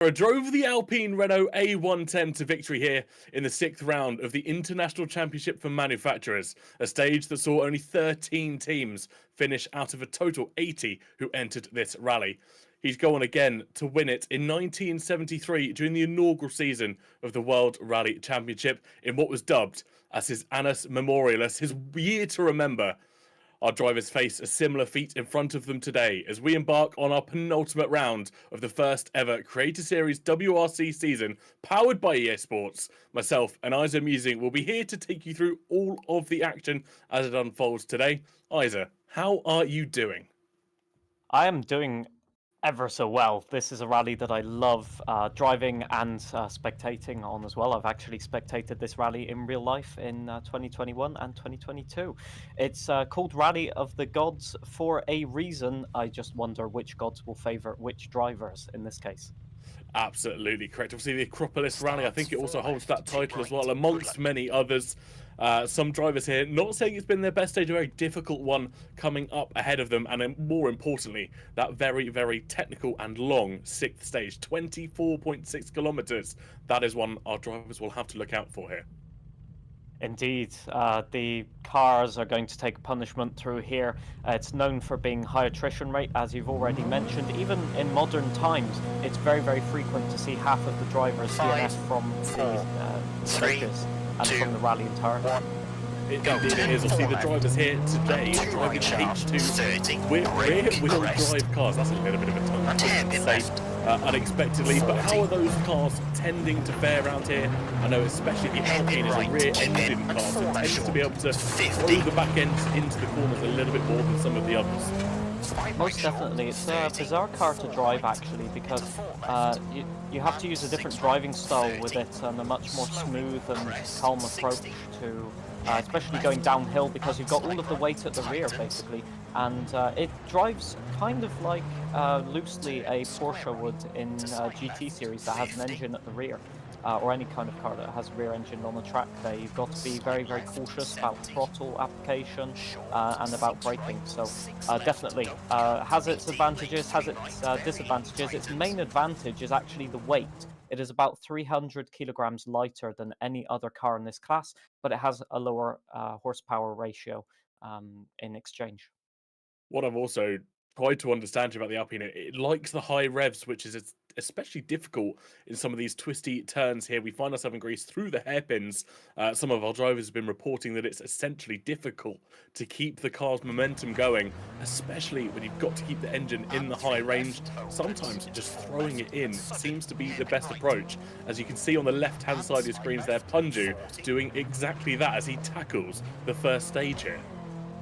Drove the Alpine Renault A110 to victory here in the 6th round of the International Championship for Manufacturers, a stage that saw only 13 teams finish out of a total 80 who entered this rally. He's gone again to win it in 1973 during the inaugural season of the World Rally Championship in what was dubbed as his Annus Memorialis, his year to remember. Our drivers face a similar feat in front of them today as we embark on our penultimate round of the first ever Creator Series WRC season powered by EA Sports. Myself and Isa Musing will be here to take you through all of the action as it unfolds today. Isa, how are you doing? I am doing ever so well. This is a rally that I love driving and spectating on as well. I've actually spectated this rally in real life in 2021 and 2022. It's called Rally of the Gods for a reason. I just wonder which gods will favour which drivers in this case. Absolutely correct. Obviously, the Acropolis Rally, I think it also holds that title as well, amongst many others. Some drivers here not saying it's been their best stage, a very difficult one coming up ahead of them, and more importantly, that very, very technical and long 6th stage, 24.6 kilometers. That is one our drivers will have to look out for here. Indeed, the cars are going to take punishment through here. It's known for being high attrition rate, as you've already mentioned. Even in modern times, it's very, very frequent to see half of the drivers DNF from the stages and from the rally entirely. Indeed it is. Obviously, the drivers here today driving H2 rear-wheel drive cars. That's a little bit of a tongue twister unexpectedly, but how are those cars tending to fare around here? I know especially the Alpine is a rear-engine car, so it tends to be able to throw the back end into the corners a little bit more than some of the others. Most definitely. It's a bizarre car to drive, actually, because you have to use a different driving style with it and a much more smooth and calm approach to especially going downhill, because you've got all of the weight at the rear, basically, and it drives kind of like loosely a Porsche would in GT series that has an engine at the rear. Or any kind of car that has a rear engine on the track there. You've got to be very, very cautious about throttle application and about braking. So definitely has its advantages, has its disadvantages. Its main advantage is actually the weight. It is about 300 kilograms lighter than any other car in this class, but it has a lower horsepower ratio in exchange. What I've also tried to understand about the Alpine, it likes the high revs, which is especially difficult in some of these twisty turns here. We find ourselves in Greece through the hairpins. Some of our drivers have been reporting that it's essentially difficult to keep the car's momentum going, especially when you've got to keep the engine in the high range. Sometimes just throwing it in seems to be the best approach. As you can see on the left-hand side of your screens there, Punju doing exactly that as he tackles the first stage here.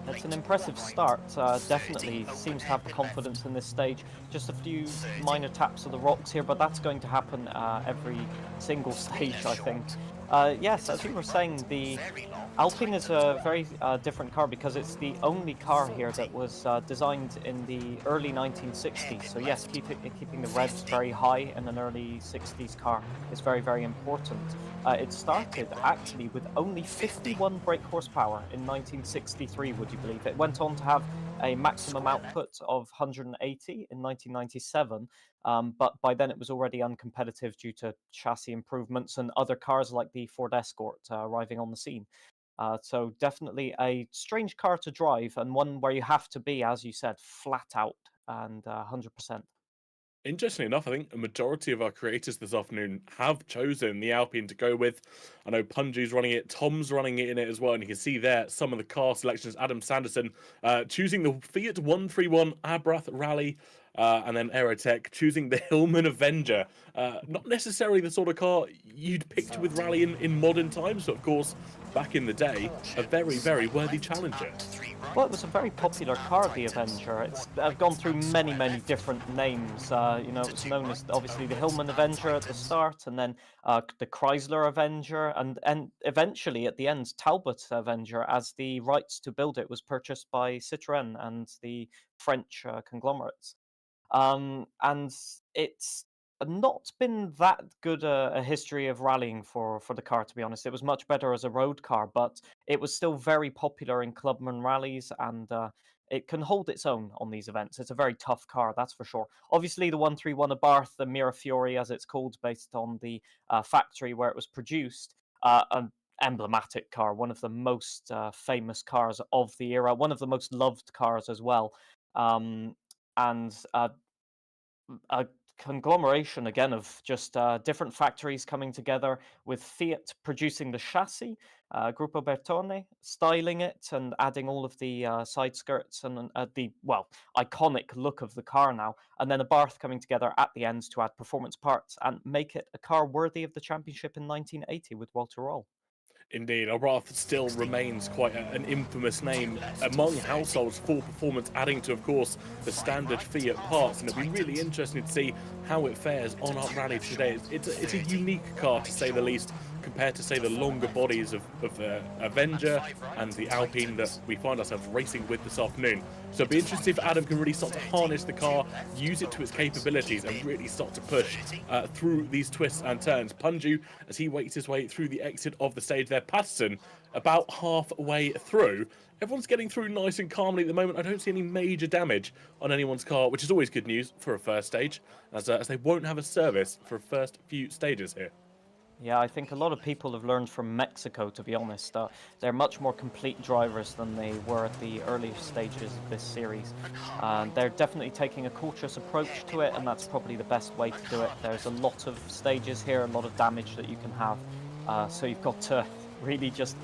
It's an impressive start, definitely seems to have the confidence in this stage. Just a few minor taps of the rocks here, but that's going to happen every single stage, I think. Yes, as we were saying, the Alpine is a very different car because it's the only car here that was designed in the early 1960s. So yes, keeping the revs very high in an early 60s car is very, very important. It started actually with only 51 brake horsepower in 1963, would you believe? It went on to have a maximum output of 180 in 1997, but by then it was already uncompetitive due to chassis improvements and other cars like the Ford Escort arriving on the scene. So definitely a strange car to drive, and one where you have to be, as you said, flat out and 100%. Interestingly enough, I think a majority of our creators this afternoon have chosen the Alpine to go with. I know Punju's running it, Tom's running it in it as well, and you can see there some of the car selections. Adam Sanderson choosing the Fiat 131 Abrath Rally, and then Aerotech choosing the Hillman Avenger. Not necessarily the sort of car you'd picked with Rally in modern times, but of course, back in the day, a very, very worthy challenger. Well, it was a very popular car, the Avenger. It's gone through many, many different names. You know, it was known as obviously the Hillman Avenger at the start, and then the Chrysler Avenger, and eventually at the end Talbot Avenger, as the rights to build it was purchased by Citroën and the French conglomerates. And it's not been that good a history of rallying for the car, to be honest. It was much better as a road car, but it was still very popular in clubman rallies, and it can hold its own on these events. It's a very tough car, that's for sure. Obviously, the 131 Abarth, the Mirafiori, as it's called, based on the factory where it was produced, an emblematic car, one of the most famous cars of the era, one of the most loved cars as well. And a conglomeration again of just different factories coming together, with Fiat producing the chassis, Gruppo Bertone styling it and adding all of the side skirts and the, well, iconic look of the car now, and then Abarth coming together at the ends to add performance parts and make it a car worthy of the championship in 1980 with Walter Roll. Indeed, Abarth still remains quite an infamous name among households for performance, adding to, of course, the standard Fiat parts. And it'll be really interesting to see how it fares on our rally today. It's a unique car, to say the least, compared to, say, the longer bodies of Avenger and the Alpine that we find ourselves racing with this afternoon. So it'll be interesting if Adam can really start to harness the car, use it to its capabilities, and really start to push through these twists and turns. Punju, as he wakes his way through the exit of the stage there. Patterson, about halfway through. Everyone's getting through nice and calmly at the moment. I don't see any major damage on anyone's car, which is always good news for a first stage, as they won't have a service for a first few stages here. Yeah, I think a lot of people have learned from Mexico, to be honest. They're much more complete drivers than they were at the earlier stages of this series. They're definitely taking a cautious approach to it, and that's probably the best way to do it. There's a lot of stages here, a lot of damage that you can have. So you've got to really just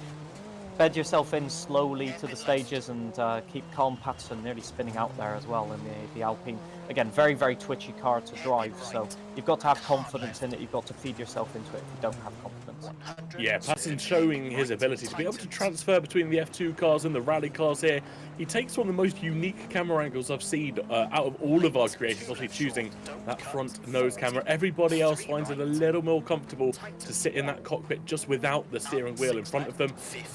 bed yourself in slowly to the stages and keep calm. Patterson nearly spinning out there as well in the Alpine. Again, very, very twitchy car to drive, so you've got to have confidence in it. You've got to feed yourself into it if you don't have confidence. Yeah, Patterson showing his ability to be able to transfer between the F2 cars and the rally cars here. He takes one of the most unique camera angles I've seen out of all of our creators, obviously choosing that front nose camera. Everybody else finds it a little more comfortable to sit in that cockpit just without the steering wheel in front of them.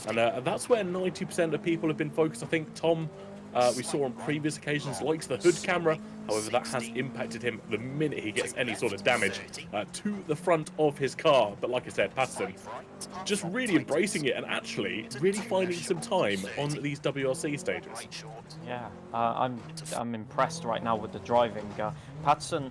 And that's where 90% of people have been focused. I think Tom, we saw on previous occasions, likes the hood camera. However, that has impacted him the minute he gets any sort of damage to the front of his car. But like I said, Patterson just really embracing it and actually really finding some time on these WRC stages. Yeah, I'm impressed right now with the driving. Patterson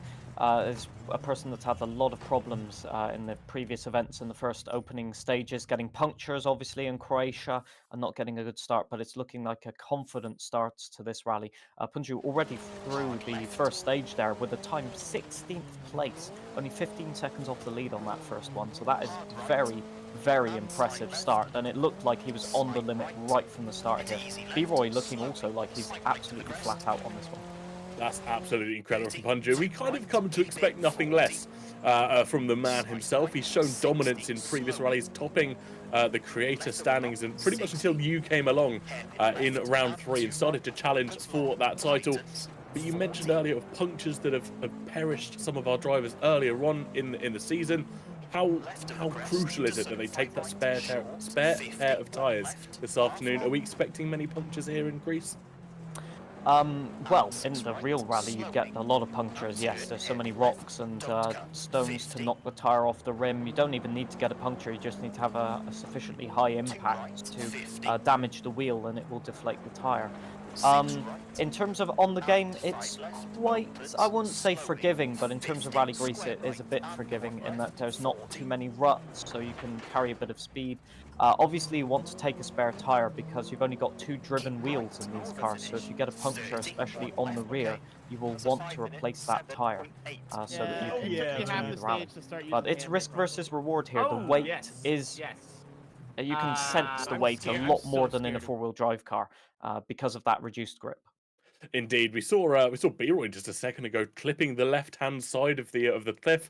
is a person that's had a lot of problems in the previous events in the first opening stages, getting punctures obviously in Croatia and not getting a good start, but it's looking like a confident start to this rally. Punju already through the first stage there with a time 16th place, only 15 seconds off the lead on that first one, so that is very, very impressive start, and it looked like he was on the limit right from the start here. B-Roy looking also like he's absolutely flat out on this one. That's absolutely incredible from Punju. We kind of come to expect nothing less from the man himself. He's shown dominance in previous rallies, topping the creator standings, and pretty much until you came along in round 3 and started to challenge for that title. But you mentioned earlier of punctures that have perished some of our drivers earlier on in the season. How crucial is it that they take that spare pair of tyres this afternoon? Are we expecting many punctures here in Greece? Well, in the real rally, you get a lot of punctures. Yes, there's so many rocks and stones to knock the tire off the rim. You don't even need to get a puncture. You just need to have a sufficiently high impact to damage the wheel, and it will deflate the tire. In terms of on the game, it's quite, I wouldn't say forgiving, but in terms of Rally Greece, it is a bit forgiving in that there's not too many ruts, so you can carry a bit of speed. Obviously, you want to take a spare tire because you've only got 2 driven wheels in these cars, so if you get a puncture, especially on the rear, you will want to replace that tire so that you can continue the rally. But it's risk versus reward here. The weight is... You can sense the weight a lot more than in a 4-wheel drive car because of that reduced grip. Indeed, we saw B-Roy just a second ago clipping the left-hand side of the cliff.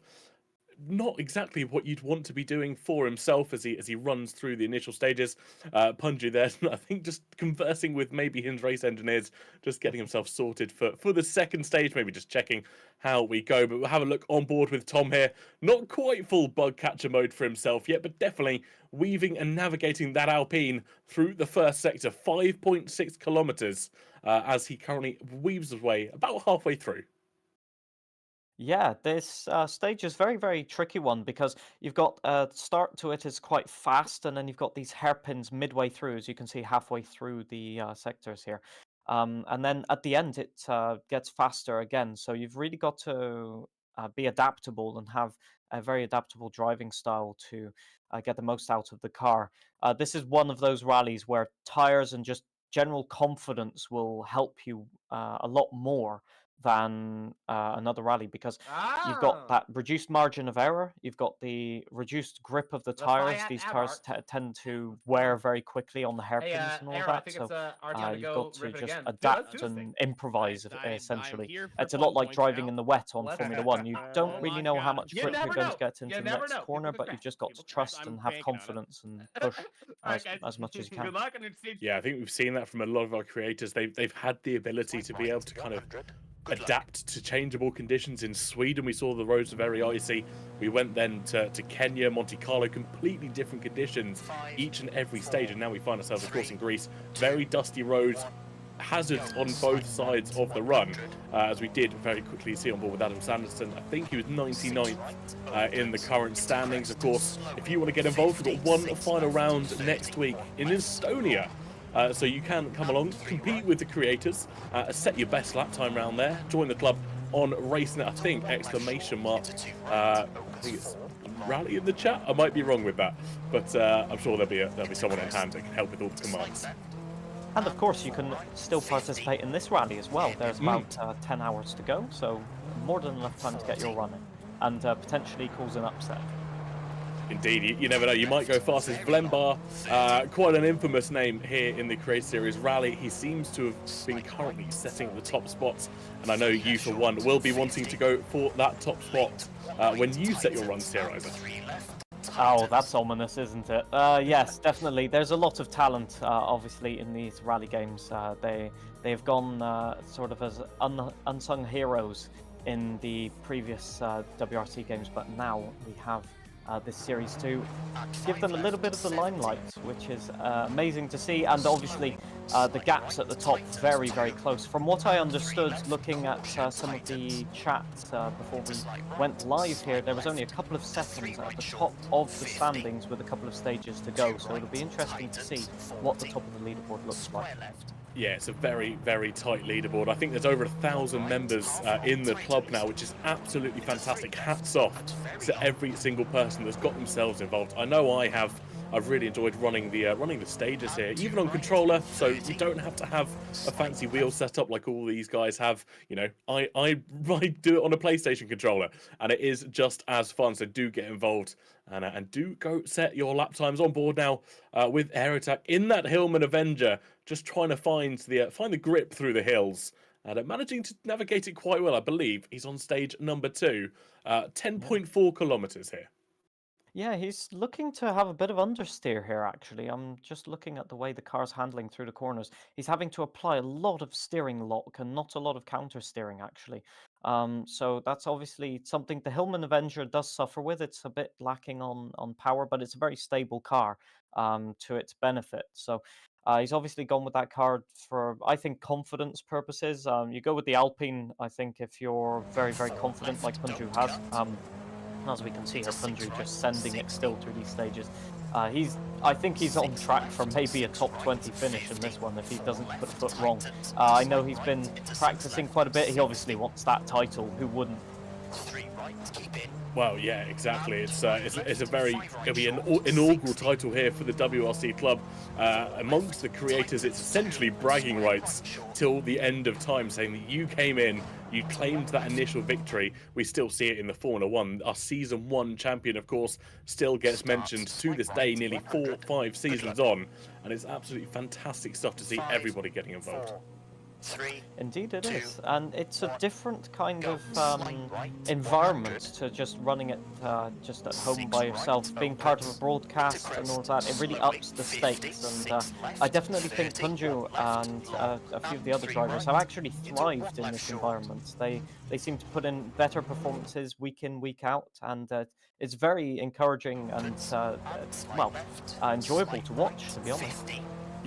Not exactly what you'd want to be doing for himself as he runs through the initial stages. Punju there, I think, just conversing with maybe his race engineers, just getting himself sorted for the second stage, maybe just checking how we go. But we'll have a look on board with Tom here. Not quite full bug catcher mode for himself yet, but definitely weaving and navigating that Alpine through the first sector, 5.6 kilometers, as he currently weaves his way about halfway through. Yeah, this stage is very, very tricky one because you've got start to it is quite fast, and then you've got these hairpins midway through, as you can see halfway through the sectors here. And then at the end, it gets faster again. So you've really got to be adaptable and have a very adaptable driving style to get the most out of the car. This is one of those rallies where tires and just general confidence will help you a lot more than another rally, because you've got Ah, that reduced margin of error, you've got the reduced grip of the the tires. Fiat These tires Abarth. tend to wear very quickly on the Hey, hairpins and all Aaron, I that. think So it's our time to you've go got to rip it just again. Dude, let's do adapt this thing. and improvise, I'm essentially. here for It's a lot fun like points driving now. in the wet on Let's Formula One. You don't Oh really my know how god. much You grip you're never going to know. get into You the never next know. corner, People but can you've just got to People crash. trust I'm and have banking on it. confidence and push All right, guys. as much as you can. Good luck on your stage. Yeah, I think we've seen that from a lot of our creators. They've had the ability to be able to kind of adapt to changeable conditions. In Sweden, we saw the roads were very icy. We went then to Kenya, Monte Carlo, completely different conditions each and every stage. And now we find ourselves, of course, in Greece, very dusty roads, hazards on both sides of the run, as we did very quickly see on board with Adam Sanderson. I think he was 99th in the current standings. Of course, if you want to get involved, we've got one final round next week in Estonia. So you can come along, compete with the creators, set your best lap time round there, join the club on RaceNet, I think, exclamation mark. I think it's Rally in the chat. I might be wrong with that, but I'm sure there'll be someone on hand that can help with all the commands. And of course, you can still participate in this rally as well. There's about 10 hours to go, so more than enough time to get your run in, and potentially cause an upset. Indeed, you never know. You might go fast as Vlembar, quite an infamous name here in the Create Series Rally. He seems to have been currently setting the top spots, and I know you, for one, will be wanting to go for that top spot when you set your runs here, Isaac. Oh, that's ominous, isn't it? Yes, definitely. There's a lot of talent, obviously, in these rally games. They've gone sort of as unsung heroes in the previous WRC games, but now we have this series to give them a little bit of the limelight, which is amazing to see. And obviously, the gaps at the top very, very close. From what I understood, looking at some of the chats before we went live here, there was only a couple of seconds at the top of the standings with a couple of stages to go. So it'll be interesting to see what the top of the leaderboard looks like. Yeah, it's a very, very tight leaderboard. I think there's over 1,000 members in the club now, which is absolutely fantastic. Hats off to every single person that's got themselves involved. I know I have. I've really enjoyed running the stages here, even on controller. So you don't have to have a fancy wheel setup like all these guys have. You know, I do it on a PlayStation controller, and it is just as fun. So do get involved. And do go set your lap times on board now with Air Attack in that Hillman Avenger, just trying to find the grip through the hills and managing to navigate it quite well. I believe he's on stage number 2, 10.4 kilometers here. Yeah, he's looking to have a bit of understeer here, actually. I'm just looking at the way the car's handling through the corners. He's having to apply a lot of steering lock and not a lot of counter steering, actually. So that's obviously something the Hillman Avenger does suffer with. It's a bit lacking on power, but it's a very stable car to its benefit. So he's obviously gone with that car for, I think, confidence purposes. You go with the Alpine, I think, if you're very, very confident, like Punju has. As we can see here, Punju just sending it still through these stages. I think he's on track for maybe a top 20 finish in this one if he doesn't put a foot wrong. I know he's been practicing quite a bit. He obviously wants that title. Who wouldn't? Well, yeah, exactly. It'll be an inaugural title here for the WRC club. Amongst the creators, it's essentially bragging rights till the end of time, saying that you came in, you claimed that initial victory. We still see it in the Formula One. Our Season 1 champion, of course, still gets mentioned to this day, nearly 4 or 5 seasons on. And it's absolutely fantastic stuff to see everybody getting involved. Indeed it is, and it's a different kind of environment to just running it just at home by yourself. Being part of a broadcast and all that, it really ups the stakes, and I definitely think Punju and a few of the other drivers have actually thrived in this environment. They seem to put in better performances week in, week out, and it's very encouraging and enjoyable to watch, to be honest.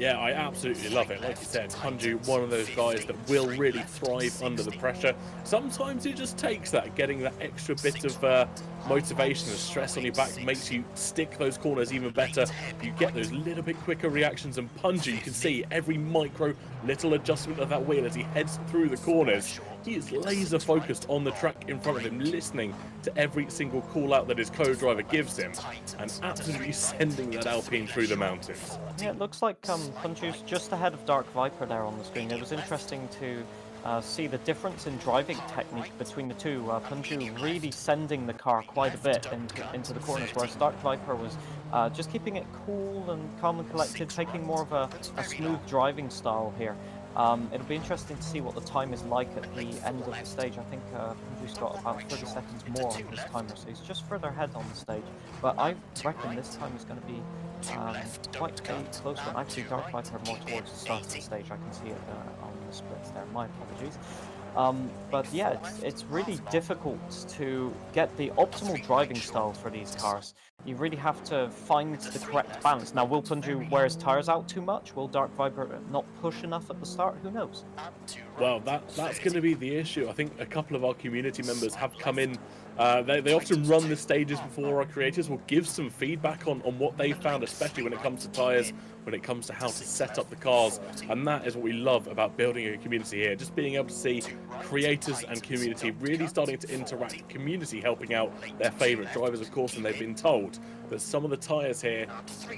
Yeah, I absolutely love it. Like you said, Hanju, one of those guys that will really thrive under the pressure. Sometimes it just takes that, getting that extra bit of motivation and stress on your back makes you stick those corners even better. You get those little bit quicker reactions, and Hanju, you can see every micro little adjustment of that wheel as he heads through the corners. He is laser focused on the track in front of him, listening to every single call out that his co-driver gives him, and absolutely sending that Alpine through the mountains. Yeah, it looks like Punju's just ahead of Dark Viper there on the screen. It was interesting to see the difference in driving technique between the two. Punju really sending the car quite a bit into the corners, whereas Dark Viper was just keeping it cool and calm and collected, taking more of a smooth driving style here. It'll be interesting to see what the time is like at the end of the stage. I think Punju's got about 30 seconds more on his timer, so he's just further ahead on the stage. But I reckon this time is going to be quite a close one. Actually, Dark Viper more towards the start of the stage. I can see it on the splits there. My apologies. But yeah, it's really difficult to get the optimal driving style for these cars. You really have to find the correct balance. Now, will Punju wear his tyres out too much? Will Dark Viper not push enough at the start? Who knows? Well, that's going to be the issue. I think a couple of our community members have come in. They often run the stages before our creators will give some feedback on what they found, especially when it comes to tyres, when it comes to how to set up the cars. And that is what we love about building a community here. Just being able to see creators and community really starting to interact, community helping out their favourite drivers, of course, and they've been told that some of the tyres here,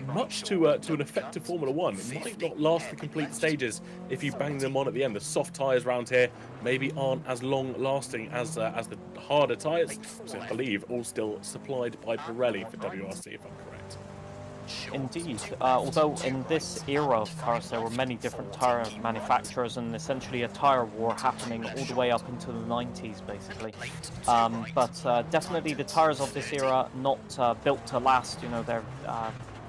much to an effective Formula 1, it might not last the complete stages if you bang them on at the end. The soft tyres around here maybe aren't as long lasting as the harder tyres, so I believe all still supplied by Pirelli for WRC, if I'm correct. Indeed, although in this era of cars there were many different tyre manufacturers and essentially a tyre war happening all the way up into the 90s basically. But definitely the tyres of this era not built to last. You know, they've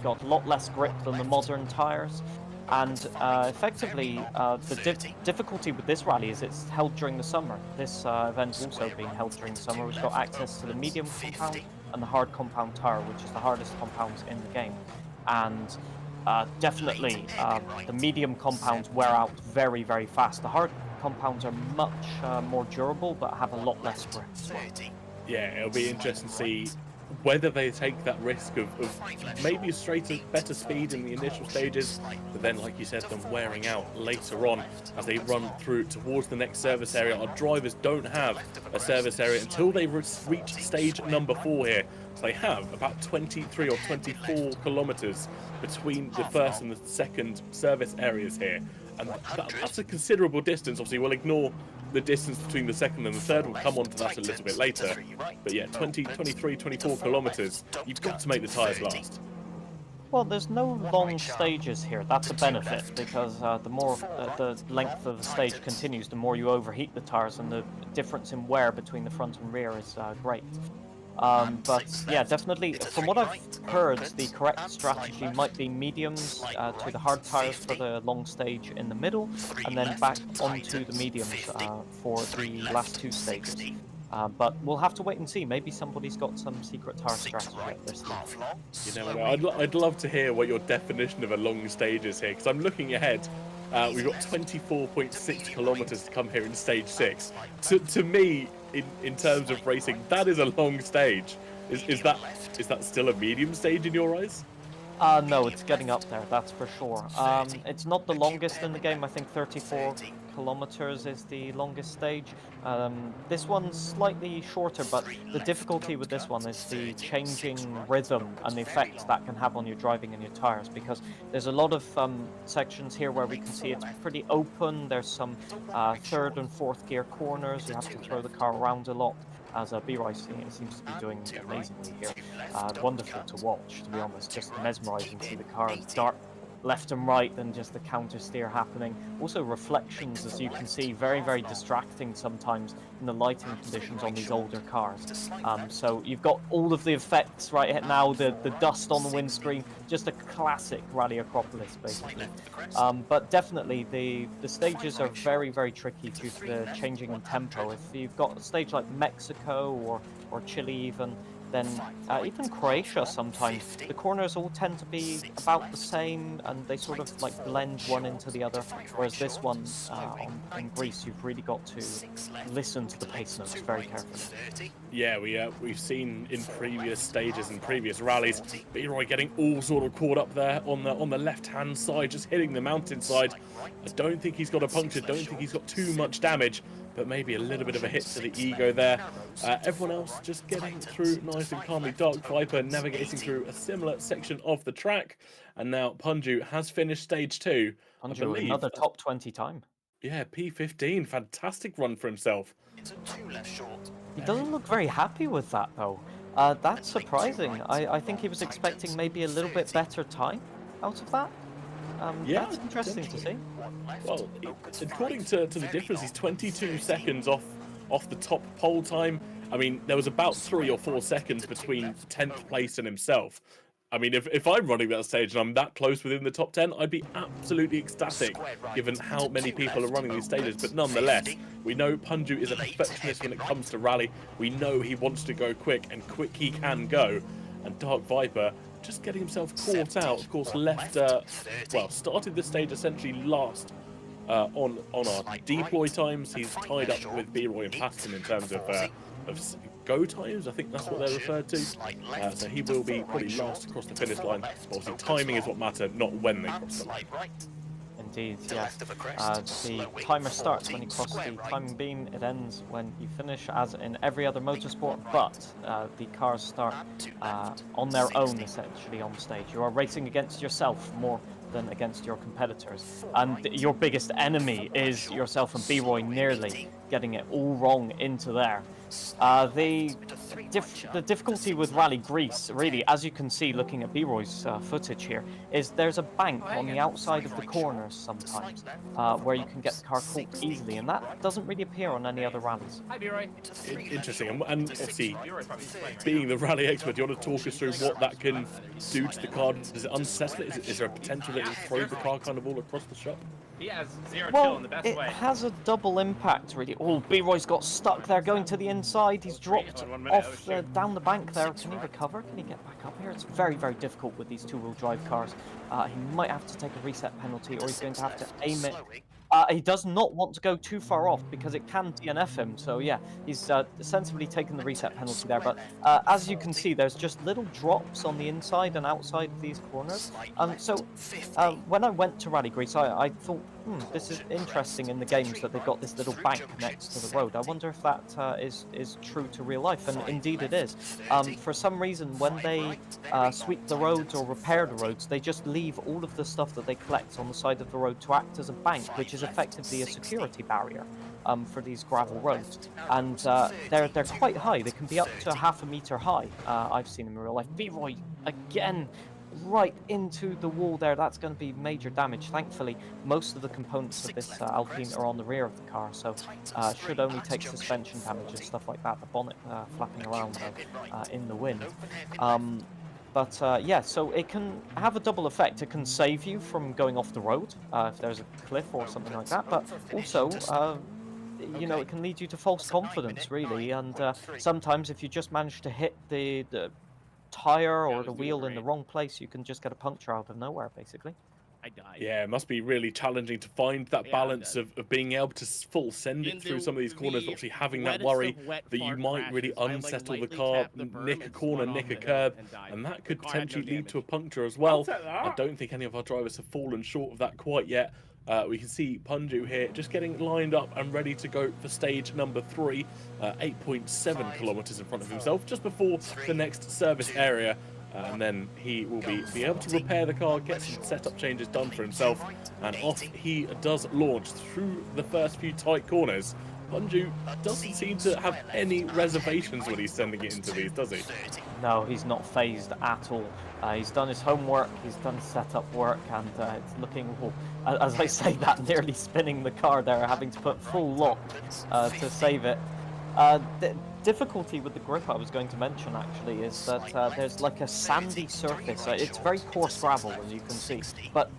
got a lot less grip than the modern tyres. And effectively, the difficulty with this rally is it's held during the summer. This event also being held during the summer. We've got access to the medium compound and the hard compound tyre, which is the hardest compounds in the game. And definitely, the medium compounds wear out very, very fast. The hard compounds are much more durable, but have a lot less grip as well. Yeah, it'll be interesting to see whether they take that risk of maybe a straighter, better speed in the initial stages, but then, like you said, them wearing out later on as they run through towards the next service area. Our drivers don't have a service area until they reach stage number 4 here. So they have about 23 or 24 kilometers between the first and the second service areas here. And that's a considerable distance. Obviously, we'll ignore the distance between the second and the third. We'll come on to that a little bit later. But yeah, 23, 24 kilometers. You've got to make the tyres last. Well, there's no long stages here. That's a benefit, because the more the length of the stage continues, the more you overheat the tyres, and the difference in wear between the front and rear is great. But yeah, definitely, from what I've heard, the correct strategy might be mediums to the hard tyres for the long stage in the middle, and then back onto the mediums for the last 2 stages. But we'll have to wait and see. Maybe somebody's got some secret tyre strategy at this stage. You never know. I'd love to hear what your definition of a long stage is here, because I'm looking ahead. We've got 24.6 kilometers to come here in stage 6. To me, in terms of racing, that is a long stage. Is that still a medium stage in your eyes? No, it's getting up there, that's for sure. It's not the longest in the game. I think 34 kilometers is the longest stage. This one's slightly shorter, but the difficulty with this one is the changing rhythm and the effect that can have on your driving and your tires, because there's a lot of sections here where we can see it's pretty open. There's some 3rd and 4th gear corners. You have to throw the car around a lot, as B-Rice seems to be doing amazingly here. Wonderful to watch, to be honest. Just mesmerizing to see the car dart left and right, and just the counter steer happening. Also reflections, as you can see, very, very distracting sometimes in the lighting conditions on these older cars. So you've got all of the effects right now, the dust on the windscreen, just a classic Rally Acropolis, basically. But definitely, the stages are very, very tricky due to the changing in tempo. If you've got a stage like Mexico or Chile even, then even Croatia sometimes, the corners all tend to be about the same, and they sort of like blend one into the other, whereas this one in Greece, you've really got to listen to the pace notes very carefully. Yeah, we've seen in previous stages and previous rallies, Leroy getting all sort of caught up there on the left-hand side, just hitting the mountainside. I don't think he's got a puncture, don't think he's got too much damage, but maybe a little bit of a hit to the ego there. Everyone else just getting through nice and calmly. Dark Viper navigating through a similar section of the track, and now Punju has finished stage 2. Punju, another top 20 time. Yeah, P15, fantastic run for himself. He doesn't look very happy with that, though. That's surprising. I think he was expecting maybe a little bit better time out of that. Yeah, that's interesting to see. Well, according to the difference, he's 22 seconds off the top pole time. I mean, there was about 3 or 4 seconds between 10th place and himself. I mean, if I'm running that stage and I'm that close within the top 10, I'd be absolutely ecstatic, given how many people are running these stages. But nonetheless, we know Punju is a perfectionist when it comes to rally. We know he wants to go quick, and quick he can go. And Dark Viper just getting himself caught out. Of course, left, well, started the stage essentially last on our deploy times. He's tied up with B-Roy and Paston in terms of go times. I think that's what they're referred to. So he will be probably last across the finish line. Obviously, timing is what matters, not when they cross the line. Indeed, yeah. The timer starts when you cross the timing beam. It ends when you finish, as in every other motorsport, but the cars start on their own, essentially, on stage. You are racing against yourself more than against your competitors. And your biggest enemy is yourself, and B-Roy nearly getting it all wrong into there. The difficulty with Rally Greece, really, as you can see looking at B-Roy's footage here, is there's a bank on the outside of the corners sometimes where you can get the car caught easily, and that doesn't really appear on any other rallies. Hi, B-Roy. Interesting, and obviously, being the rally expert, do you want to talk us through what that can do to the car? Does it unsettle it? Is there a potential that it throws the car kind of all across the shop? He has zero Well, chill in the best it way. has a double impact, really. Oh, B-Roy's got stuck there, going to the inside. He's dropped off down the bank there. Can he recover? Can he get back up here? It's very, very difficult with these two-wheel drive cars. He might have to take a reset penalty, or he's going to have to aim it. He does not want to go too far off because it can DNF him. So yeah, he's sensibly taken the reset penalty there. But as you can see, there's just little drops on the inside and outside of these corners. So when I went to Rally Greece, I thought, this is interesting in the games that they've got this little bank next to the road. I wonder if that is true to real life, and indeed it is. For some reason, when they sweep the roads or repair the roads, they just leave all of the stuff that they collect on the side of the road to act as a bank, which is effectively a security barrier for these gravel roads. And they're quite high. They can be up to half a meter high. I've seen them in real life. B-Roy again, right into the wall there. That's going to be major damage. Thankfully, most of the components of this Alpine are on the rear of the car, so should only take suspension damage and stuff like that. The bonnet flapping around in the wind. Yeah, so it can have a double effect. It can save you from going off the road if there's a cliff or something like that, but also you know, it can lead you to false confidence, really. And sometimes if you just manage to hit the tire or the wheel in the wrong place, you can just get a puncture out of nowhere, basically. I died. Yeah, it must be really challenging to find that balance of being able to full send it through some of these corners, but actually having that worry that you might really unsettle the car, nick a corner, nick a curb, and that could potentially lead to a puncture as well. I don't think any of our drivers have fallen short of that quite yet. We can see Punju here just getting lined up and ready to go for stage number 3, 8.7 kilometers in front of himself, just before the next service area. And then he will be able to repair the car, get some setup changes done for himself, and off he does launch through the first few tight corners. Punju doesn't seem to have any reservations when he's sending it into these, does he? No, he's not phased at all. He's done his homework, he's done setup work, and it's looking, as I say that, nearly spinning the car there, having to put full lock to save it. The difficulty with the grip I was going to mention, actually, is that there's like a sandy surface. It's very coarse gravel, as you can see, but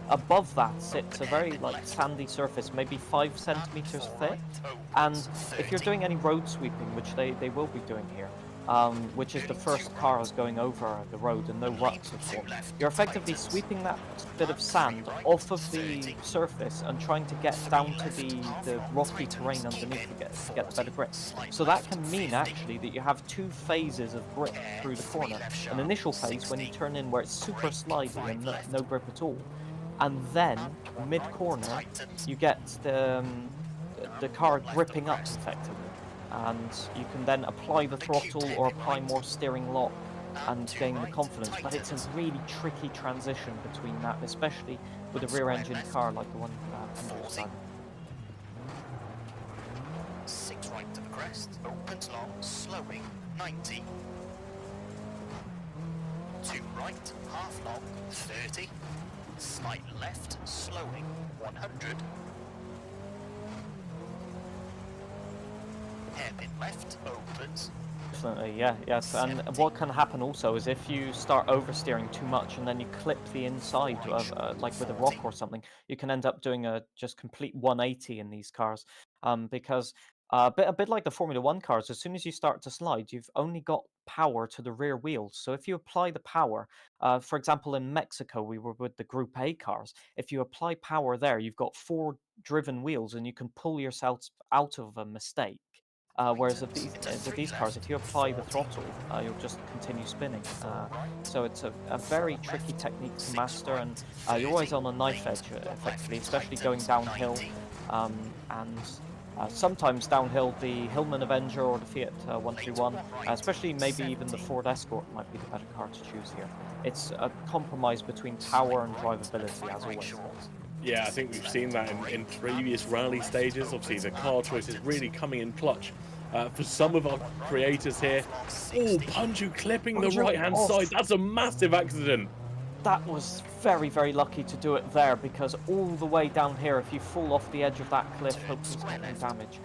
above that sits a very sandy surface, maybe 5 centimeters thick. And if you're doing any road sweeping, which they will be doing here, which is the first cars going over the road and no ruts at all. You're effectively sweeping that bit of sand off of the surface and trying to get down to the rocky terrain underneath to get the better grip. So that can mean actually that you have two phases of grip through the corner. An initial phase when you turn in where it's super slidey and no grip at all. And then mid-corner, you get the car gripping up effectively. And you can then apply the throttle or apply more steering lock and gain the confidence. But it's a really tricky transition between that, especially with a rear-engine car like the one Andrew's driving. 6 right to the crest, opens long, slowing, 90. 2 right, half long, 30. Slight left, slowing, 100. Hairpin left, opens. Definitely, yeah, yes. And what can happen also is if you start oversteering too much and then you clip the inside of, like with a rock or something, you can end up doing a just complete 180 in these cars. Because a bit like the Formula One cars, as soon as you start to slide, you've only got power to the rear wheels. So if you apply the power, for example, in Mexico, we were with the Group A cars. If you apply power there, you've got 4 driven wheels and you can pull yourself out of a mistake. Whereas with these cars, if you apply the throttle, you'll just continue spinning. So it's a very tricky technique to master, and you're always on a knife edge, effectively, especially going downhill. Sometimes downhill, the Hillman Avenger or the Fiat 121, especially maybe even the Ford Escort might be the better car to choose here. It's a compromise between power and drivability, as always. Yeah, I think we've seen that in previous rally stages. Obviously, the car choice is really coming in clutch for some of our creators here. Oh, Punju clipping the right-hand side. That's a massive accident. That was very, very lucky to do it there, because all the way down here, if you fall off the edge of that cliff, hopefully it's got no damage.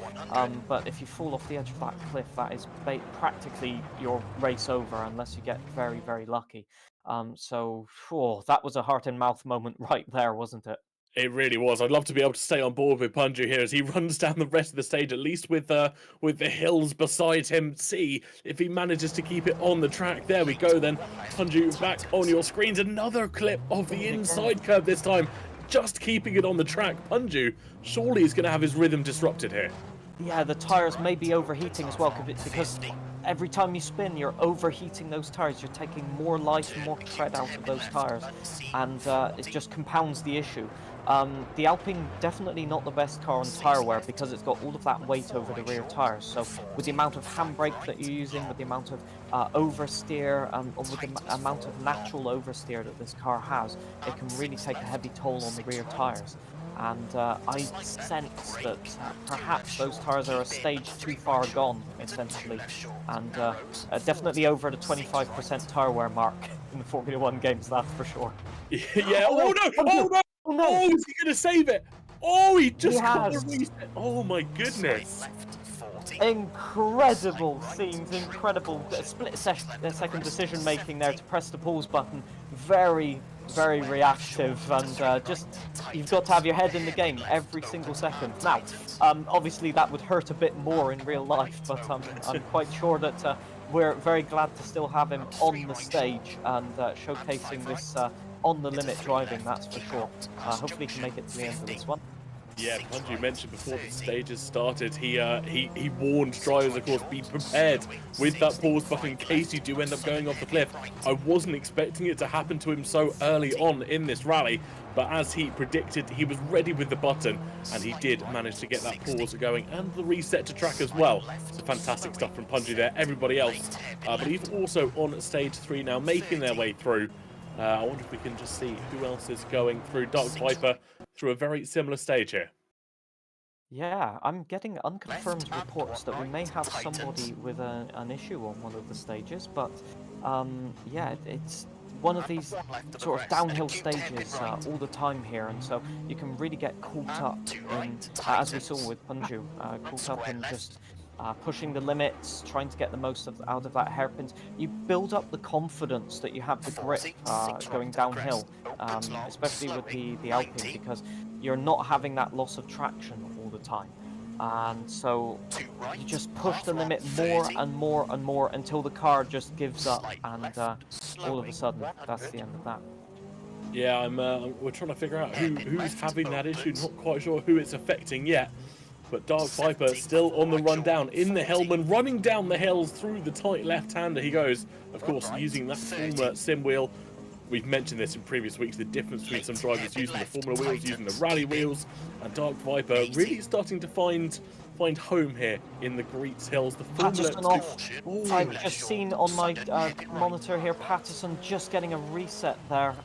But if you fall off the edge of that cliff, that is practically your race over, unless you get very, very lucky. So that was a heart-in-mouth moment right there, wasn't it? It really was. I'd love to be able to stay on board with Punju here as he runs down the rest of the stage, at least with the hills beside him. See if he manages to keep it on the track. There we go then. Punju back on your screens. Another clip of the inside curve this time. Just keeping it on the track. Punju surely is going to have his rhythm disrupted here. Yeah, the tyres may be overheating as well, because every time you spin, you're overheating those tyres. You're taking more life, more tread out of those tyres, and it just compounds the issue. The Alpine, definitely not the best car on tyre wear, because it's got all of that weight over the rear tyres. So with the amount of handbrake that you're using, with the amount of oversteer, or with the amount of natural oversteer that this car has, it can really take a heavy toll on the rear tyres. And I sense that perhaps those tyres are a stage too far gone, essentially, and definitely over the 25% tyre wear mark in the Formula One games, that's for sure. Yeah, oh no! Oh no! Oh, is he going to save it? Oh, he just got the reset. Oh my goodness. Incredible scenes, incredible split-second decision making there to press the pause button. Very, very reactive, and just you've got to have your head in the game every single second. Now, obviously that would hurt a bit more in real life, but I'm quite sure that we're very glad to still have him on the stage and showcasing this on the limit driving, that's for sure. Hopefully he can make it to the end of this one. Yeah, Punju mentioned before the stages started, he warned drivers, of course, be prepared with that pause button in case you do end up going off the cliff. I wasn't expecting it to happen to him so early on in this rally, but as he predicted, he was ready with the button, and he did manage to get that pause going and the reset to track as well. So fantastic stuff from Punju there. Everybody else, but he's also on stage 3 now, making their way through. I wonder if we can just see who else is going through. Dark Viper through a very similar stage here. Yeah, I'm getting unconfirmed reports that we may have somebody with an issue on one of the stages, but yeah, it's one of these sort of downhill stages all the time here, and so you can really get caught up in, as we saw with Punju, caught up in just pushing the limits, trying to get the most out of that hairpin. You build up the confidence that you have the grip going downhill, especially with the Alpine, because you're not having that loss of traction all the time. And so Two right, you just push the half limit long, more 30. and more and more until the car just gives up, Slight and left, all of slowing, a sudden, that's 100. the end of that. Yeah, we're trying to figure out who's Left, having that issue. opens. Not quite sure who it's affecting yet. But Dark Viper 70 still on the right run short, down in the 40. Hellman, running down the hills through the tight left-hander he goes. Of course, Right, using that 30. former sim wheel. We've mentioned this in previous weeks, the difference between some drivers using the Formula wheels, using the rally wheels, and Dark Viper really starting to find home here in the Greets Hills. The Formula Patterson 2... off. I've Left just short, seen on my right. monitor here, Patterson just getting a reset there.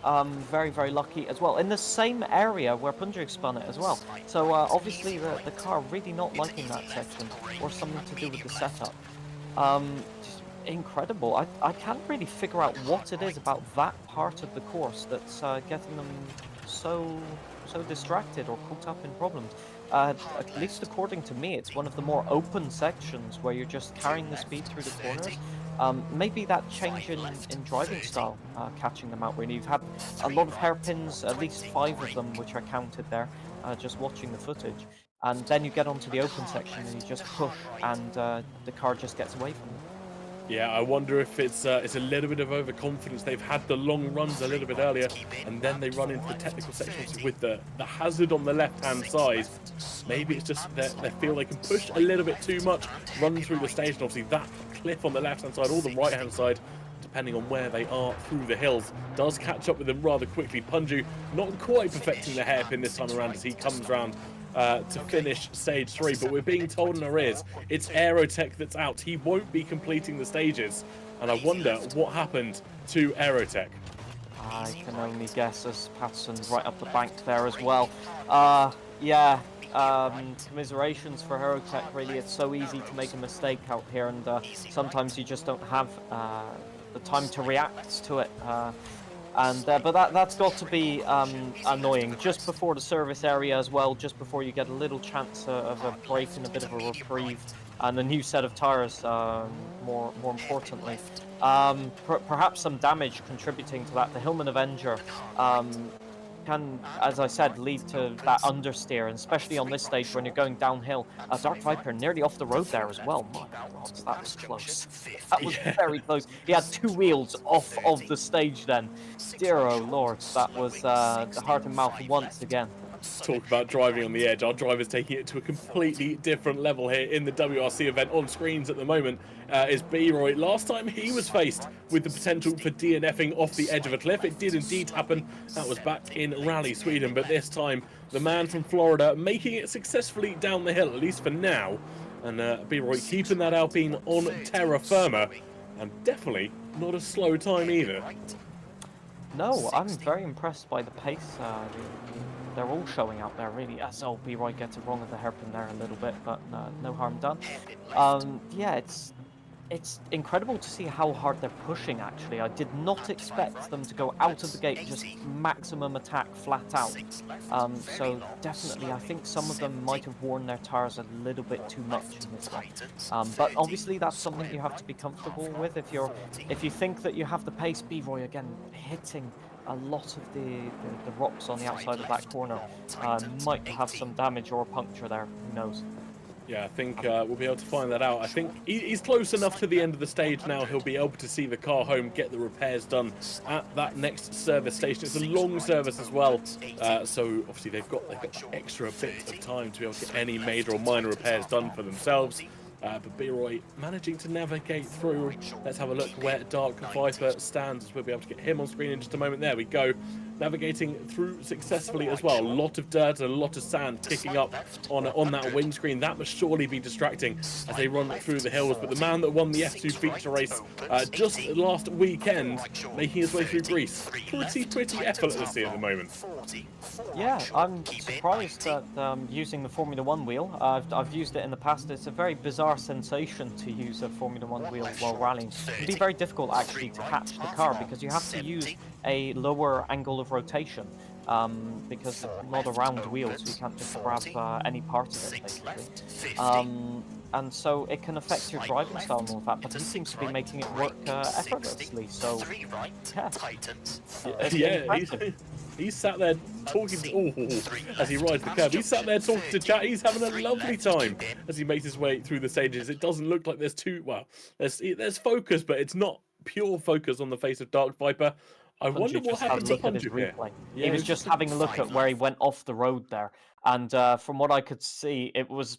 Very, very lucky as well. In the same area where Punjab spun it as well. So obviously the car really not liking that section, or something to do with the setup. Just incredible. I can't really figure out what it is about that part of the course that's getting them so distracted or caught up in problems. At least according to me, it's one of the more open sections where you're just carrying the speed through the corners. Maybe that change in driving style catching them out really. You've had a lot of hairpins, at least 5 of them, which are counted there, just watching the footage. And then you get onto the open section and you just push, and the car just gets away from you. Yeah, I wonder if it's a little bit of overconfidence. They've had the long runs a little bit earlier, and then they run into the technical section with the hazard on the left-hand side. Maybe it's just they feel they can push a little bit too much, run through the stage, and obviously that cliff on the left-hand side or the right-hand side, depending on where they are through the hills, does catch up with them rather quickly. Punju not quite perfecting the hairpin this time around as he comes round to finish stage 3, but we're being told in our ears it's Aerotech that's out. He won't be completing the stages, and I wonder what happened to Aerotech. I can only guess, as Patterson's right up the bank there as well. Yeah, commiserations for Aerotech, really. It's so easy to make a mistake out here, and sometimes you just don't have the time to react to it. But that's got to be annoying. Just before the service area as well, just before you get a little chance of a break and a bit of a reprieve, and a new set of tires, more importantly. Perhaps some damage contributing to that. The Hillman Avenger can, as I said, lead to that understeer, and especially on this stage when you're going downhill. Dark Viper nearly off the road there as well. My God, that was close. That was very close. He had 2 wheels off of the stage then. Dear oh Lord, that was the heart and mouth once again. Talk about driving on the edge. Our driver's taking it to a completely different level here in the WRC event. On screens at the moment is B-Roy. Last time he was faced with the potential for DNFing off the edge of a cliff, it did indeed happen. That was back in Rally Sweden, but this time the man from Florida making it successfully down the hill, at least for now. And B-Roy keeping that Alpine on terra firma, and definitely not a slow time either. No, I'm very impressed by the pace they're all showing out there, really. As B-Roy gets it wrong at the hairpin there a little bit, but no harm done. Yeah, it's incredible to see how hard they're pushing, actually. I did not expect them to go out of the gate just maximum attack flat out. So definitely, I think some of them might have worn their tires a little bit too much in this one. But obviously, that's something you have to be comfortable with. If you think that you have the pace, B-Roy again hitting a lot of the rocks on the outside of that corner, might have some damage or a puncture there. Who knows? Yeah, I think we'll be able to find that out. I think he's close enough to the end of the stage now. He'll be able to see the car home, get the repairs done at that next service station. It's a long service as well, so obviously they've got extra bit of time to be able to get any major or minor repairs done for themselves. But B-Roy managing to navigate through. Let's have a look where Dark Viper stands, as we'll be able to get him on screen in just a moment. There we go. Navigating through successfully as well. A lot of dirt and a lot of sand kicking up on that windscreen. That must surely be distracting as they run through the hills. But the man that won the F2 feature race just last weekend, making his way through Greece, pretty effortlessly at the moment. Yeah, I'm surprised that using the Formula 1 wheel. I've used it in the past. It's a very bizarre sensation to use a Formula 1 wheel while rallying. It can be very difficult actually to catch the car because you have to use a lower angle of rotation, because it's not a round wheel, so you can't just grab any part of it, basically. And so it can affect your driving style and all of that, but he seems to be making it work effortlessly, so yeah. Yeah, He's sat there talking as he rides the curve. He's sat there talking to chat. He's having a lovely time as he makes his way through the stages. It doesn't look like there's there's focus, but it's not pure focus on the face of Dark Viper. I wonder what happened to Punju here. Yeah, he was just having a look at where he went off the road there, and from what I could see, it was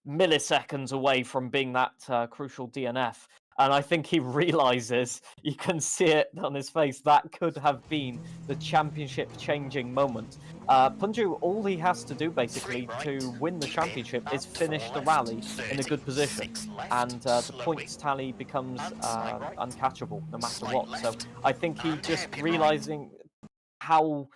milliseconds away from being that crucial DNF. And I think he realizes, you can see it on his face, that could have been the championship-changing moment. Punju, all he has to do, basically, to win the championship is finish the rally in a good position. And the points tally becomes uncatchable, no matter what. So I think he just realizing how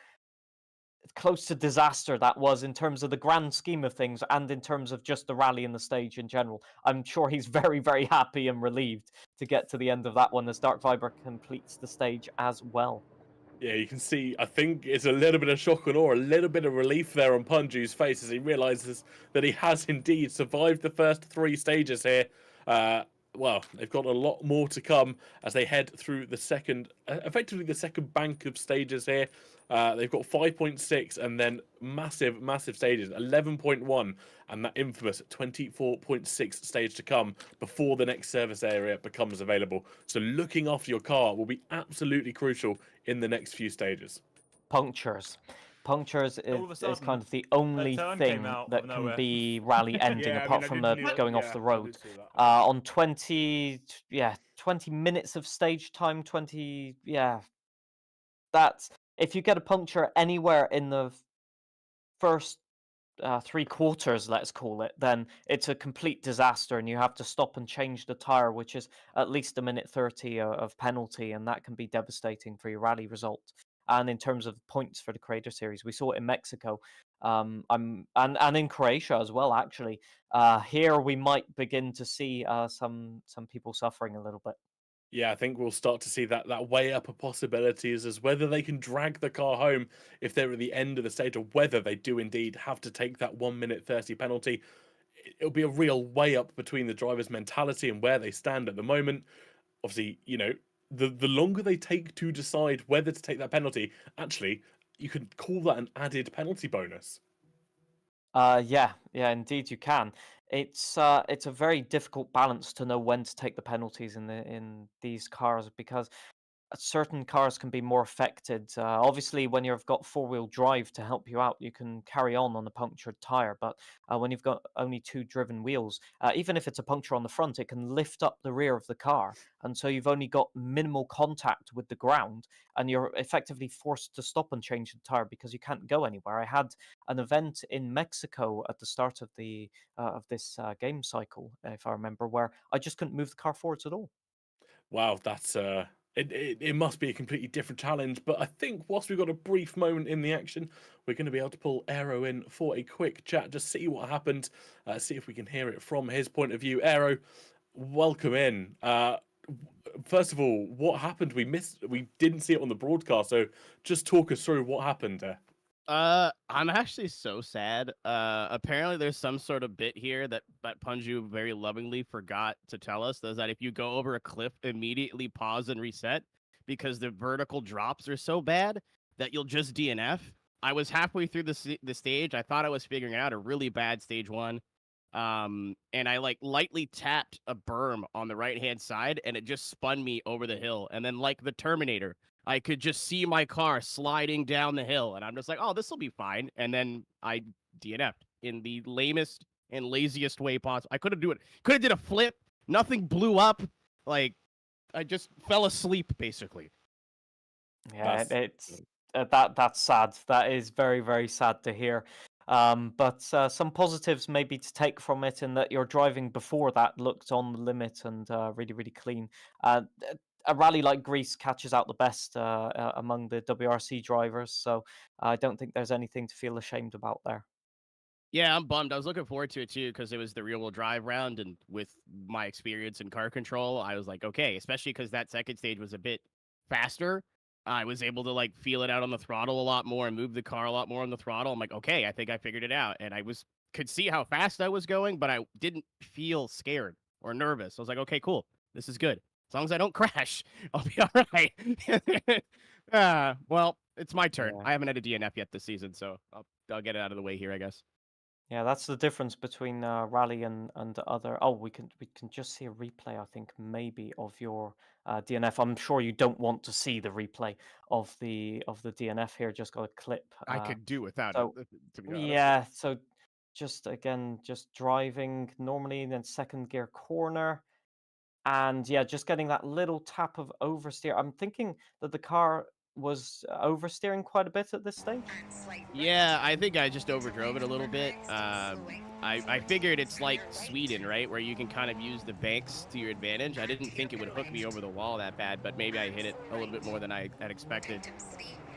close to disaster that was in terms of the grand scheme of things and in terms of just the rally and the stage in general. I'm sure he's very, very happy and relieved to get to the end of that one as Dark Viper completes the stage as well. Yeah, you can see, I think it's a little bit of shock and awe, a little bit of relief there on Punju's face as he realizes that he has indeed survived the first 3 stages here. Well, they've got a lot more to come as they head through the effectively the second bank of stages here. They've got 5.6 and then massive stages, 11.1 and that infamous 24.6 stage to come before the next service area becomes available. So looking after your car will be absolutely crucial in the next few stages. Punctures is kind of the only thing that can be rally ending, apart from going off the road. On 20 minutes of stage time, that's, if you get a puncture anywhere in the first 3 quarters, let's call it, then it's a complete disaster and you have to stop and change the tire, which is at least a minute 30 of penalty, and that can be devastating for your rally result. And in terms of points for the Creator Series, we saw it in Mexico, and in Croatia as well. Actually, here we might begin to see some people suffering a little bit. Yeah, I think we'll start to see that weigh up of possibilities as whether they can drag the car home if they're at the end of the stage, or whether they do indeed have to take that 1 minute 30 penalty. It'll be a real weigh up between the driver's mentality and where they stand at the moment. Obviously, you know, the longer they take to decide whether to take that penalty, actually, you could call that an added penalty bonus. Yeah, indeed you can. It's a very difficult balance to know when to take the penalties in these cars, because certain cars can be more affected. Obviously, when you've got 4-wheel drive to help you out, you can carry on a punctured tire. But when you've got only 2 driven wheels, even if it's a puncture on the front, it can lift up the rear of the car. And so you've only got minimal contact with the ground, and you're effectively forced to stop and change the tire because you can't go anywhere. I had an event in Mexico at the start of this game cycle, if I remember, where I just couldn't move the car forwards at all. Wow, that's it must be a completely different challenge. But I think whilst we've got a brief moment in the action, we're going to be able to pull Aero in for a quick chat, just see what happened, see if we can hear it from his point of view. Aero, welcome in. First of all, what happened? We didn't see it on the broadcast, so just talk us through what happened there. I'm actually so sad. Apparently there's some sort of bit here that Punju very lovingly forgot to tell us, is that if you go over a cliff, immediately pause and reset, because the vertical drops are so bad that you'll just DNF. I was halfway through the stage. I thought I was figuring out a really bad stage 1. And I like lightly tapped a berm on the right-hand side, and it just spun me over the hill. And then, like the Terminator, I could just see my car sliding down the hill, and I'm just like, oh, this will be fine. And then I DNF'd in the lamest and laziest way possible. I could have did a flip. Nothing blew up. Like, I just fell asleep, basically. Yeah, that's sad. That is very, very sad to hear. But some positives maybe to take from it, in that your driving before that looked on the limit and really, really clean. A rally like Greece catches out the best among the WRC drivers, so I don't think there's anything to feel ashamed about there. Yeah, I'm bummed. I was looking forward to it too, because it was the rear-wheel drive round, and with my experience in car control, I was like, okay, especially because that second stage was a bit faster. I was able to like feel it out on the throttle a lot more and move the car a lot more on the throttle. I'm like, okay, I think I figured it out. And could see how fast I was going, but I didn't feel scared or nervous. I was like, okay, cool. This is good. As long as I don't crash, I'll be all right. Well, It's my turn. Yeah. I haven't had a DNF yet this season, so I'll get it out of the way here, I guess. Yeah, that's the difference between rally and other. Oh, we can just see a replay, I think, maybe of your DNF. I'm sure you don't want to see the replay of the DNF here. Just got a clip. I could do without so it, to be honest. yeah, so just again, just driving normally, then second gear corner, and yeah, just getting that little tap of oversteer. I'm thinking that the car was oversteering quite a bit at this stage. Yeah, I think I just overdrove it a little bit. I figured it's like Sweden, right, where you can kind of use the banks to your advantage. I didn't think it would hook me over the wall that bad, but maybe I hit it a little bit more than I had expected.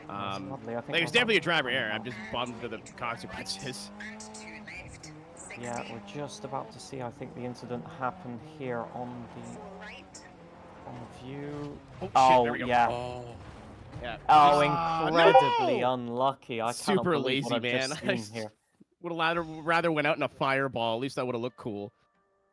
Lovely. I think There's definitely a driver error. I'm just bummed for the consequences. Yeah, we're just about to see. I think the incident happened here on the view. Oh, there we go. Yeah. Oh. Yeah. Oh, incredibly no! unlucky. I cannot Super believe what lazy, I've just man. seen here. Would have rather went out in a fireball. At least that would have looked cool.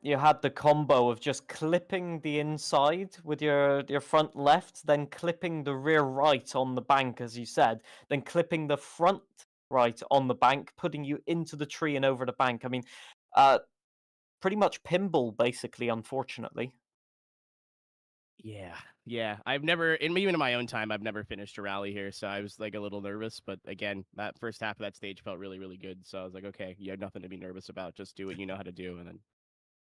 You had the combo of just clipping the inside with your front left, then clipping the rear right on the bank, as you said, then clipping the front right on the bank, putting you into the tree and over the bank. I mean, pretty much pinball, basically, unfortunately. Yeah. I've never, even in my own time, I've never finished a rally here, so I was like a little nervous. But again, that first half of that stage felt really, really good. So I was like, okay, you have nothing to be nervous about. Just do what you know how to do, and then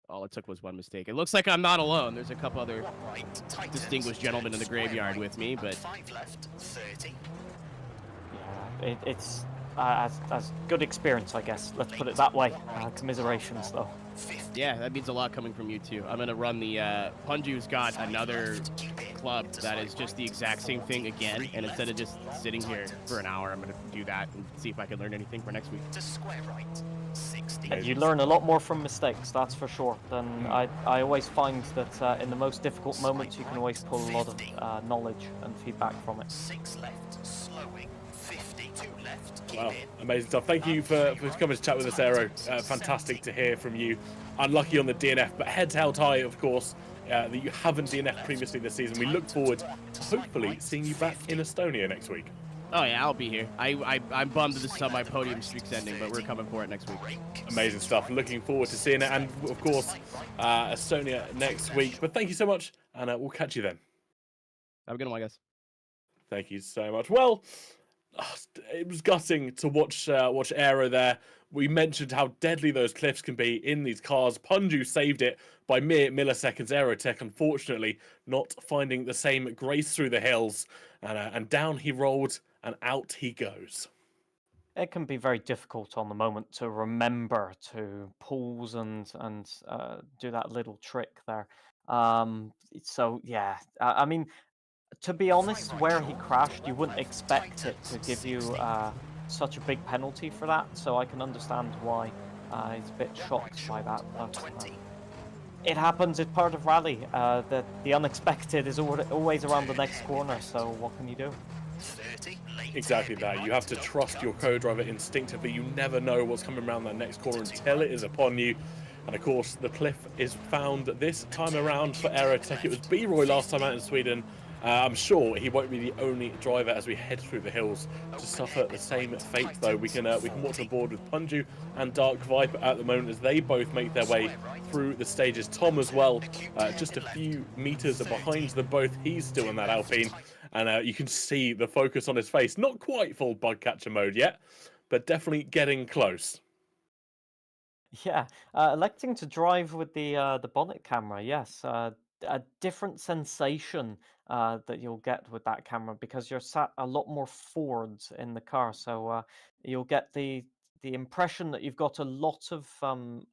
all it took was one mistake. It looks like I'm not alone. There's a couple other distinguished gentlemen in the graveyard with me, but 5 left, 30. Yeah, it's as good experience, I guess. Let's put it that way. Commiserations, though. yeah, that means a lot coming from you too. I'm gonna run the Punju's got another club that is just the exact same thing again, and instead of just sitting here for an hour, I'm gonna do that and see if I can learn anything for next week. To square right, 60. And you learn a lot more from mistakes, that's for sure. Than I always find that in the most difficult moments, you can always pull a lot of knowledge and feedback from it. 6 left, slowing, 52 left, keep Wow, in. amazing stuff. Thank you for coming to chat with us, Aero. Fantastic to hear from you. Unlucky on the DNF, but heads held high, of course, that you haven't DNF previously this season. We look forward to hopefully seeing you back in Estonia next week. Oh yeah, I'll be here. I'm bummed that this is how my podium streak's ending, but we're coming for it next week. Amazing stuff. Looking forward to seeing it, and of course, Estonia next week. But thank you so much, and we'll catch you then. Have a good one, guys. Thank you so much. Well, it was gutting to watch Aero there. We mentioned how deadly those cliffs can be in these cars. Punju saved it by mere milliseconds. Aerotech, unfortunately, not finding the same grace through the hills, and down he rolled, and out he goes. It can be very difficult on the moment to remember to pause and do that little trick there. So yeah, I mean, to be honest, where he crashed, you wouldn't expect it to give you such a big penalty for that. So I can understand why he's a bit shocked by that. But it happens. It's part of rally. The unexpected is always around the next corner. So what can you do? 30, Exactly that. You have to trust your co-driver instinctively. You never know what's coming around that next corner until it is upon you. And of course, the cliff is found this time around for Aerotech. It was B-Roy last time out in Sweden. I'm sure he won't be the only driver as we head through the hills to suffer the same fate, though. We can watch on board with Punju and Dark Viper at the moment as they both make their way through the stages. Tom as well, just a few meters behind them both. He's still in that Alpine, and you can see the focus on his face. Not quite full bug catcher mode yet, but definitely getting close. Yeah, electing to drive with the bonnet camera, yes. A different sensation that you'll get with that camera because you're sat a lot more forwards in the car, so you'll get the impression that you've got a lot of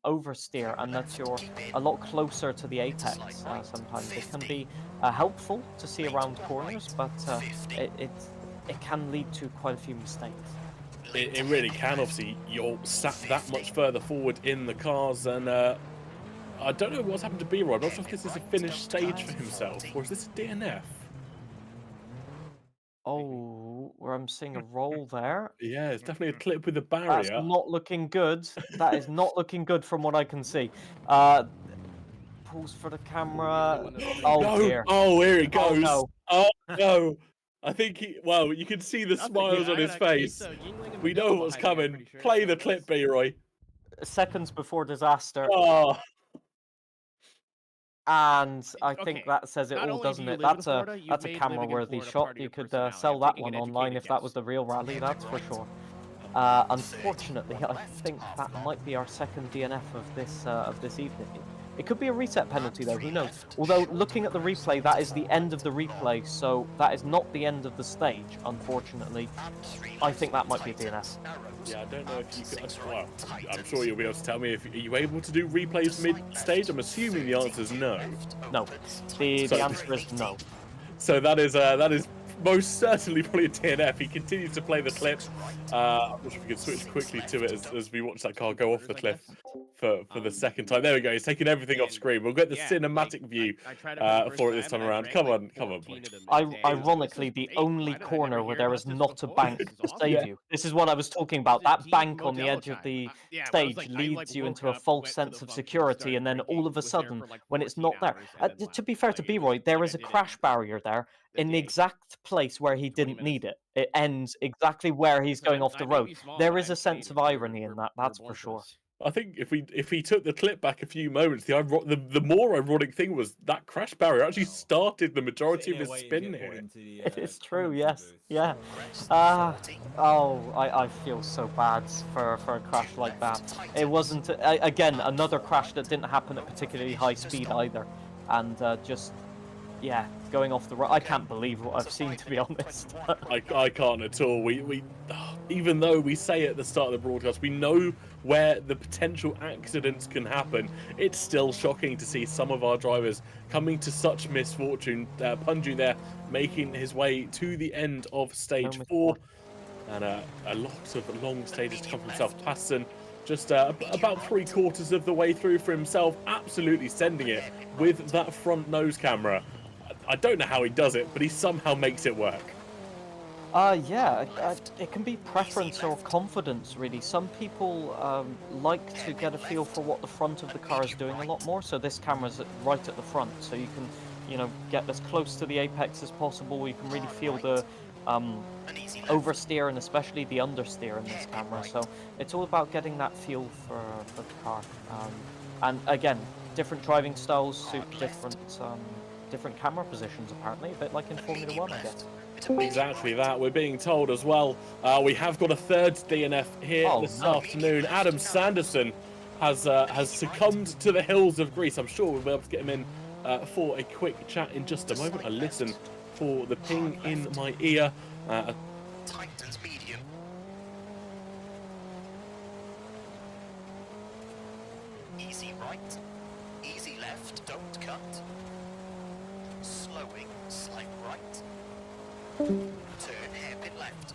oversteer and that you're a lot closer to the apex. Sometimes it can be helpful to see around corners, but it can lead to quite a few mistakes. It really can. Obviously, you're sat that much further forward in the cars, and I don't know what's happened to B-Roy. I'm not sure if this is a finished stage for himself, or is this a DNF? Oh, where I'm seeing a roll there. Yeah, it's definitely a clip with the That's barrier. not looking good. That is not looking good from what I can see. Pause for the camera. Oh No! dear. Oh, here it goes. Oh no. Oh no! I think well, you can see the Nothing, smiles yeah, on his I got face. Queso, Yingling, and We know Madilla what's behind me, I'm coming. pretty sure, Play so the let's- clip, B-Roy. Seconds before disaster. Oh, And I think Okay, that says it not all, only do doesn't you it? live in That's Florida, you've a made living in camera-worthy Florida shot. part of You your could personality. sell I'm that taking one an online educated if that was guess. the real rally, Hairpin that's for right. sure. 30, Unfortunately, one I left, think half that long. might be our second DNF of this evening. It could be a reset penalty though, who 3 knows? left, Although short looking at the corners, replay, that is the 4 end of the right, replay, so that is not the end of the stage, unfortunately. and 3 I left, think that might be a tightens, DNF. narrows, yeah, I don't know and if you could. 6 Well, right, I'm tightens. sure you'll be able to tell me if are you able to do replays mid-stage. I'm assuming the answer is 32 no. left, No. opens, The tightens, answer is no. 18. So that is most certainly probably a DNF. He continues to play the clip. 6 right, I'm not sure if we can switch 6 quickly left, to it as we watch that car go off the I cliff guess. for the second time. There we go. He's taking everything off And screen. We'll get the yeah, cinematic like, view I tried it for the first for it this time, time and I around. drank, Come like, on, come on, boy. 14 of them in a day. Ironically, This is the great. only Why did I never corner where hear there about is this not a before? bank This is to awesome. save Yeah. you. This is what I was talking about. Was it That Team bank on the Modelo edge of time? the Yeah, where I was stage like, I leads like you woke into a up, false went to sense the of function, security, started and then all drinking, of a was there sudden, for like when it's 14 not there, hours, and then to left. be fair Like, to it B was Roy, there like is I a did it crash in barrier there the in the day, exact place where he 20 didn't minutes. need it. It ends exactly where he's So going off I the may road. be small, There but is a I'm sense of creative. irony in that, We're that's for born for sure. this. I think if he took the clip back a few moments, the more ironic thing was that crash barrier actually started the majority of his spin here. It is true, yes. Yeah. Crest, Ah, 40. I feel so bad for a crash 2 like that. left, It tightens. wasn't, again, another crash that didn't happen at particularly high speed either. And just, yeah, going off the road. I can't believe what I've seen, to be honest. I can't at all. We even though we say at the start of the broadcast, we know where the potential accidents can happen. It's still shocking to see some of our drivers coming to such misfortune. Punju there making his way to the end of stage No 4, and a lot of long stages to come from himself. Passon just about 3/4 of the way through for himself, absolutely sending it with that front nose camera. I don't know how he does it, but he somehow makes it work. Yeah, it can be preference or confidence, really. Some people like to get a feel for what the front of the car is doing a lot more, so this camera's right at the front, so you can, get as close to the apex as possible. You can really feel the An easy left. oversteer and especially the understeer in this camera, so it's all about getting that feel for the car. And again, different driving styles suit different camera positions, apparently, a bit like in Formula Medium 1, I left. guess. Bit of medium Exactly right. that. We're being told as well. We have got a third DNF here Oh, this no. afternoon. Adam Sanderson has succumbed to the hills of Greece. I'm sure we'll be able to get him in for a quick chat in just a moment. I listen for the ping in my ear. Tightens medium. Easy right. Easy left. Don't cut. Slowing. Slight right. Turn hairpin left.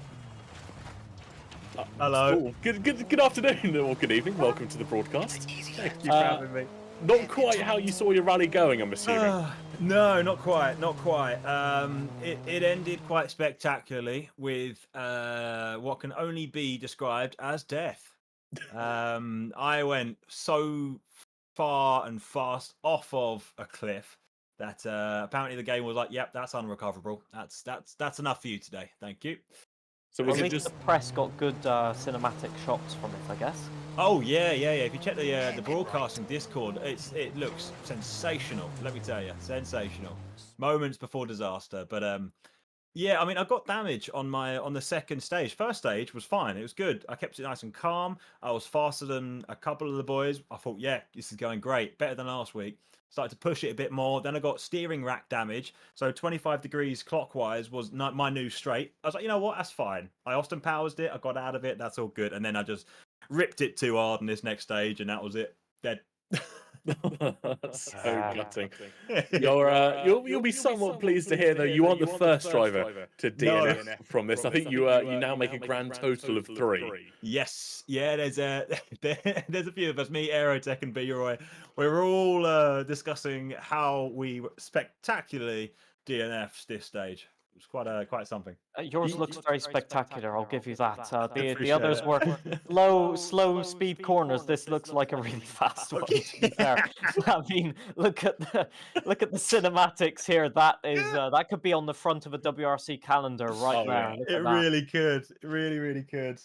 Hello. Oh, good afternoon or good evening. Welcome to the broadcast. Easy Thank left. you for having me. Not quite how you saw your rally going, I'm assuming. No, not quite, not quite. It ended quite spectacularly with what can only be described as death. I went so far and fast off of a cliff that apparently the game was like, "Yep, that's unrecoverable. That's enough for you today. Thank you." So At was it least just the press got good cinematic shots from it, I guess. Oh yeah. If you check the broadcasting Discord, it looks sensational. Let me tell you, sensational. Moments before disaster. But yeah, I mean, I got damage on the second stage. First stage was fine. It was good. I kept it nice and calm. I was faster than a couple of the boys. I thought, yeah, this is going great, better than last week. Started to push it a bit more. Then I got steering rack damage. So 25 degrees clockwise was not my new straight. I was like, you know what? That's fine. I Austin Powers it. I got out of it. That's all good. And then I just ripped it too hard in this next stage, and that was it. Dead. That's so Ah. gutting. You'll be somewhat pleased to hear though you aren't the first driver to DNF from this. I think you now make a grand total of 3. Yes, yeah. There's a few of us. Me, Aerotech, and B-Roy. We're all discussing how we spectacularly DNFs this stage. was quite something. Yours looks very spectacular, I'll give you that. The Appreciate others it. were slow speed corners. This looks like a really fast one, to be fair. I mean, look at the cinematics here. That is that could be on the front of a WRC calendar right Oh, there. yeah. Look It at that. really could. It really could.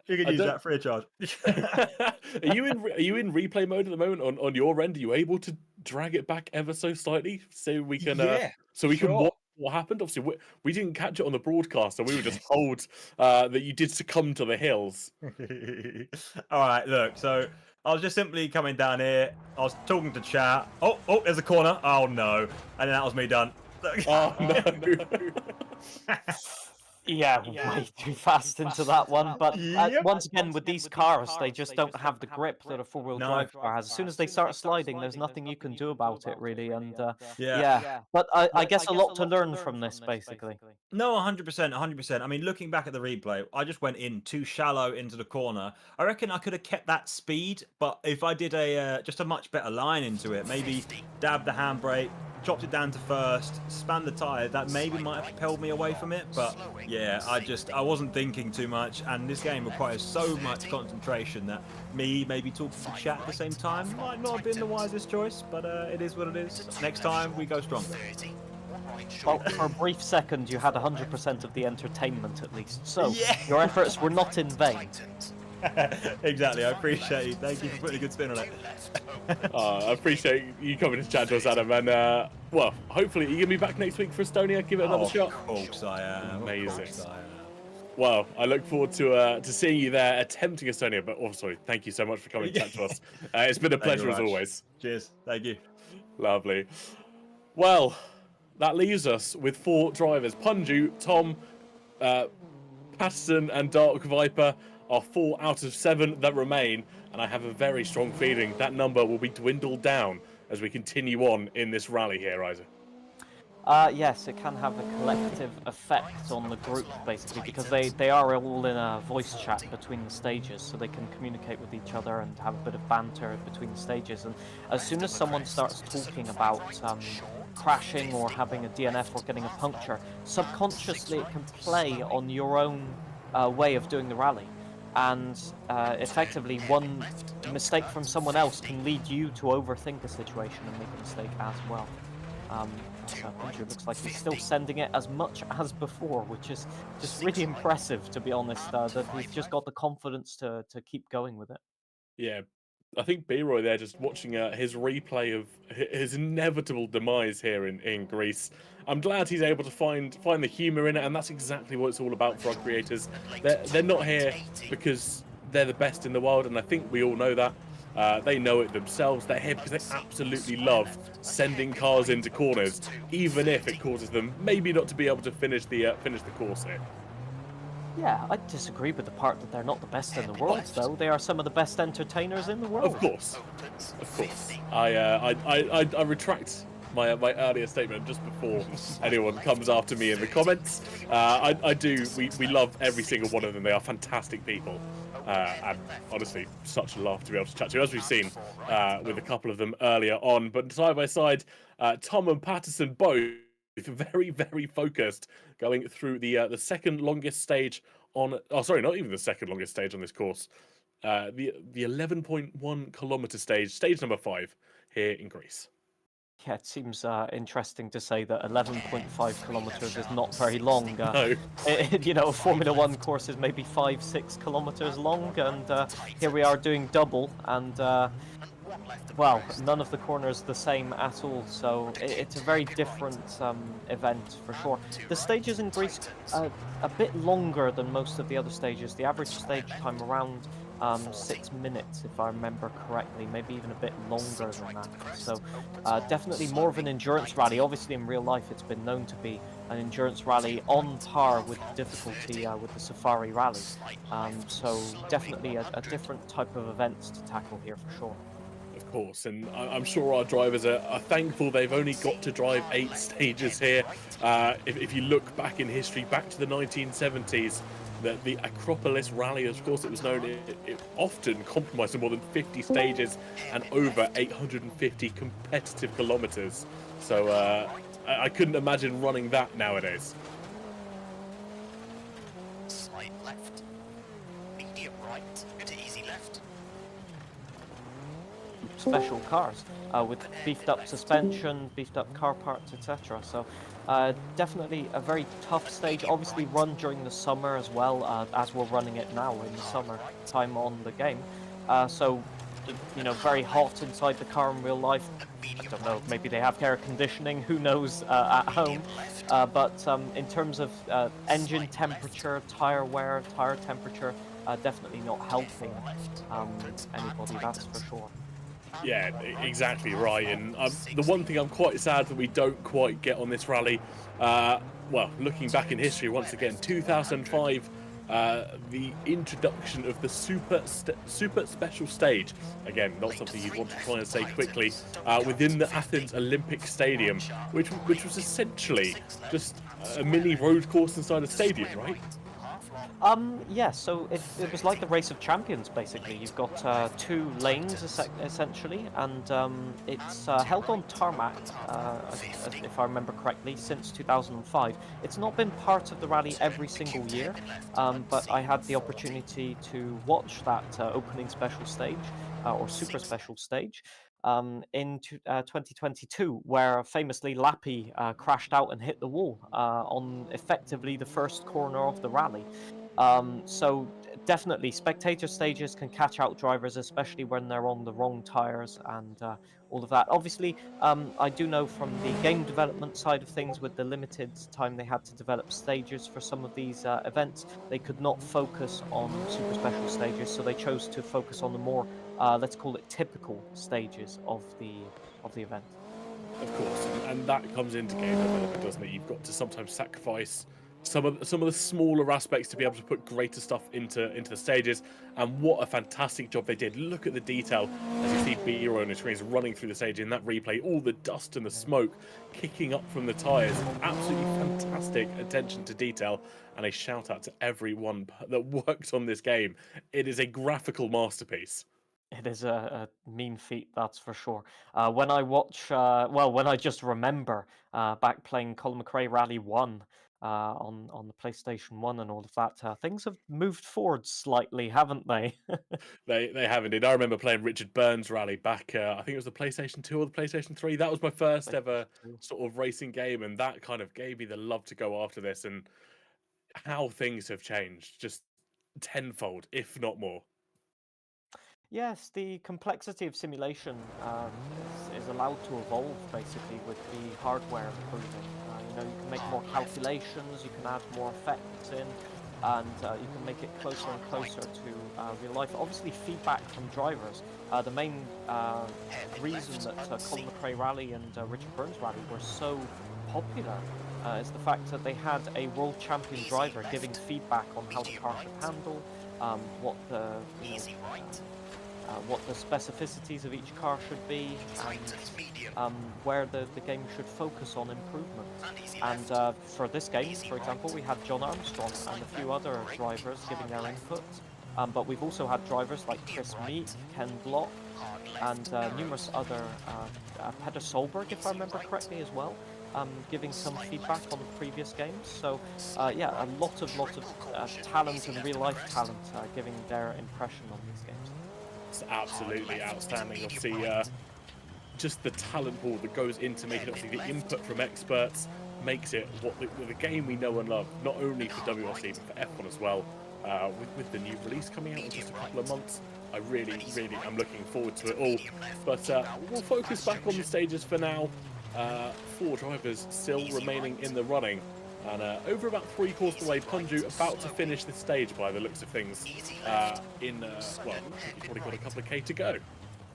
You could I use don't- that free of charge. Are you in replay mode at the moment on your end? Are you able to drag it back ever so slightly so we can Yeah, can sure. watch what happened? Obviously, we didn't catch it on the broadcast, so we were just told that you did succumb to the hills. All right, look. So I was just simply coming down here. I was talking to chat. Oh, there's a corner. Oh no! And then that was me done. Oh no! Yeah, way too fast into that one. But Yep. once again, with these cars, they just don't have the grip that a four-wheel No. drive car has. As soon as they start sliding, there's nothing you can do about it, really. And Yeah. yeah, but I guess a lot to learn from this, basically. No, 100%, 100%. I mean, looking back at the replay, I just went in too shallow into the corner. I reckon I could have kept that speed, but if I did just a much better line into it, maybe dabbed the handbrake, dropped it down to first, spanned the tyre, that maybe might have propelled me away from it. But yeah, I wasn't thinking too much, and this game requires so much concentration that me maybe talking to chat at the same time might not have been the wisest choice, but it is what it is. Next time we go stronger. Well, for a brief second, you had 100% of the entertainment, at least. So Yeah. your efforts were not in vain. Exactly, I appreciate it. Thank you for putting a good spin on it. I appreciate you coming to chat to us, Adam. And well, hopefully you're gonna be back next week for Estonia. Give it another shot. Of course I am. Amazing. Of course I am. Well, I look forward to seeing you there attempting Estonia. But also, thank you so much for coming to chat to us. It's been a Thank you pleasure as very much. always. Cheers. Thank you. Lovely. Well, that leaves us with 4 drivers: Punju, Tom, Patterson, and Dark Viper are 4 out of 7 that remain. And I have a very strong feeling that number will be dwindled down as we continue on in this rally here, Isaac. Yes, it can have a collective effect on the group, basically, because they are all in a voice chat between the stages, so they can communicate with each other and have a bit of banter between the stages. And as soon as someone starts talking about crashing or having a DNF or getting a puncture, subconsciously it can play on your own way of doing the rally. And effectively, one mistake from someone else can lead you to overthink a situation and make a mistake as well. Punju looks like he's still sending it as much as before, which is just really impressive, to be honest, that he's just got the confidence to keep going with it. Yeah, I think B-Roy there just watching his replay of his inevitable demise here in Greece. I'm glad he's able to find the humour in it, and that's exactly what it's all about for our creators. They're not here because they're the best in the world, and I think we all know that. They know it themselves. They're here because they absolutely love sending cars into corners, even if it causes them maybe not to be able to finish the course here. Yeah, I disagree with the part that they're not the best in the world, though. They are some of the best entertainers in the world. Of course. I retract my earlier statement just before anyone comes after me in the comments. We love every single one of them. They are fantastic people. And honestly, such a laugh to be able to chat to, as we've seen with a couple of them earlier on. But side by side, Tom and Patterson both very, very focused, going through the second longest stage on. Oh, sorry, not even the second longest stage on this course. The 11.1 kilometer stage number 5 here in Greece. Yeah, it seems interesting to say that 11.5 kilometers is not very long. No. A Formula One course is maybe 5-6 kilometers long, and here we are doing double, and well, none of the corners the same at all. So it's a very different event for sure. The stages in Greece are a bit longer than most of the other stages. The average stage time around 6 minutes, if I remember correctly, maybe even a bit longer than that. So definitely more of an endurance rally. Obviously in real life it's been known to be an endurance rally on par with difficulty with the Safari Rally. So definitely a different type of event to tackle here for sure. Of course, and I'm sure our drivers are thankful they've only got to drive 8 stages here. If you look back in history, back to the 1970s, the Acropolis Rally, of course it was known, it often compromised more than 50 stages and over 850 competitive kilometers. So I couldn't imagine running that nowadays. special cars with beefed up suspension, beefed up car parts, etc. So definitely a very tough stage. Obviously run during the summer as well, as we're running it now in the summer time on the game. So you know, very hot inside the car in real life. I don't know, maybe they have air conditioning, who knows, at home. But in terms of engine temperature, tire wear, tire temperature, definitely not helping anybody, that's for sure. Yeah, exactly right. And the one thing I'm quite sad that we don't quite get on this rally, well, looking back in history once again, 2005, the introduction of the super special stage. Again, not something you'd want to try and say quickly, within the Athens Olympic Stadium, which was essentially just a mini road course inside a stadium, right? Yeah, so it was like the Race of Champions, basically. You've got 2 lanes, essentially, and it's held on tarmac, if I remember correctly, since 2005. It's not been part of the rally every single year, but I had the opportunity to watch that opening special stage, or super special stage, in 2022, where famously Lappy crashed out and hit the wall on effectively the first corner of the rally. So definitely, spectator stages can catch out drivers, especially when they're on the wrong tires and all of that. Obviously, I do know from the game development side of things, with the limited time they had to develop stages for some of these events, they could not focus on super special stages, so they chose to focus on the more, let's call it, typical stages of the event. Of course, and that comes into game development, doesn't it? You've got to sometimes sacrifice some of the smaller aspects to be able to put greater stuff into the stages. And what a fantastic job they did! Look at the detail as you see B-roll on the screens running through the stage in that replay. All the dust and the smoke kicking up from the tires. Absolutely fantastic attention to detail, and a shout out to everyone that worked on this game. It is a graphical masterpiece. It is a mean feat, that's for sure. When I watch, when I just remember back playing Colin McRae Rally 1 on the PlayStation 1 and all of that, things have moved forward slightly, haven't they? They have indeed. I remember playing Richard Burns Rally back. I think it was the PlayStation 2 or the PlayStation 3. That was my first ever sort of racing game, and that kind of gave me the love to go after this. And how things have changed, just tenfold, if not more. Yes, the complexity of simulation is allowed to evolve basically with the hardware improving. You know, you can make more calculations, you can add more effects in, and you can make it closer and closer to real life. Obviously, feedback from drivers. The main reason that Colin McRae Rally and Richard Burns Rally were so popular is the fact that they had a world champion driver giving feedback on how the car should handle, what the what the specificities of each car should be, and where the game should focus on improvement. And for this game, for example, we had John Armstrong and a few other drivers giving their input. But we've also had drivers like Chris Meek, Ken Block, and numerous other, Peter Solberg, if I remember correctly, as well, giving some feedback on the previous games. So yeah, a lot of talent and real-life talent giving their impression on these games. It's absolutely outstanding. Obviously, just the talent pool that goes into making it. Obviously, the input from experts makes it what the game we know and love, not only for WRC but for F1 as well. With the new release coming out in just a couple of months, I really am looking forward to it all. But we'll focus back on the stages for now. 4 drivers still remaining in the running. And over about 3/4 of the way, Punju about to finish this stage by the looks of things. Well, he's probably got a couple of K to go.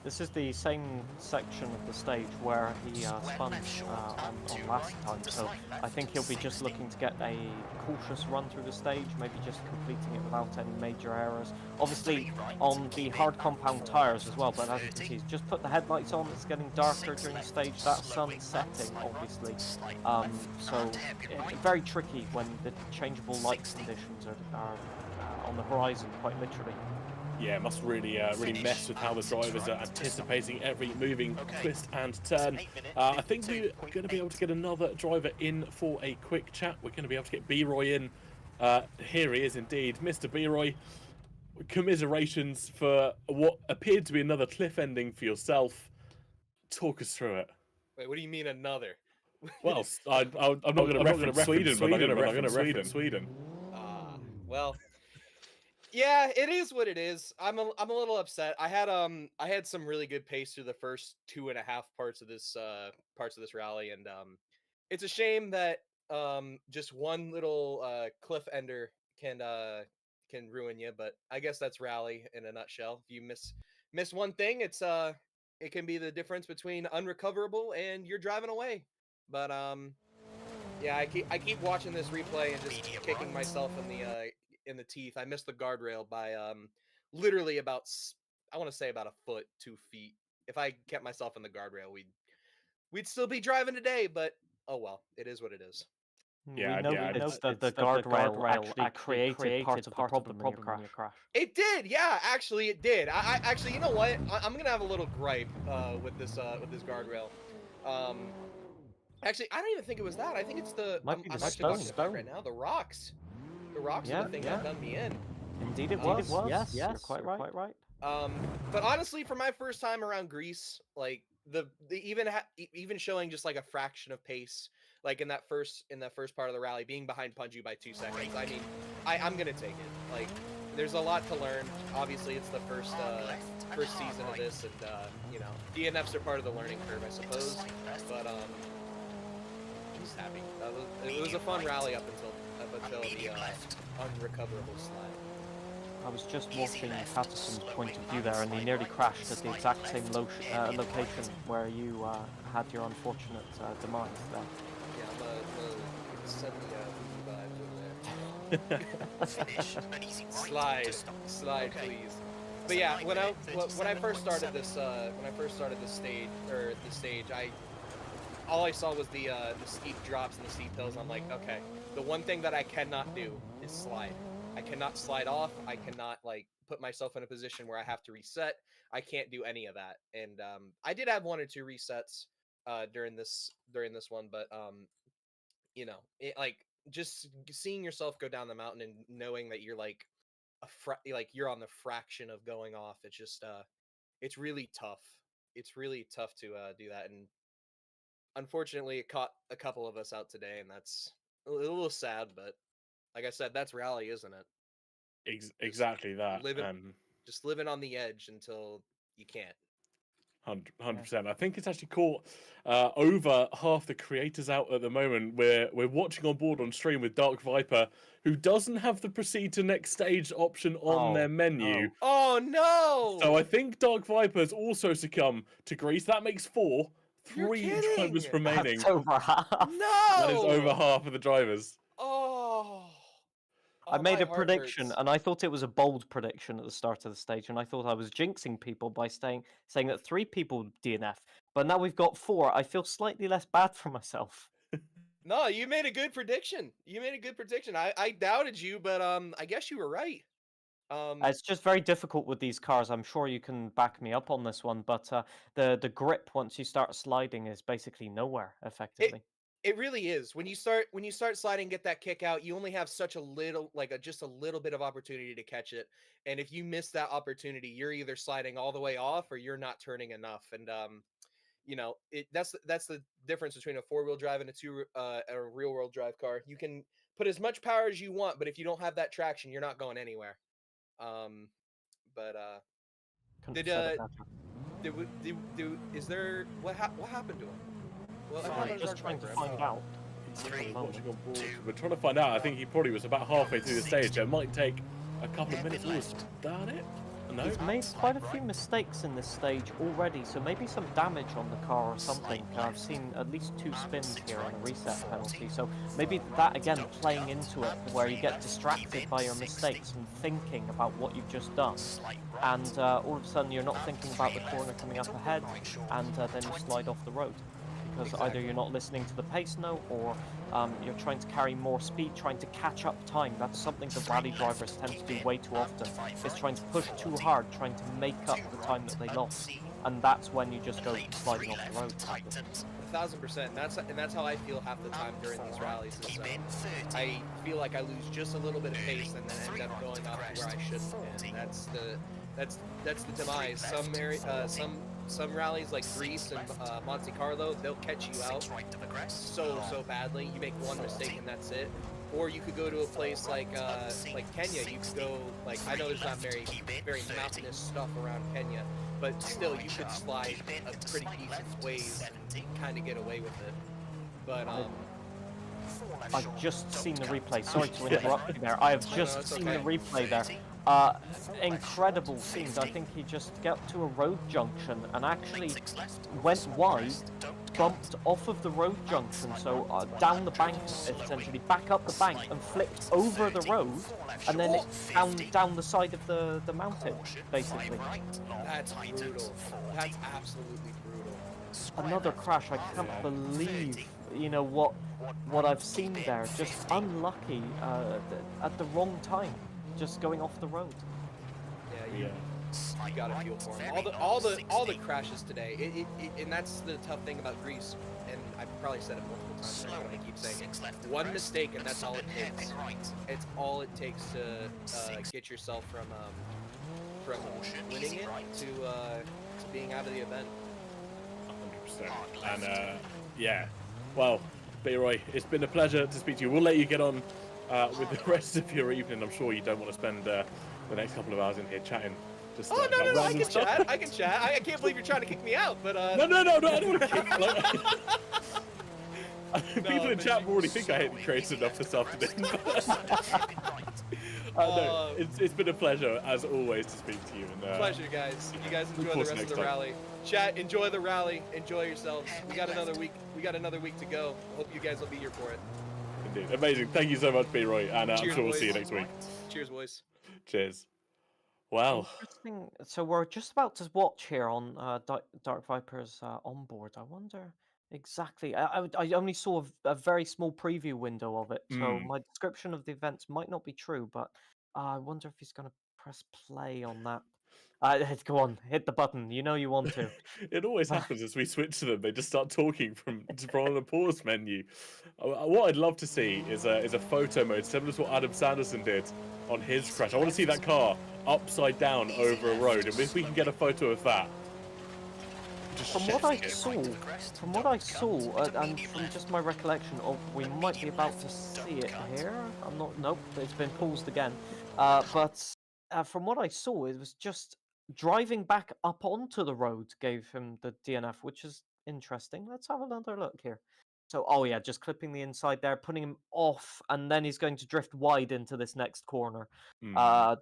This is the same section of the stage where he spun on last time, so I think he'll be just looking to get a cautious run through the stage, maybe just completing it without any major errors. Obviously on the hard compound tyres as well, but as you can see, he's just put the headlights on. It's getting darker during the stage. That sun's setting, obviously, so very tricky when the changeable light conditions are on the horizon, quite literally. Yeah, it must really mess with how the drivers are anticipating every moving twist and turn. I think we're going to be able to get another driver in for a quick chat. We're going to be able to get B-Roy in. Here he is indeed, Mr. B-Roy. commiserations for what appeared to be another cliff ending for yourself. Talk us through it. Wait, what do you mean another? Well, I'm not going to reference Sweden, but I'm going to reference Sweden. Well, yeah, it is what it is. I'm a little upset. I had some really good pace through the first 2.5 parts of this rally, and it's a shame that just one little cliff ender can ruin you. But I guess that's rally in a nutshell. If you miss one thing, it can be the difference between unrecoverable and you're driving away. But yeah, I keep watching this replay and just kicking myself in the teeth. I missed the guardrail by literally about, I want to say about a foot, 2 feet. If I kept myself in the guardrail, we'd still be driving today. But oh well, it is what it is. Yeah, we know that the guardrail actually created part of the problem when you crash. It did, yeah. Actually, it did. I actually, you know what? I'm gonna have a little gripe with this guardrail. Actually, I don't even think it was that. I think it's the Might be the stone right now. The rocks. The rocks are the thing that done me in. Indeed, it was. Yes, you're quite right. But honestly, for my first time around Greece, like the even showing just like a fraction of pace, like in that first part of the rally, being behind Punju by 2 seconds. I mean, I'm gonna take it. Like, there's a lot to learn. Obviously, it's the first season of this, and you know, DNFs are part of the learning curve, I suppose. But just happy. It was a fun rally up until the unrecoverable slide. I was just watching Patterson's point of view there, and he nearly crashed at the exact same location where you had your unfortunate demise there. Yeah, I'm gonna send the vibes over there. Slide, please. But yeah, when I first started this stage, all I saw was the steep drops and the steep hills. I'm like, okay, the one thing that I cannot do is slide. I cannot slide off. I cannot like put myself in a position where I have to reset. I can't do any of that. And I did have 1 or 2 resets during this one, but you know, it, like, just seeing yourself go down the mountain and knowing that you're like you're on the fraction of going off. It's just it's really tough. It's really tough to do that. And unfortunately, it caught a couple of us out today, and that's a little sad, but like I said, that's rally, isn't it? Exactly that. Just living on the edge until you can't. 100%. I think it's actually caught over half the creators out at the moment. We're watching on board on stream with Dark Viper, who doesn't have the proceed to next stage option on their menu. No. Oh no! So I think Dark Viper's also succumbed to Greece. That makes 4. 3 drivers remaining. That's over half. No! That is over half of the drivers. Oh. I made a prediction, and I thought it was a bold prediction at the start of the stage, and I thought I was jinxing people by saying that 3 people DNF. But now we've got 4. I feel slightly less bad for myself. No, you made a good prediction. I doubted you, but I guess you were right. It's just very difficult with these cars. I'm sure you can back me up on this one, but the grip once you start sliding is basically nowhere, effectively. It really is. When you start sliding, get that kick out, you only have such a little, just a little bit of opportunity to catch it. And if you miss that opportunity, you're either sliding all the way off or you're not turning enough. And you know, that's the difference between a 4-wheel drive and a real-world drive car. You can put as much power as you want, but if you don't have that traction, you're not going anywhere. What happened to him? Well, We're just trying to find out. We're trying to find out. I think he probably was about halfway through the stage. So it might take a couple of minutes. Was that it? No. He's made quite a few mistakes in this stage already, so maybe some damage on the car or something. I've seen at least 2 spins here and a reset penalty, so maybe that again playing into it, where you get distracted by your mistakes and thinking about what you've just done, and all of a sudden you're not thinking about the corner coming up ahead, and then you slide off the road. Because either you're not listening to the pace note, or you're trying to carry more speed, trying to catch up time. That's something that rally drivers tend to do way too often, is trying to push too hard, trying to make up the time that they lost. and that's when you just go sliding off the road. 1000%. And that's how I feel half the time during these rallies. Is I feel like I lose just a little bit of pace and then end up going up to where I shouldn't. And that's the demise. Some rallies like Greece and Monte Carlo, they'll catch you out so badly. You make one mistake and that's it. Or you could go to a place like Kenya. You could go, like, I know there's not very mountainous stuff around Kenya, but still you could slide a pretty decent ways and kind of get away with it. But I've just seen the replay. Sorry to interrupt you there. I have just seen the replay there. Incredible scenes. I think he just got to a road junction and actually went wide, bumped off of the road junction, so down the bank, essentially, back up the bank and flipped over the road, and then down the side of the mountain, basically. that's brutal. That's absolutely brutal. Another crash. I can't believe, you know, what I've seen there. Just unlucky at the wrong time. Just going off the road. Yeah, you gotta feel for him. All the crashes today. And that's the tough thing about Greece. And I've probably said it multiple times. But I'm gonna keep saying it. One mistake, and that's all it takes. It's all it takes to get yourself from winning it to being out of the event. 100%. And yeah, well, B-Roy, it's been a pleasure to speak to you. We'll let you get on with the rest of your evening. I'm sure you don't want to spend the next couple of hours in here chatting. Just, no, I can chat. I can chat. I can't believe you're trying to kick me out, but No, I don't want to kick you. People in chat already think I hate the crates enough this afternoon. No, it's been a pleasure, as always, to speak to you. And, pleasure, guys. You guys enjoy the rest of the rally. Chat, enjoy the rally. Enjoy yourselves. We got another week. We got another week to go. Hope you guys will be here for it. Indeed. Amazing. Thank you so much, B-Roy, and I'm sure we'll see you next week. Cheers, boys. Cheers. Wow. Interesting. So we're just about to watch here on Dark Viper's onboard. I wonder exactly. I only saw a very small preview window of it, so my description of the events might not be true, but I wonder if he's going to press play on that. Go on, hit the button. You know you want to. It always happens as we switch to them. They just start talking from the pause menu. What I'd love to see is a photo mode, similar to what Adam Sanderson did on his crash. I want to see that car upside down over a road, and if we can get a photo of that. From what I saw, and from just my recollection of, we might be about to see it here. I'm not. Nope, it's been paused again. But from what I saw, it was just driving back up onto the road gave him the DNF, which is interesting. Let's have another look here. So, oh yeah, just clipping the inside there, putting him off, and then he's going to drift wide into this next corner.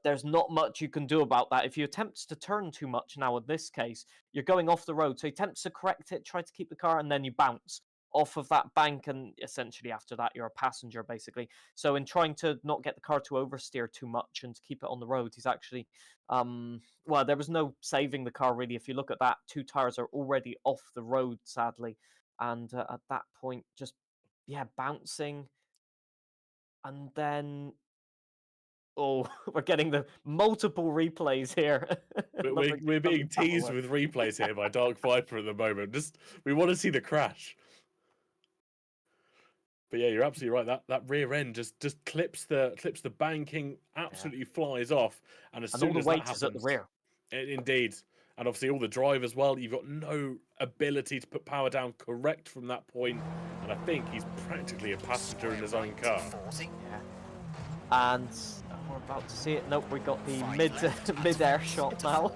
There's not much you can do about that. If he attempts to turn too much now, in this case, you're going off the road. So he attempts to correct it, try to keep the car, and then you bounce off of that bank, and essentially after that, you're a passenger, basically. So in trying to not get the car to oversteer too much and to keep it on the road, he's actually, well, there was no saving the car, really. If you look at that, 2 tires are already off the road, sadly. And at that point, just, yeah, bouncing. And then, oh, we're getting the multiple replays here. We're being teased with replays here by Dark Viper at the moment. We want to see the crash. But yeah, you're absolutely right. That rear end just clips the banking, absolutely flies off, and as soon all the as weight that is at the happens, rear. Indeed. And obviously all the drive as well, you've got no ability to put power down correct from that point. And I think he's practically a passenger in his own car. Yeah. And we're about to see it. Nope, we got the mid-air shot now.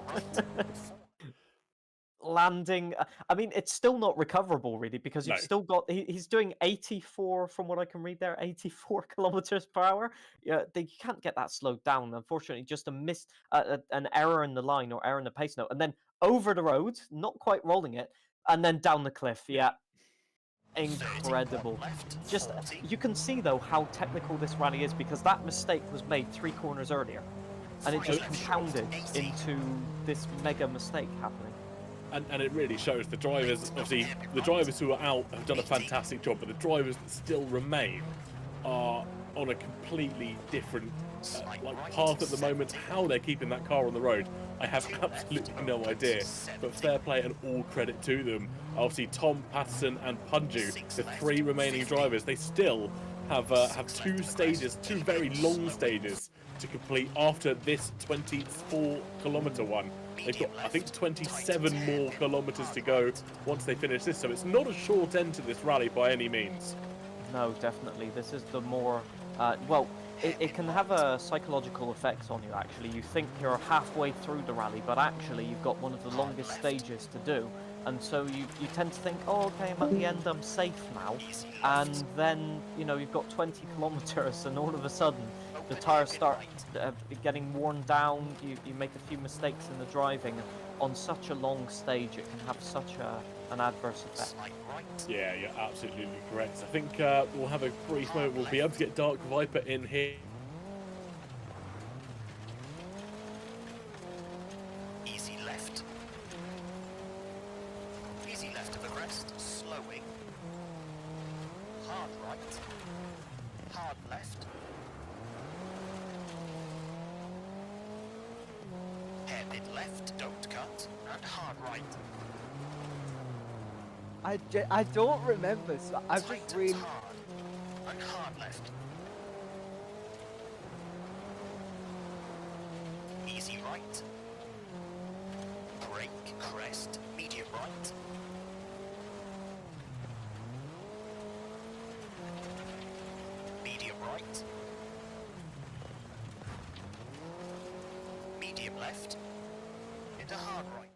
Landing. I mean, it's still not recoverable, really, because you've still got... He's doing 84, from what I can read there, 84 kilometers per hour. Yeah, you can't get that slowed down. Unfortunately, just an error in the line or error in the pace note. And then over the road, not quite rolling it, and then down the cliff. Yeah. Incredible. Just, you can see, though, how technical this rally is, because that mistake was made 3 corners earlier. And it just compounded into this mega mistake happening. And it really shows the drivers, obviously, the drivers who are out have done a fantastic job, but the drivers that still remain are on a completely different path at the moment. How they're keeping that car on the road I have absolutely no idea. But fair play and all credit to them. Obviously, Tom, Patterson, and Punju, the 3 remaining drivers, they still have 2 stages, 2 very long stages to complete after this 24-kilometer one. They've got, I think, 27 more kilometers to go once they finish this. So it's not a short end to this rally by any means. No, definitely. This is the more, it can have a psychological effect on you, actually. You think you're halfway through the rally, but actually you've got one of the longest stages to do. And so you tend to think, oh, okay, I'm at the end, I'm safe now. And then, you know, you've got 20 kilometers, and all of a sudden, the tires start getting worn down, you make a few mistakes in the driving. On such a long stage, it can have such an adverse effect. Yeah, you're absolutely correct. I think we'll have a brief moment. We'll be able to get Dark Viper in here. Easy left. Easy left of the crest, slowing. Hard right. Hard left. Hairpin left, don't cut. And hard right. I don't remember, so I've just Tight really... and hard. And hard left. Easy right. Brake, crest, medium right. Medium right. Medium left. Into hard right.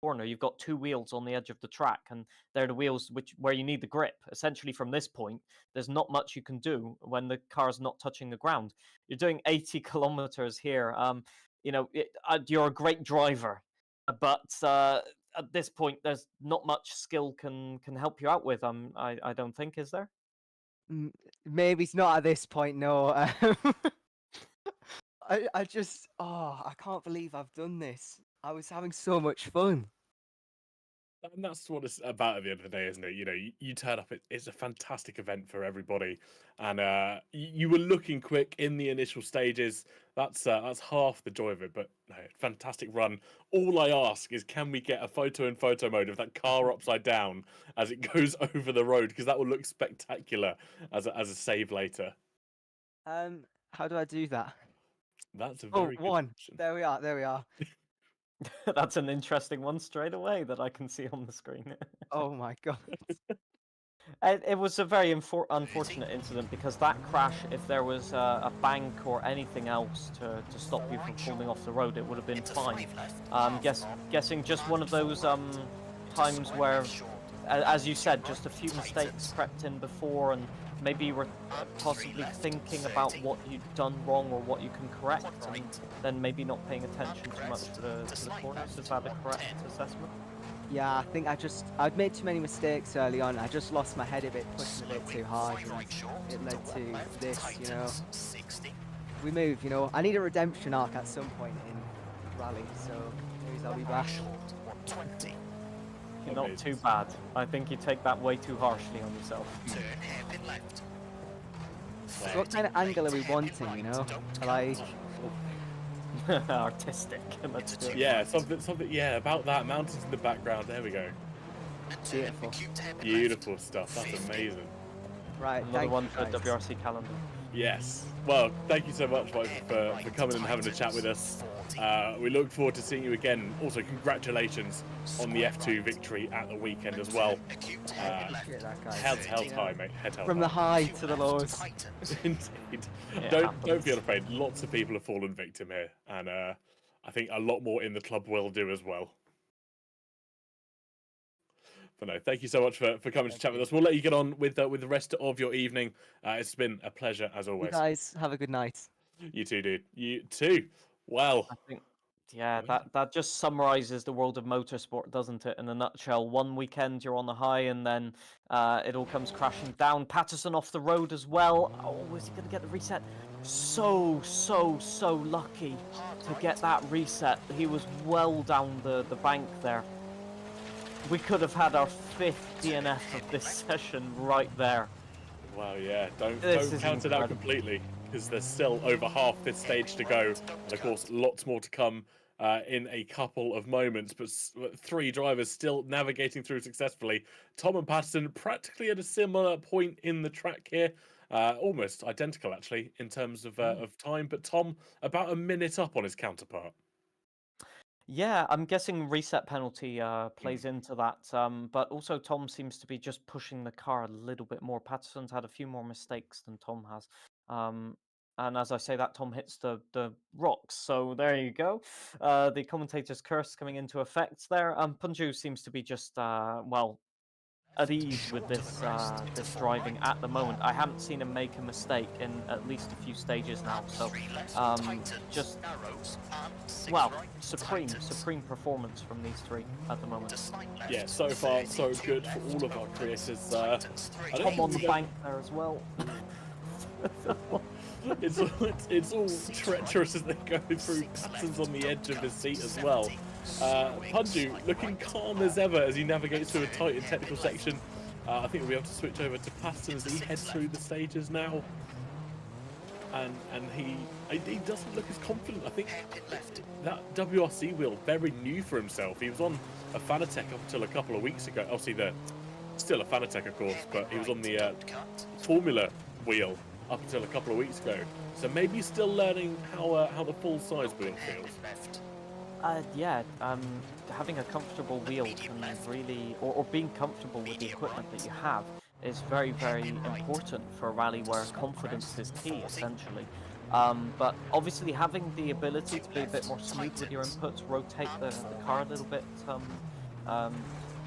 Corner, you've got 2 wheels on the edge of the track, and they're the wheels where you need the grip. Essentially, from this point, there's not much you can do when the car's not touching the ground. You're doing 80 kilometers here. You know, you're a great driver, but at this point, there's not much skill can help you out with. I don't think, is there? Maybe it's not at this point, no. I just... Oh, I can't believe I've done this. I was having so much fun. And that's what it's about at the end of the day, isn't it? You know, you turn up, it's a fantastic event for everybody. And you were looking quick in the initial stages. That's half the joy of it, but no, fantastic run. All I ask is, can we get a photo in photo mode of that car upside down as it goes over the road? Because that will look spectacular as a save later. How do I do that? That's a Oh, very good one. question. There we are. That's an interesting one straight away that I can see on the screen. Oh my god. It was a very unfortunate incident, because that crash, if there was a bank or anything else to stop you from falling off the road, it would have been fine. Guessing just one of those times where, as you said, just a few mistakes crept in before, and maybe you were possibly thinking about what you'd done wrong or what you can correct, and then maybe not paying attention too much to the corners. Is that a correct assessment? Yeah, I think I'd made too many mistakes early on. I just lost my head a bit, pushing a bit too hard, and it led to this, you know. We move, you know. I need a redemption arc at some point in rally, so maybe I'll be back. You're not too bad. I think you take that way too harshly on yourself. Turn hairpin left. So what kind of angle are we wanting, you know? Like... Artistic. Let's do it. Yeah, something. Yeah, about that. Mountains in the background. There we go. Beautiful. Beautiful stuff. That's amazing. Right, Another thank one you, for the guys. Uh, WRC calendar. Yes. Well, thank you so much, Mike, for coming and having a chat with us. We look forward to seeing you again. Also, congratulations on the F2 victory at the weekend as well. Appreciate that, guys. Head held high, mate. Head held From the high. high to the lows. Indeed. It Don't happens. feel afraid. Lots of people have fallen victim here, and I think a lot more in the club will do as well. But no, thank you so much for coming to chat with us. We'll let you get on with the rest of your evening. It's been a pleasure as You always. guys have a good night. You too, dude. You too. Well, I think, yeah, that just summarizes the world of motorsport, doesn't it, in a nutshell? One weekend you're on the high, and then it all comes crashing down. Patterson off the road as well. Oh, is he going to get the reset? So lucky to get that reset. He was well down the bank there. We could have had our 5th DNF of this session right there. Wow, yeah, don't This is count it out incredible. completely, because there's still over half this stage to go, and of course lots more to come in a couple of moments. But 3 drivers still navigating through successfully. Tom and Patterson practically at a similar point in the track here, almost identical actually in terms of time. But Tom about a minute up on his counterpart. Yeah, I'm guessing reset penalty plays into that. But also Tom seems to be just pushing the car a little bit more. Patterson's had a few more mistakes than Tom has. And as I say that, Tom hits the rocks. So there you go. The commentator's curse coming into effect there. Punju seems to be just well at ease with this driving at the moment. I haven't seen him make a mistake in at least a few stages now. So just well, supreme performance from these 3 at the moment. Yeah, so far so good for all of our creators. Tom on the bank there as well. It's all treacherous as they go through. Patterson's on the edge of his seat as well. Punju looking calm as ever as he navigates through a tight and technical section. I think we'll be able to switch over to Patterson as he heads through the stages now. And he doesn't look as confident. I think that WRC wheel, very new for himself. He was on a Fanatec up until a couple of weeks ago. Obviously, still a Fanatec, of course, but he was on the Formula wheel up until a couple of weeks ago. So maybe he's still learning how the full-size wheel feels. Yeah, having a comfortable wheel can really, or being comfortable with the equipment that you have is very, very important for a rally where confidence is key, essentially. But obviously having the ability to be a bit more smooth with your inputs, rotate the car a little bit,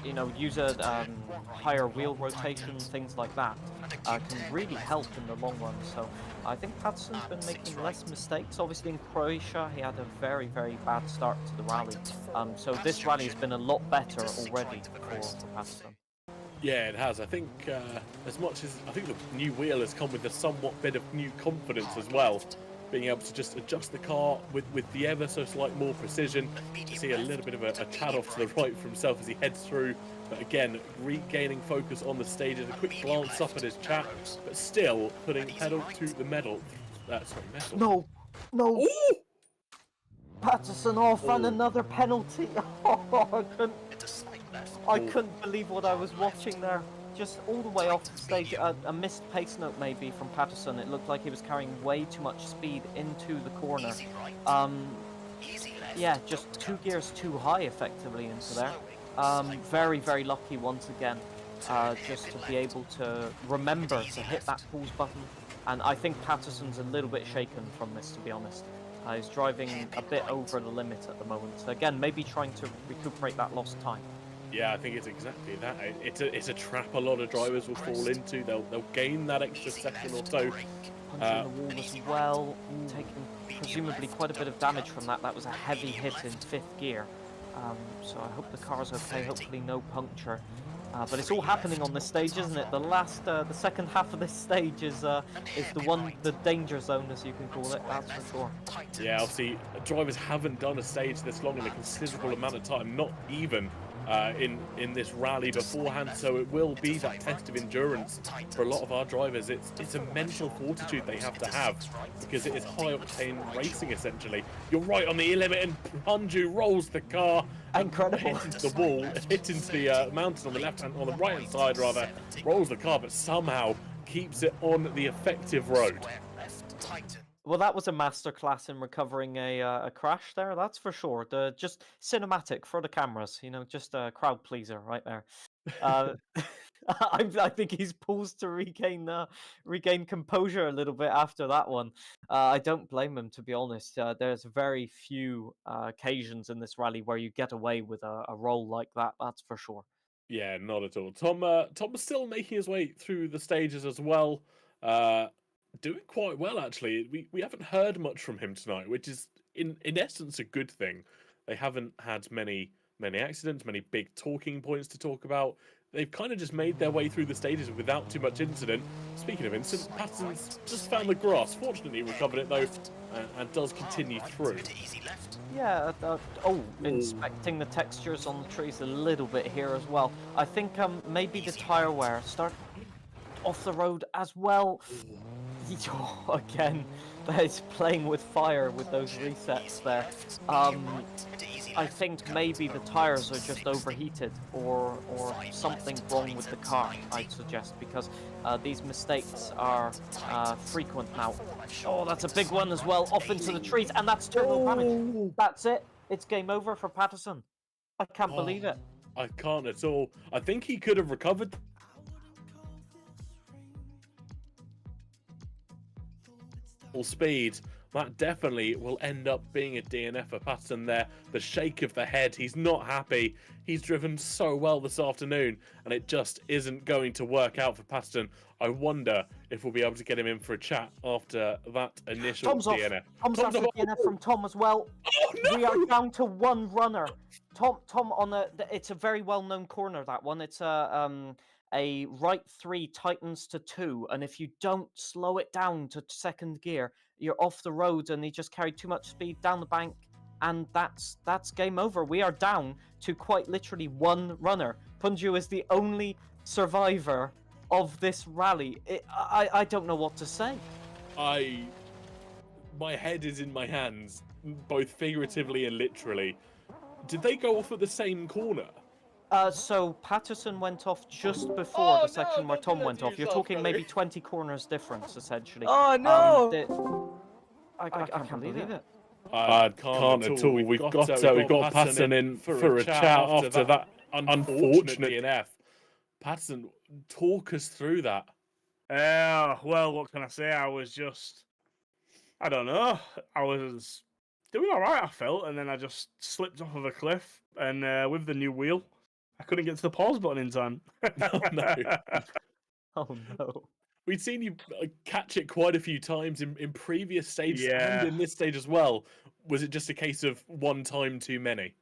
you know, use a higher wheel rotation, things like that, can really help in the long run. So I think Patterson's been making less mistakes. Obviously in Croatia he had a very, very bad start to the rally. So this rally has been a lot better already for Patterson. Yeah, it has. I think as much as I think the new wheel has come with a somewhat bit of new confidence as well, being able to just adjust the car with the ever so slight more precision. You see a little bit of a tad off to the right for himself as he heads through, but again regaining focus on the stages. A quick glance up at his chat, but still putting pedal to the metal. Metal. No. Ooh! Patterson off and Oh. another penalty. Oh, I couldn't believe what I was watching there. Just all the way off the stage, a missed pace note maybe from Patterson. It looked like he was carrying way too much speed into the corner. Yeah, just 2 gears too high effectively into there. Very, very lucky once again, just to be able to remember to hit that pause button. And I think Patterson's a little bit shaken from this, to be honest. He's driving a bit over the limit at the moment. So again, maybe trying to recuperate that lost time. Yeah, I think it's exactly that. It's a trap a lot of drivers will fall into. They'll gain that extra second or so. Punching the wall as well, taking presumably quite a bit of damage from that. That was a heavy hit in 5th gear. So I hope the car's okay. Hopefully no puncture. But it's all happening on this stage, isn't it? The second half of this stage is the danger zone, as you can call it. That's for sure. Yeah, obviously drivers haven't done a stage this long in a considerable amount of time. Not even in this rally beforehand, so it will be that test of endurance for a lot of our drivers. It's a mental fortitude they have to have, because it is high octane racing essentially. You're right on the limit, and Punju rolls the car, incredible, hit into the wall, hit into the mountain on the right hand side rather, rolls the car, but somehow keeps it on the effective road. Well, that was a masterclass in recovering a crash there, that's for sure. Just cinematic for the cameras, you know, just a crowd pleaser right there. I think he's paused to regain composure a little bit after that one. I don't blame him, to be honest. There's very few occasions in this rally where you get away with a roll like that, that's for sure. Yeah, not at all. Tom's still making his way through the stages as well. Doing quite well actually. We haven't heard much from him tonight, which is in essence a good thing. They haven't had many accidents, many big talking points to talk about. they've kind of just made their way through the stages without too much incident. Speaking of incident, Patterson's just found the grass. Fortunately, recovered it though, and does continue through. Yeah, inspecting the textures on the trees a little bit here as well. I think maybe the tire wear start off the road as well. Again, he's playing with fire with those resets there. I think maybe the tires are just overheated or something wrong with the car, I'd suggest, because these mistakes are frequent now. Oh, that's a big one as well, off into the trees, and that's turbo damage. That's it. It's game over for Patterson. I can't believe it. I can't at all. I think he could have recovered. Full speed. That definitely will end up being a DNF for Patterson there. The shake of the head, he's not happy. He's driven so well this afternoon, and it just isn't going to work out for Patterson. I wonder if we'll be able to get him in for a chat after that initial DNF. Tom's after DNF from Tom as well. Oh, no! We are down to one runner. Tom on it's a very well-known corner, that one. It's a right 3 tightens to 2, and if you don't slow it down to second gear, you're off the road, and he just carried too much speed down the bank, and that's game over. We are down to quite literally one runner. Punju is the only survivor of this rally. I don't know what to say. My head is in my hands, both figuratively and literally. Did they go off at the same corner? So Patterson went off just before the section where Tom went off. You're talking maybe 20 corners difference, essentially. Oh no! I can't believe it. I can't at all. We've got Patterson in for a chat after that unfortunate DNF. Patterson, talk us through that. Well, what can I say? I don't know. I was doing all right, I felt, and then I just slipped off of a cliff, and with the new wheel, I couldn't get to the pause button in time. Oh, no. Oh no. We'd seen you catch it quite a few times in previous stages and in this stage as well. Was it just a case of one time too many?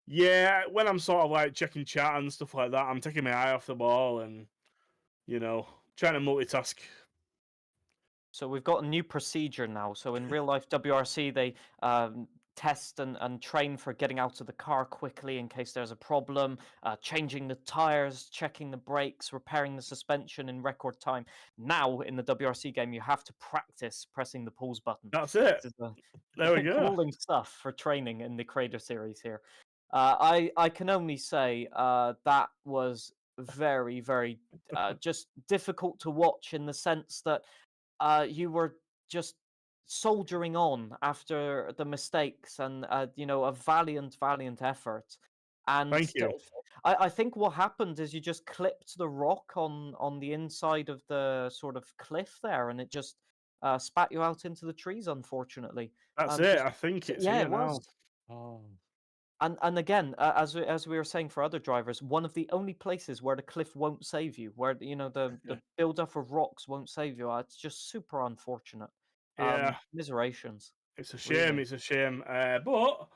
Yeah, when I'm sort of like checking chat and stuff like that, I'm taking my eye off the ball and, trying to multitask. So we've got a new procedure now. So in real life WRC, they test and train for getting out of the car quickly in case there's a problem, changing the tires, checking the brakes, repairing the suspension in record time. Now in the WRC game, you have to practice pressing the pause button. That's it. There we go. Grueling stuff for training in the Crater series here. I can only say that was very, very just difficult to watch in the sense that you were just soldiering on after the mistakes and a valiant effort. And thank you. I think what happened is you just clipped the rock on the inside of the sort of cliff there, and it just spat you out into the trees, unfortunately. That's it. I think it's yeah, here it now. was. Oh. And again, as we were saying for other drivers, one of the only places where the cliff won't save you, where the build up of rocks won't save you, it's just super unfortunate. Yeah, miserations. It's a shame. Really. It's a shame. But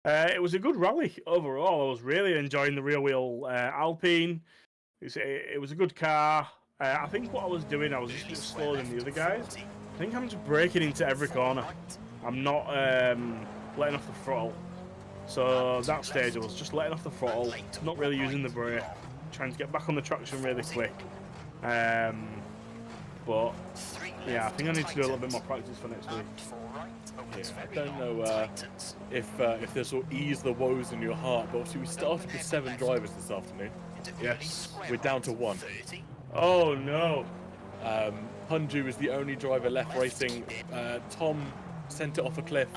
it was a good rally overall. I was really enjoying the rear wheel Alpine. It was a good car. I think what I was doing, I was just a bit slower than the other guys. I think I'm just braking into every corner. I'm not letting off the throttle. So that stage I was just letting off the throttle, not really using the brake, trying to get back on the traction really quick. But yeah, I think I need to do a little bit more practice for next week. Yeah, I don't know if this will ease the woes in your heart, but obviously we started with 7 drivers this afternoon. Yes. We're down to 1. Oh no. Punju is the only driver left racing. Tom sent it off a cliff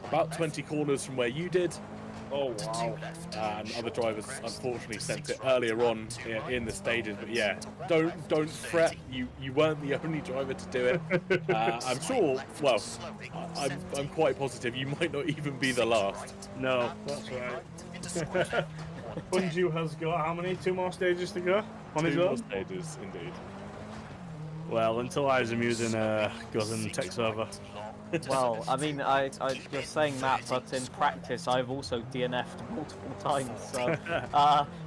about 20 corners from where you did. Oh wow. And other drivers unfortunately sent it earlier on in the stages, but yeah, don't fret. You weren't the only driver to do it. I'm sure. Well, I'm quite positive you might not even be the last. No, that's right. Punju has got how many? 2 more stages to go on his own. 2 more stages, indeed. Well, until Izamusen goes and takes over. Well, I mean, you're saying that, but in practice, I've also DNF'd multiple times. So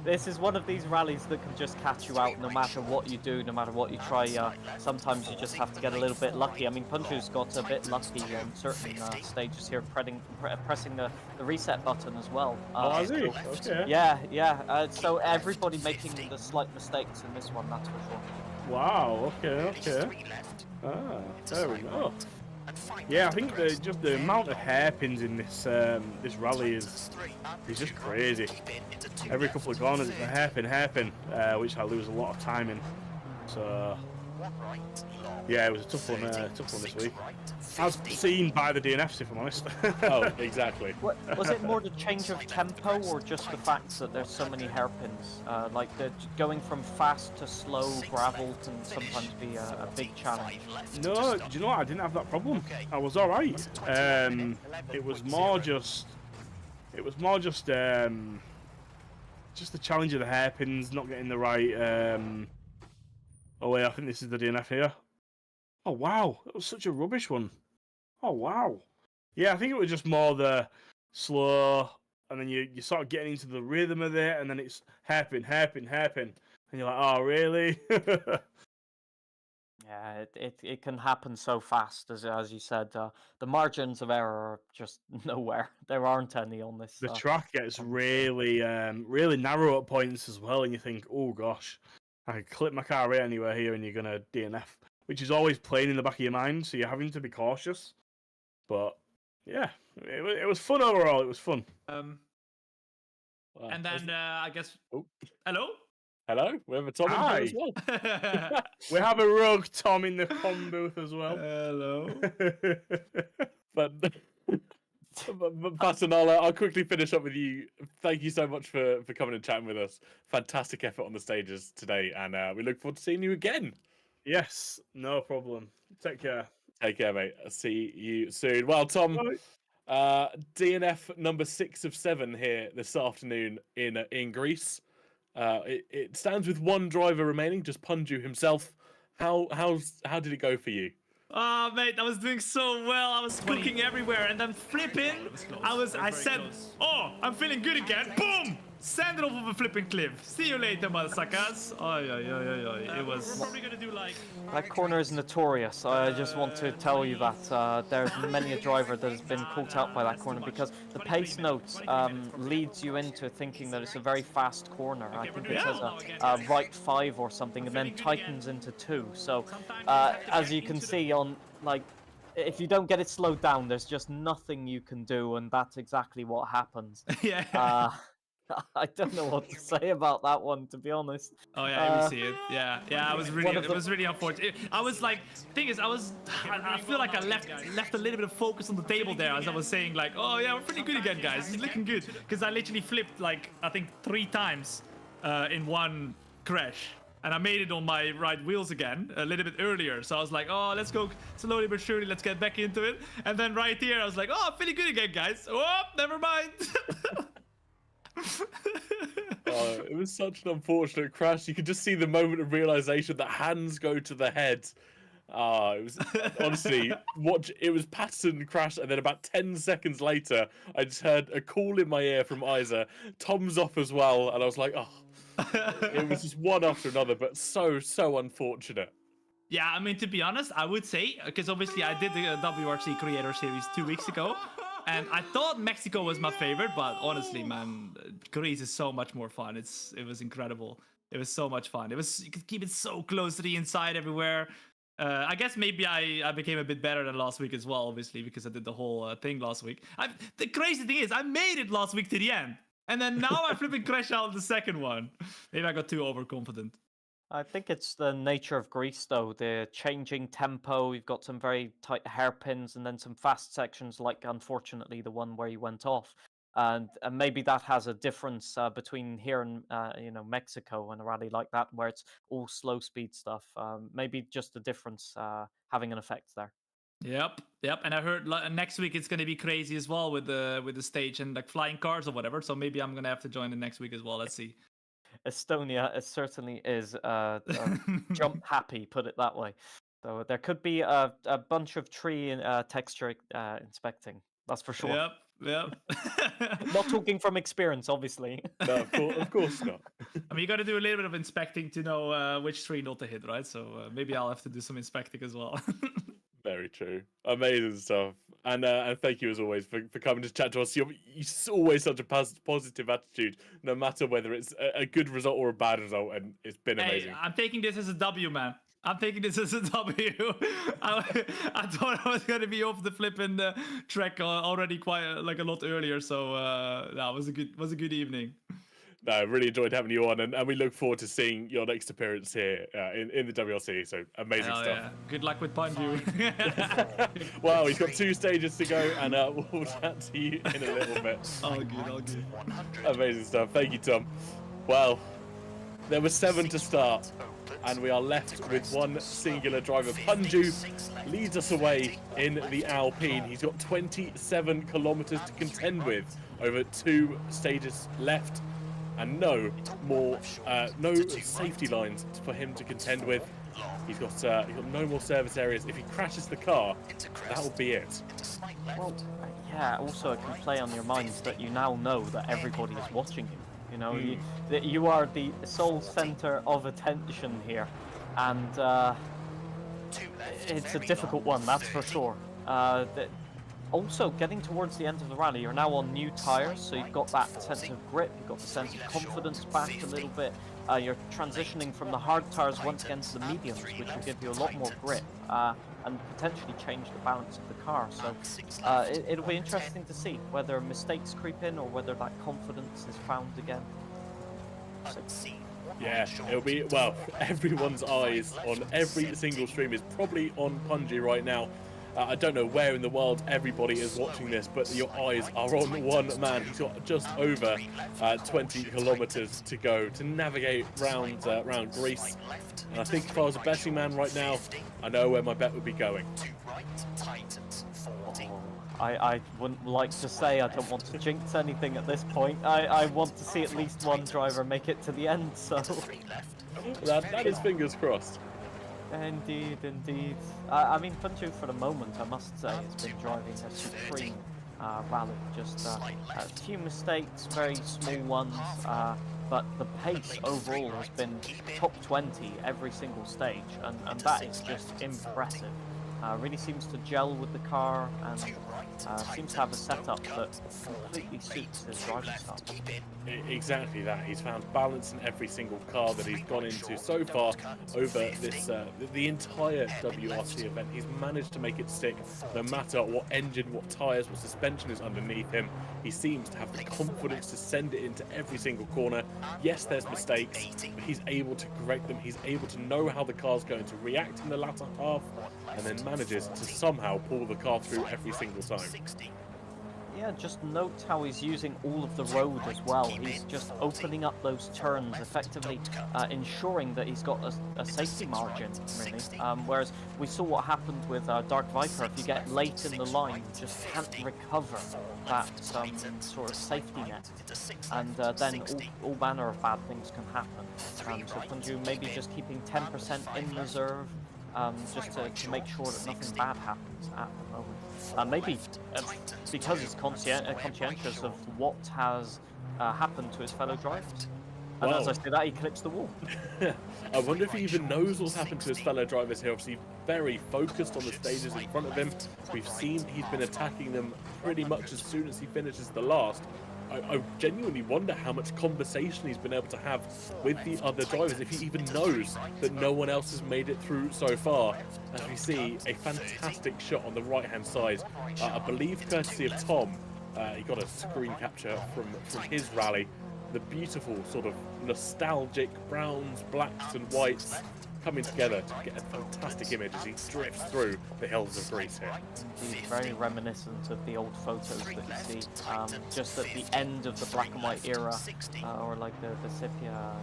this is one of these rallies that can just catch you out no matter what you do, no matter what you try. Sometimes you just have to get a little bit lucky. I mean, Punju's got a bit lucky on certain stages here, pressing the reset button as well. Has he? Okay. Yeah. So everybody making the slight mistakes in this one, that's for sure. Wow. Okay. Fair enough. Yeah, I think just the amount of hairpins in this this rally is just crazy. Every couple of corners it's a hairpin, which I lose a lot of time in. So yeah, it was a tough one this week. As seen by the DNFs, if I'm honest. Oh, exactly. Was it more the change of tempo or just the fact that there's so many hairpins? Like going from fast to slow gravel can sometimes be a big challenge. No, do you know what? I didn't have that problem. I was all right. It was more just the challenge of the hairpins, not getting the right. Oh wait, I think this is the DNF here. Oh wow, that was such a rubbish one. Oh wow. Yeah, I think it was just more the slow, and then you sort of getting into the rhythm of it, and then it's hairpin, and you're like, oh really? Yeah, it can happen so fast, as you said. The margins of error are just nowhere. There aren't any on this. The track gets really narrow at points as well, and you think, oh gosh, I could clip my car right anywhere here, and you're gonna DNF, which is always playing in the back of your mind, so you're having to be cautious. But yeah, it was fun overall. It was fun. Wow, And then I guess. Oh. Hello. Hello, we have a Tom in here as well. We have a rogue Tom in the com booth as well. Hello. But Patton, I'll quickly finish up with you. Thank you so much for coming and chatting with us. Fantastic effort on the stages today, and we look forward to seeing you again. Yes, no problem. Take care. Take care, mate. I'll see you soon. Well, Tom, DNF number 6 of 7 here this afternoon in Greece. It stands with one driver remaining, just Punju himself. How did it go for you? Oh, mate, I was doing so well. I was cooking everywhere, and then flipping. I said, oh, I'm feeling good again. Boom! Send it off of a flipping cliff. See you later, motherfuckers. Oh. It was probably gonna do like. That corner is notorious. I just want to tell you that there's many a driver that has been caught out by that corner because the pace note leads you into thinking that it's a very fast corner. I think it says a right 5 or something, and then tightens into 2. So as you can see on if you don't get it slowed down, there's just nothing you can do, and that's exactly what happens. Yeah. I don't know what to say about that one, to be honest. Oh yeah, we see it. Yeah. It was really unfortunate. I was like, thing is, I feel like I left a little bit of focus on the table there, as I was saying, like, oh yeah, we're pretty good again, guys. It's looking good, because I literally flipped like I think 3 times in one crash. And I made it on my right wheels again a little bit earlier. So I was like, oh, let's go slowly but surely. Let's get back into it. And then right here, I was like, oh, I'm feeling good again, guys. Oh, never mind. Oh, it was such an unfortunate crash. You could just see the moment of realization that hands go to the head. It was honestly it was Patton crash, and then about 10 seconds later, I just heard a call in my ear from Isa. Tom's off as well, and I was like, oh, it was just one after another, but so unfortunate. Yeah, I mean, to be honest, I would say, because obviously I did the WRC Creator Series 2 weeks ago, and I thought Mexico was my favorite, but honestly, man, Greece is so much more fun. It was incredible. It was so much fun. You could keep it so close to the inside everywhere. I guess maybe I became a bit better than last week as well, obviously, because I did the whole thing last week. The crazy thing is, I made it last week to the end, and then now I flipping crash out the second one. Maybe I got too overconfident. I think it's the nature of Greece, though. The changing tempo. You've got some very tight hairpins, and then some fast sections, like unfortunately the one where you went off. And maybe that has a difference between here and Mexico and a rally like that, where it's all slow speed stuff. Maybe just a difference having an effect there. Yep. And I heard next week it's going to be crazy as well with the stage and like flying cars or whatever. So maybe I'm going to have to join the next week as well. Let's see. Estonia certainly is jump happy, put it that way. So there could be a bunch of tree texture inspecting. That's for sure. Yep, yep. Not talking from experience, obviously. No, of course not. I mean, you got to do a little bit of inspecting to know which tree not to hit, right? So maybe I'll have to do some inspecting as well. Very true. Amazing stuff. And thank you as always for coming to chat to us. You're always such a positive attitude, no matter whether it's a good result or a bad result, and it's been amazing. Hey, I'm taking this as a W, man. I'm taking this as a W. I thought I was gonna be off the flipping track already quite like a lot earlier, so that was a good evening. No, I really enjoyed having you on, and we look forward to seeing your next appearance here in the WRC. So amazing Hell stuff. yeah. Good luck with Panju. Wow, he's got 2 stages to go, and we'll chat to you in a little bit. All good. Amazing stuff. Thank you, Tom. Well, there were 7 to start, and we are left with one singular driver. Panju leads us away in the Alpine. He's got 27 kilometers to contend with over 2 stages left. And no safety lines for him to contend with. He's got no more service areas. If he crashes the car, that'll be it. Well, yeah. Also, it can play on your minds that you now know that everybody is watching you. You know, that you are the sole center of attention here, and it's a difficult one, that's for sure. Also, getting towards the end of the rally, you're now on new tyres, so you've got that sense of grip, you've got the sense of confidence back a little bit. You're transitioning from the hard tyres once again to the mediums, which will give you a lot more grip and potentially change the balance of the car. So it'll be interesting to see whether mistakes creep in or whether that confidence is found again. Yeah, it'll be, well, everyone's eyes on every single stream is probably on Panju right now. I don't know where in the world everybody is watching this, but your eyes are on one man. He's got just over 20 kilometers to go to navigate round Greece. And I think if I was a betting man right now, I know where my bet would be going. I wouldn't like to say, I don't want to jinx anything at this point. I want to see at least one driver make it to the end, so... that is fingers crossed. Indeed. I mean, Panju for the moment, I must say, has been driving a supreme rally. Just a few mistakes, very small ones, but the pace overall has been top 20 every single stage, and that is just impressive. Really seems to gel with the car and seems to have a setup that completely suits his driving style. Exactly that. He's found balance in every single car that he's gone into so far over this the entire WRC event. He's managed to make it stick no matter what engine, what tyres, what suspension is underneath him. He seems to have the confidence to send it into every single corner. Yes, there's mistakes, but he's able to correct them. He's able to know how the car's going to react in the latter half, and then manages to somehow pull the car through every single time. Yeah, just note how he's using all of the road as well. He's just opening up those turns, effectively ensuring that he's got a safety margin, really. Whereas we saw what happened with Dark Viper. If you get late in the line, you just can't recover that sort of safety net. And then all manner of bad things can happen. So Panju maybe just keeping 10% in reserve, just to make sure that nothing bad happens at the moment. Maybe because he's conscientious of what has happened to his fellow drivers. And Wow. as I say that, he clips the wall. I wonder if he even knows what's happened to his fellow drivers here. Obviously very focused on the stages in front of him. We've seen he's been attacking them pretty much as soon as he finishes the last. I genuinely wonder how much conversation he's been able to have with the other drivers, if he even knows that no one else has made it through so far. As we see a fantastic shot on the right hand side, I believe courtesy of Tom. He got a screen capture from his rally. The beautiful sort of nostalgic browns, blacks and whites coming together to get a fantastic image as he drifts through the hills of Greece here. Indeed, very reminiscent of the old photos that you see, just at the end of the black and white era, or like the sepia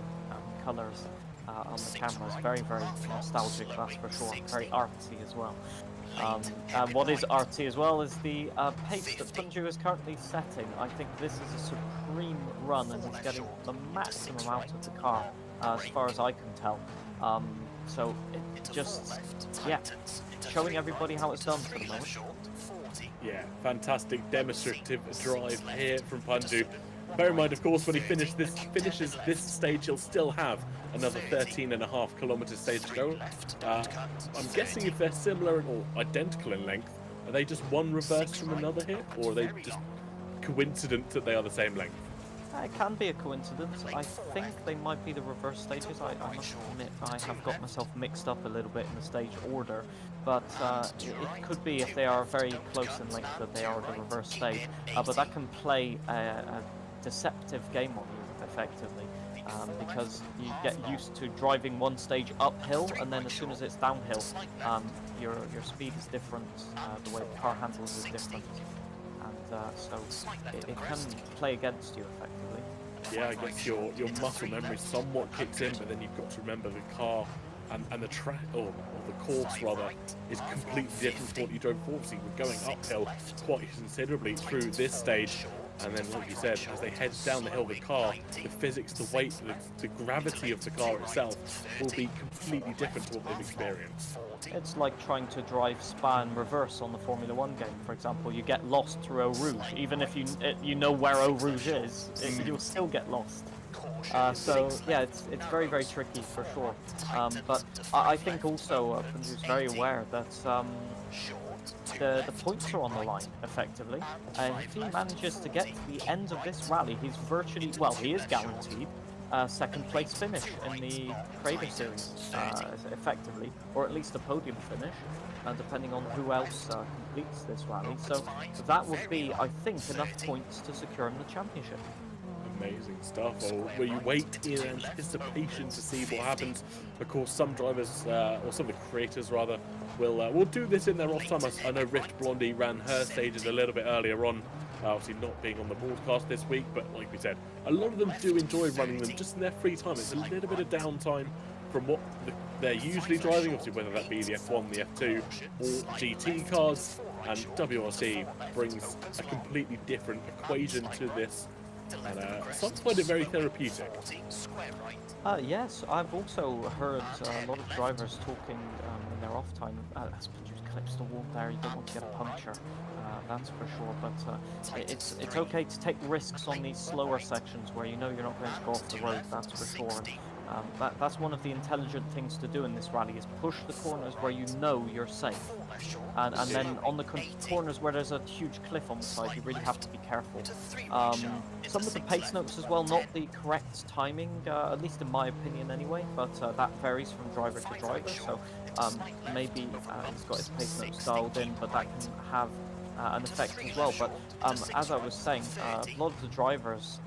colours. on the cameras. Very, very nostalgic, that's for sure. Very artsy as well. And what is artsy as well is the pace that Punju is currently setting. I think this is a supreme run, and he's getting the maximum out of the car, as far as I can tell. So it just, yeah, showing everybody how it's done for the moment. Yeah, fantastic demonstrative drive here from Punju. Bear in mind, of course, when he finishes this stage, he'll still have another 13.5 kilometer stage to go. I'm guessing if they're similar or identical in length, are they just one reverse from another here, or are they just coincident that they are the same length? It can be a coincidence. I think they might be the reverse stages. I must admit, I have got myself mixed up a little bit in the stage order, but it could be if they are very close in length that they are the reverse stage. But that can play a deceptive game on you, effectively, because you get used to driving one stage uphill, and then as soon as it's downhill, your speed is different, the way the car handles is different. So it can play against you effectively. Yeah, I guess your muscle memory somewhat kicks in, but then you've got to remember the car and the track, or the course rather, is completely different from what you drove before. Obviously, we're going uphill quite considerably through this stage, and then, like you said, as they head down the hill, the car, the physics, the weight, the gravity of the car itself will be completely different to what they've experienced. It's like trying to drive Spa in reverse on the Formula 1 game, for example. You get lost through Eau Rouge. Even if you know where Eau Rouge is, you'll still get lost. So yeah, it's very, very tricky for sure. But I think also Punju's very aware that the points are on the line, effectively. If he manages to get to the end of this rally, he's virtually, well, he is guaranteed second place finish in the Creator Series, effectively, or at least a podium finish, depending on who else completes this rally. So that would be, I think, enough points to secure him the championship. Amazing stuff. Well, we wait in anticipation to see what happens. Of course, some drivers, or some of the creators rather, will do this in their off time. I know Rift Blondie ran her stages a little bit earlier on, obviously not being on the broadcast this week, but like we said, a lot of them do enjoy running them just in their free time. It's a little bit of downtime from what they're usually driving, obviously whether that be the F1, the F2, or GT cars, and WRC brings a completely different equation to this. And some find it very therapeutic. Yes, I've also heard a lot of drivers talking in their off time. As Punju's clips the wall there, you don't want to get a puncture, that's for sure. But it's okay to take risks on these slower sections where you know you're not going to go off the road, that's for sure. And that's one of the intelligent things to do in this rally, is push the corners where you know you're safe. And then on the corners where there's a huge cliff on the side, you really have to be careful. Some of the pace notes as well, not the correct timing, at least in my opinion anyway, but that varies from driver to driver, so maybe he's got his pace notes dialed in, but that can have an effect as well. But as I was saying, a lot of the drivers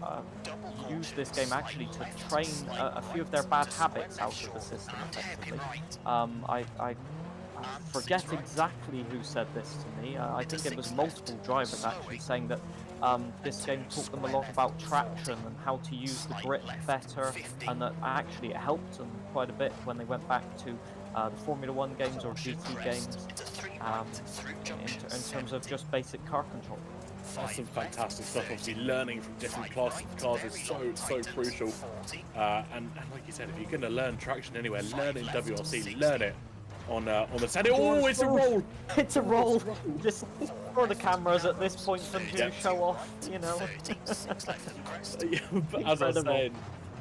use this game actually to train a few of their bad habits out of the system effectively. I forget exactly who said this to me. I think it was multiple drivers actually saying that this game taught them a lot about traction and how to use the grip better, and that actually it helped them quite a bit when they went back to the Formula 1 games or GT games in terms of just basic car control. That's some fantastic stuff. Obviously, learning from different classes of cars is so crucial. And like you said, if you're going to learn traction anywhere, learn in WRC, learn it on the sand. Oh, it's a roll! It's a roll! Just for the cameras at this point and to show off, you know. Yeah, but as I was saying,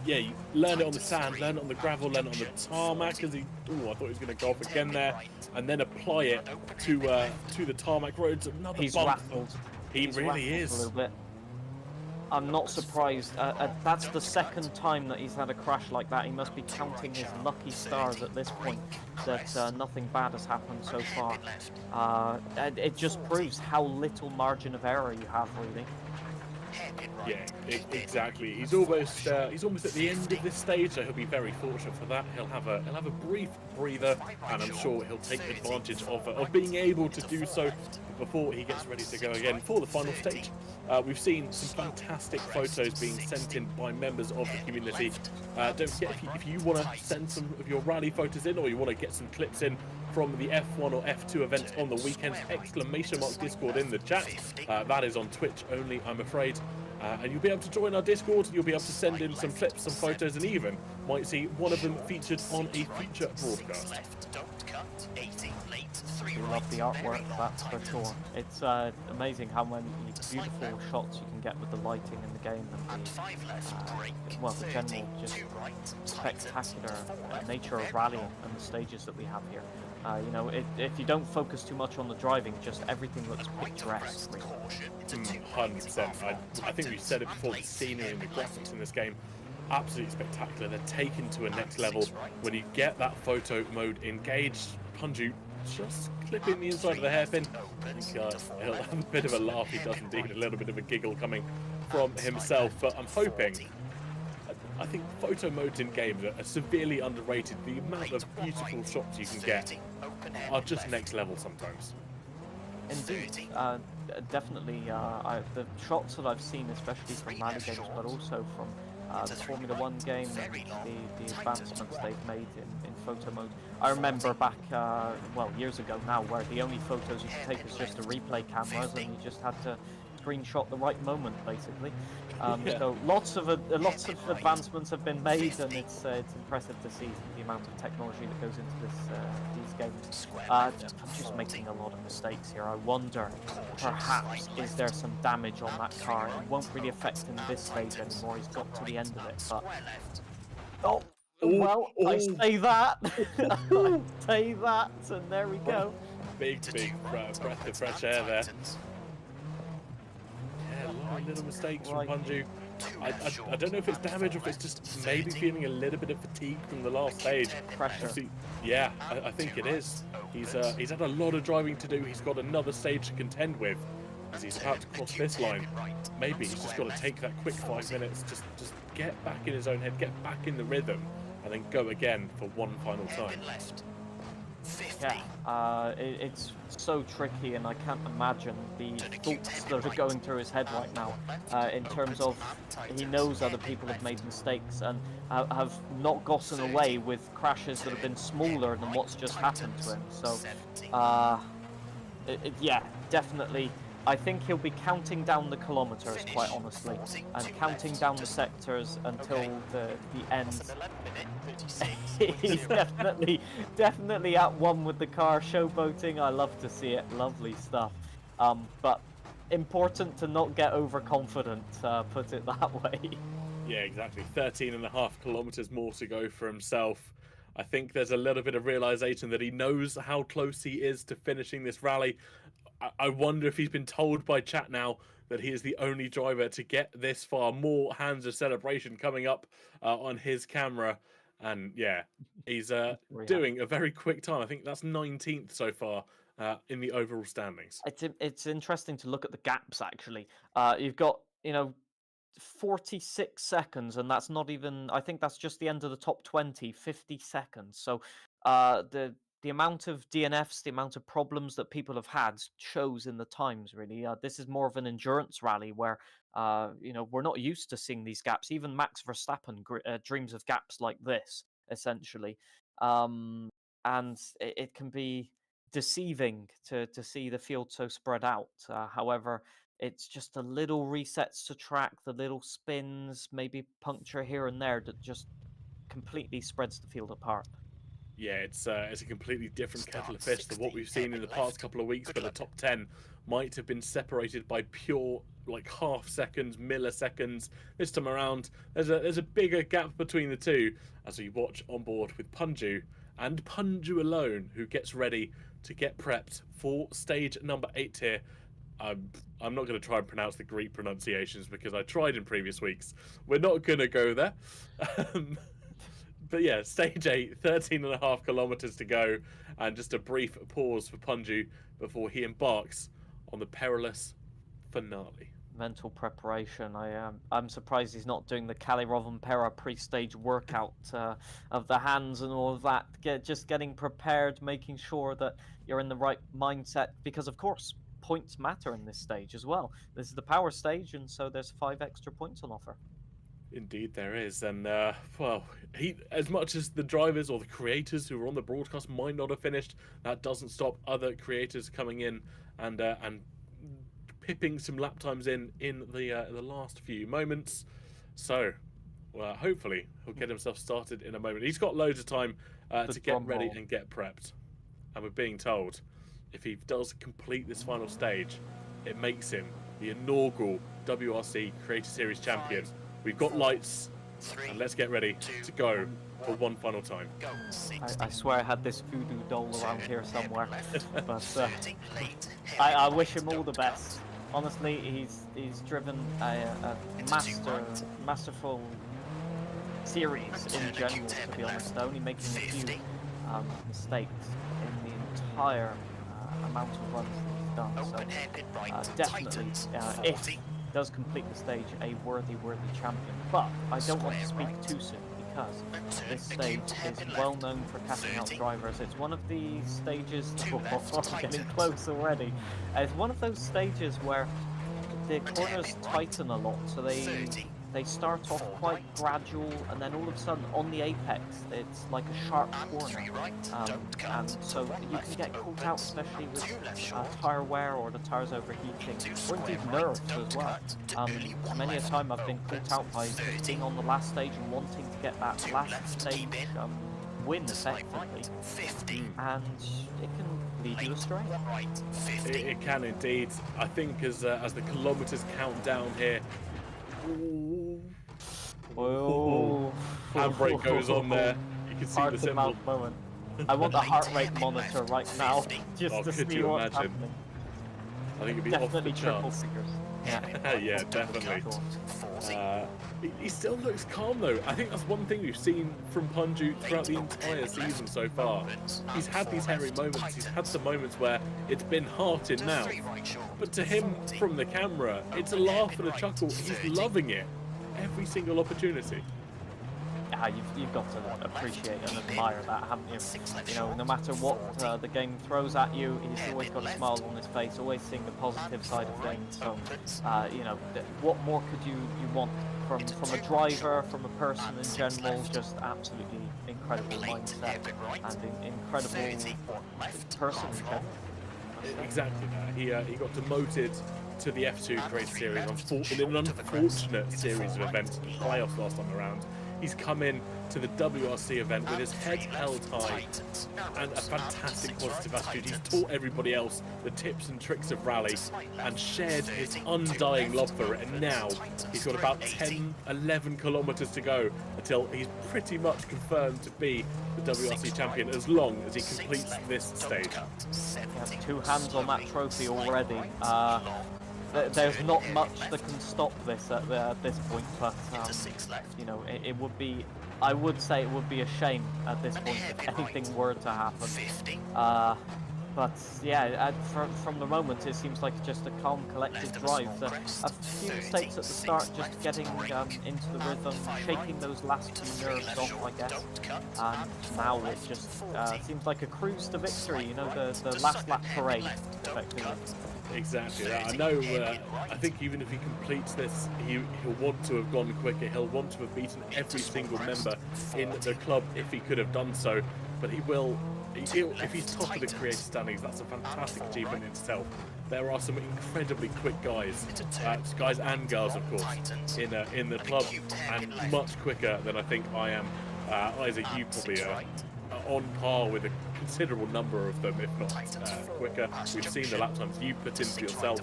yeah, you learn it on the sand, learn it on the gravel, learn it on the tarmac. As I thought he was going to go off again there, and then apply it to the tarmac roads. Another He's bump. Rattled. He's really is. A little bit. I'm not surprised. That's the second time that he's had a crash like that. He must be counting his lucky stars at this point that nothing bad has happened so far. It just proves how little margin of error you have, really. Yeah, exactly. He's almost at the end of this stage, so he'll be very fortunate for that. He'll have a brief breather, and I'm sure he'll take advantage of being able to do so before he gets ready to go again for the final stage. We've seen some fantastic photos being sent in by members of the community. Don't forget, if you want to send some of your rally photos in, or you want to get some clips in from the F1 or F2 events on the weekends, !Discord in the chat. That is on Twitch only, I'm afraid. And you'll be able to join our Discord, you'll be able to send in some clips, some photos, and even might see one of them featured on a future broadcast. We love the artwork, that's for sure. It's amazing how many beautiful shots you can get with the lighting in the game and the general just spectacular nature of rallying and the stages that we have here. You know, if you don't focus too much on the driving, just everything looks picturesque. Really. 100%. I think we've said it before, the scenery and the graphics in this game, absolutely spectacular. They're taken to a next level. When you get that photo mode engaged, Punju just clipping the inside of the hairpin. I think he'll have a bit of a laugh. He does indeed, a little bit of a giggle coming from himself, but I'm hoping... I think photo modes in games are severely underrated. The amount of beautiful shots you can get are just next level sometimes. Indeed, definitely. The shots that I've seen, especially from rally games, but also from the Formula 1 game and the advancements they've made in photo mode. I remember back, years ago now, where the only photos you could take was just the replay cameras, and you just had to screenshot the right moment, basically. So lots of advancements have been made, and it's impressive to see the amount of technology that goes into these games. I'm just making a lot of mistakes here. I wonder, perhaps, is there some damage on that car? It won't really affect him this stage anymore. He's got to the end of it, but I say that, I say that, and there we go. Big breath of fresh air there. A lot of little mistakes from Punju. I don't know if it's damage or if it's just maybe feeling a little bit of fatigue from the last stage. Pressure. Yeah, I think it is. He's had a lot of driving to do. He's got another stage to contend with as he's about to cross this line. Maybe he's just got to take that quick 5 minutes, just get back in his own head, get back in the rhythm, and then go again for one final time. Yeah, it's so tricky, and I can't imagine the thoughts that are going through his head right now in terms of he knows other people have made mistakes and have not gotten away with crashes that have been smaller than what's just happened to him. So, yeah, definitely. I think he'll be counting down the kilometers, quite honestly, and counting down the sectors until the end. He's definitely at one with the car, showboating. I love to see it. Lovely stuff. But important to not get overconfident, put it that way. Yeah, exactly. 13.5 kilometers more to go for himself. I think there's a little bit of realization that he knows how close he is to finishing this rally. I wonder if he's been told by chat now that he is the only driver to get this far. More hands of celebration coming up on his camera. And yeah, he's doing a very quick time. I think that's 19th so far in the overall standings. It's interesting to look at the gaps, actually. You've got, 46 seconds, and that's not even, I think that's just the end of the top 20, 50 seconds. So the amount of DNFs, the amount of problems that people have had shows in the times, really. This is more of an endurance rally where, we're not used to seeing these gaps. Even Max Verstappen dreams of gaps like this, essentially. And it can be deceiving to see the field so spread out. However, it's just the little resets to track, the little spins, maybe puncture here and there that just completely spreads the field apart. Yeah, it's a completely different kettle of fish than what we've seen in the past couple of weeks, but the top 10 might have been separated by pure half seconds, milliseconds. This time around, there's a bigger gap between the two as we watch on board with Punju and Punju alone, who gets ready to get prepped for stage number 8 here. I'm not going to try and pronounce the Greek pronunciations because I tried in previous weeks. We're not going to go there. But yeah, stage 8, 13.5 kilometers to go, and just a brief pause for Punju before he embarks on the perilous finale. mental preparation. I'm surprised he's not doing the Cali-Rovampera pre-stage workout of the hands and all of that. Just getting prepared, making sure that you're in the right mindset, because of course points matter in this stage as well. This is the power stage, and so there's 5 extra points on offer. Indeed, there is, and well, as much as the drivers or the creators who were on the broadcast might not have finished, that doesn't stop other creators coming in and pipping some lap times in the last few moments. So, well, hopefully he'll get himself started in a moment. He's got loads of time to get ready and get prepped, and we're being told if he does complete this final stage, it makes him the inaugural WRC Creator Series champion. We've got lights, and let's get ready to go for one final time. I swear I had this voodoo doll around here somewhere, but I wish him all the best. Honestly, he's driven a masterful series in general, to be honest, only making a few mistakes in the entire amount of runs that he's done. So definitely, if he does complete the stage, a worthy champion. But I don't want to speak too soon, because this stage is well known for catching out drivers. It's one of the stages, I'm getting close already. It's one of those stages where the corners tighten a lot, so they start off quite gradual, and then all of a sudden on the apex it's like a sharp corner, and so you can get caught out, especially with tyre wear or the tyres overheating, or indeed nerves as well. Many a time I've been caught out by being on the last stage and wanting to get that last stage win effectively, and it can lead you astray. It can indeed. I think as the kilometers count down here, handbrake goes on there. You can see the symbol. Moment. I want the heart rate monitor right now, just to see what's happening. I think it'd be definitely off the triple charts. figures. Yeah, definitely. He still looks calm though. I think that's one thing we've seen from Punju throughout the entire season so far. He's had these hairy moments. He's had some moments where it's been heart in mouth. But to him, from the camera, it's a laugh and a chuckle. He's loving it. Every single opportunity. You've got to appreciate and admire that, haven't you? You know, no matter what the game throws at you, he's always got a smile on his face, always seeing the positive side of things. So, you know, what more could you want from a driver, from a person in general? Just absolutely incredible mindset and incredible person in general. Exactly that. He got demoted to the F2 Creator Series in an unfortunate series of events in playoffs last time around. He's come in to the WRC event with his head held high and a fantastic positive attitude. He's taught everybody else the tips and tricks of rally and shared his undying love for it. And now he's got about 10-11 kilometers to go until he's pretty much confirmed to be the WRC champion, as long as he completes this stage. He has 2 hands on that trophy already. There's not much that can stop this at this point, but you know, it would be, I would say it would be a shame at this point if anything were to happen. But yeah, from the moment it seems like just a calm, collected drive. A few mistakes at the start, just getting into the rhythm, shaking those last few nerves off, I guess. And now it just seems like a cruise to victory. You know, the last lap parade, effectively. Exactly that. I know. I think even if he completes this, he'll want to have gone quicker. He'll want to have beaten every single member in the club if he could have done so. But he will. If he's top of the creator standings, that's a fantastic achievement in itself. There are some incredibly quick guys and girls, of course, in the club, and much quicker than I think I am. Isaac, you probably are on par with a considerable number of them, if not quicker. We've seen the lap times you put into yourself,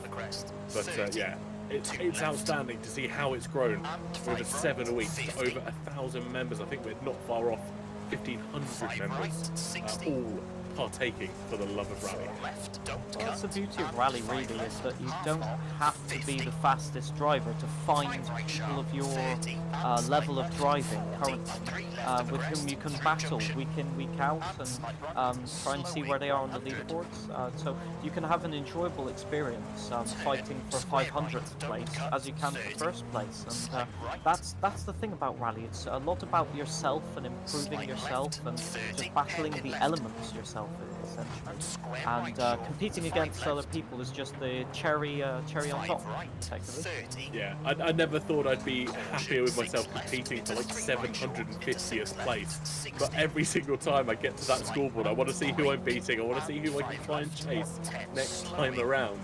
but yeah, it's outstanding to see how it's grown over 7 weeks to over 1,000 members. I think we're not far off 1,500 members, all partaking for the love of rally. Well, that's the beauty of rally, really, is that you don't have to be the fastest driver to find people of your level of driving currently, with whom you can battle week in, week out, and try and see where they are on the leaderboards. So you can have an enjoyable experience fighting for 500th place as you can for first place, and that's the thing about rally. It's a lot about yourself and improving yourself and just battling the elements yourself, essentially. And competing against other people is just the cherry on top, effectively. Yeah, I never thought I'd be happier with myself competing for like 750th place, but every single time I get to that scoreboard, I want to see who I'm beating, I want to see who I can try and chase next time around.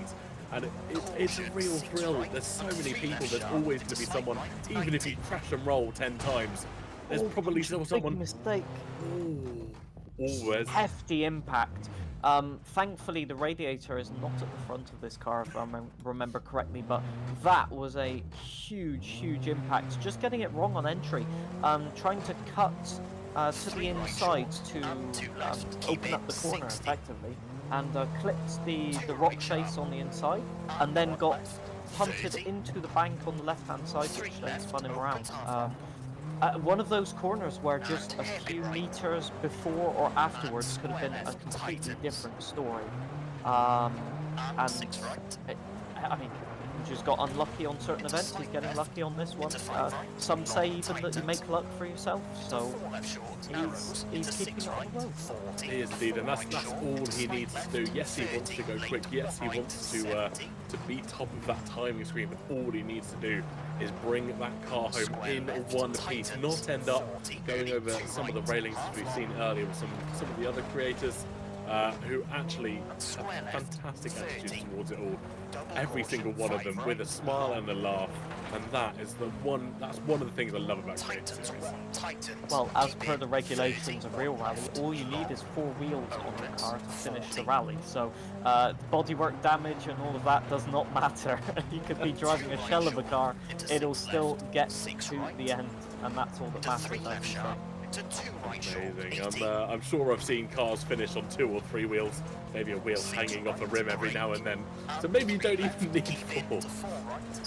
And it's a real thrill. There's so many people, there's always going to be someone, even if you crash and roll 10 times, there's probably still someone... Big mistake. Always. Hefty impact. Thankfully, the radiator is not at the front of this car, if I remember correctly, but that was a huge impact. Just getting it wrong on entry. Trying to cut to the inside to open up the corner, effectively, and clipped the rock face on the inside, and then got punted into the bank on the left-hand side, which then spun him around. One of those corners where just a few meters before or afterwards could have been a completely different story. I mean, he just got unlucky on certain events. He's getting lucky on this one. Some say even that you make luck for yourself, so he's keeping it on the road. He is indeed, and that's all he needs to do. Yes, he wants to go quick. Yes, he wants to be top of that timing screen, but all he needs to do is bring that car home in one piece, not end up going over some of the railings as we've seen earlier with some of the other creators who actually have fantastic attitudes towards it all. Every single one of them with a smile and a laugh, and that's one of the things I love about Creator Series. Well, as per the regulations of real rally, all you need is 4 wheels on the car to finish the rally, so bodywork damage and all of that does not matter. You could be driving a shell of a car, it'll still get to the end, and that's all that matters, I think. Amazing. I'm sure I've seen cars finish on 2 or 3 wheels, maybe a wheel hanging off a rim every now and then, so maybe you don't even need 4.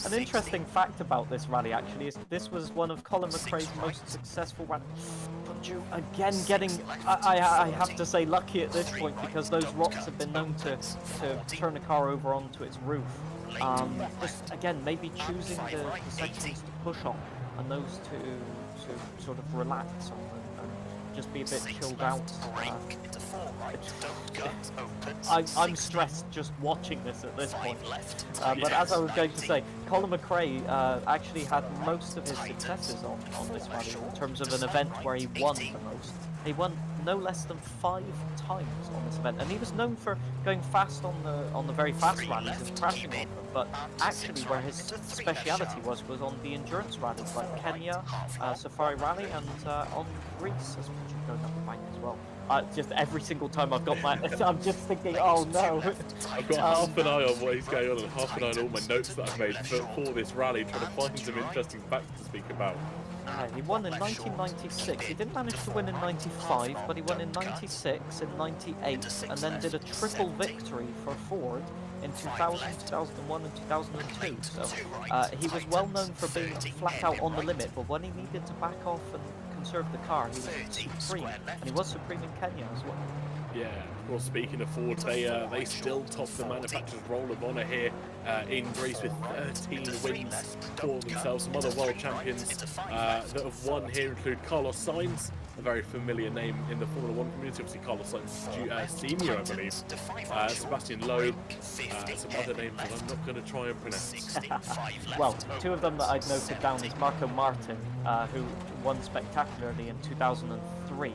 An interesting fact about this rally actually is this was one of Colin McRae's most successful rallies. Again, getting, I have to say, lucky at this point, because those rocks have been known to turn a car over onto its roof. Just again, maybe choosing the sections to push on and those to sort of relax on and just be a bit chilled out. I'm stressed just watching this at this point. But as I was going to say, Colin McRae actually had most of his successes on this rally in terms of an event where he won the most. He won no less than 5 times on this event, and he was known for going fast on the very fast rallies and crashing on them. But actually, where his speciality was on the endurance rallies like Kenya, Safari Rally, and on Greece, as well, going up the bank as well. Just every single time I've got my, I'm just thinking, oh no. I've got half an eye on what he's going on and half an eye on all my notes that I've made for this rally, trying to find some interesting facts to speak about. He won in 1996. He didn't manage to win in 95, but he won in 96, in 98, and then did a triple victory for Ford in 2000, 2001, and 2002. So he was well known for being flat out on the limit, but when he needed to back off and conserve the car, he was supreme, and he was supreme in Kenya as well. Yeah, well, speaking of Ford, they still top the manufacturer's roll of honour here in Greece with 13 wins for themselves. Some other world champions that have won here include Carlos Sainz, a very familiar name in the Formula 1 community. Obviously, Carlos Sainz Senior, I believe. Sebastian Loeb, some other names that I'm not going to try and pronounce. Well, 2 of them that I'd noted down is Marco Martin, who won spectacularly in 2003.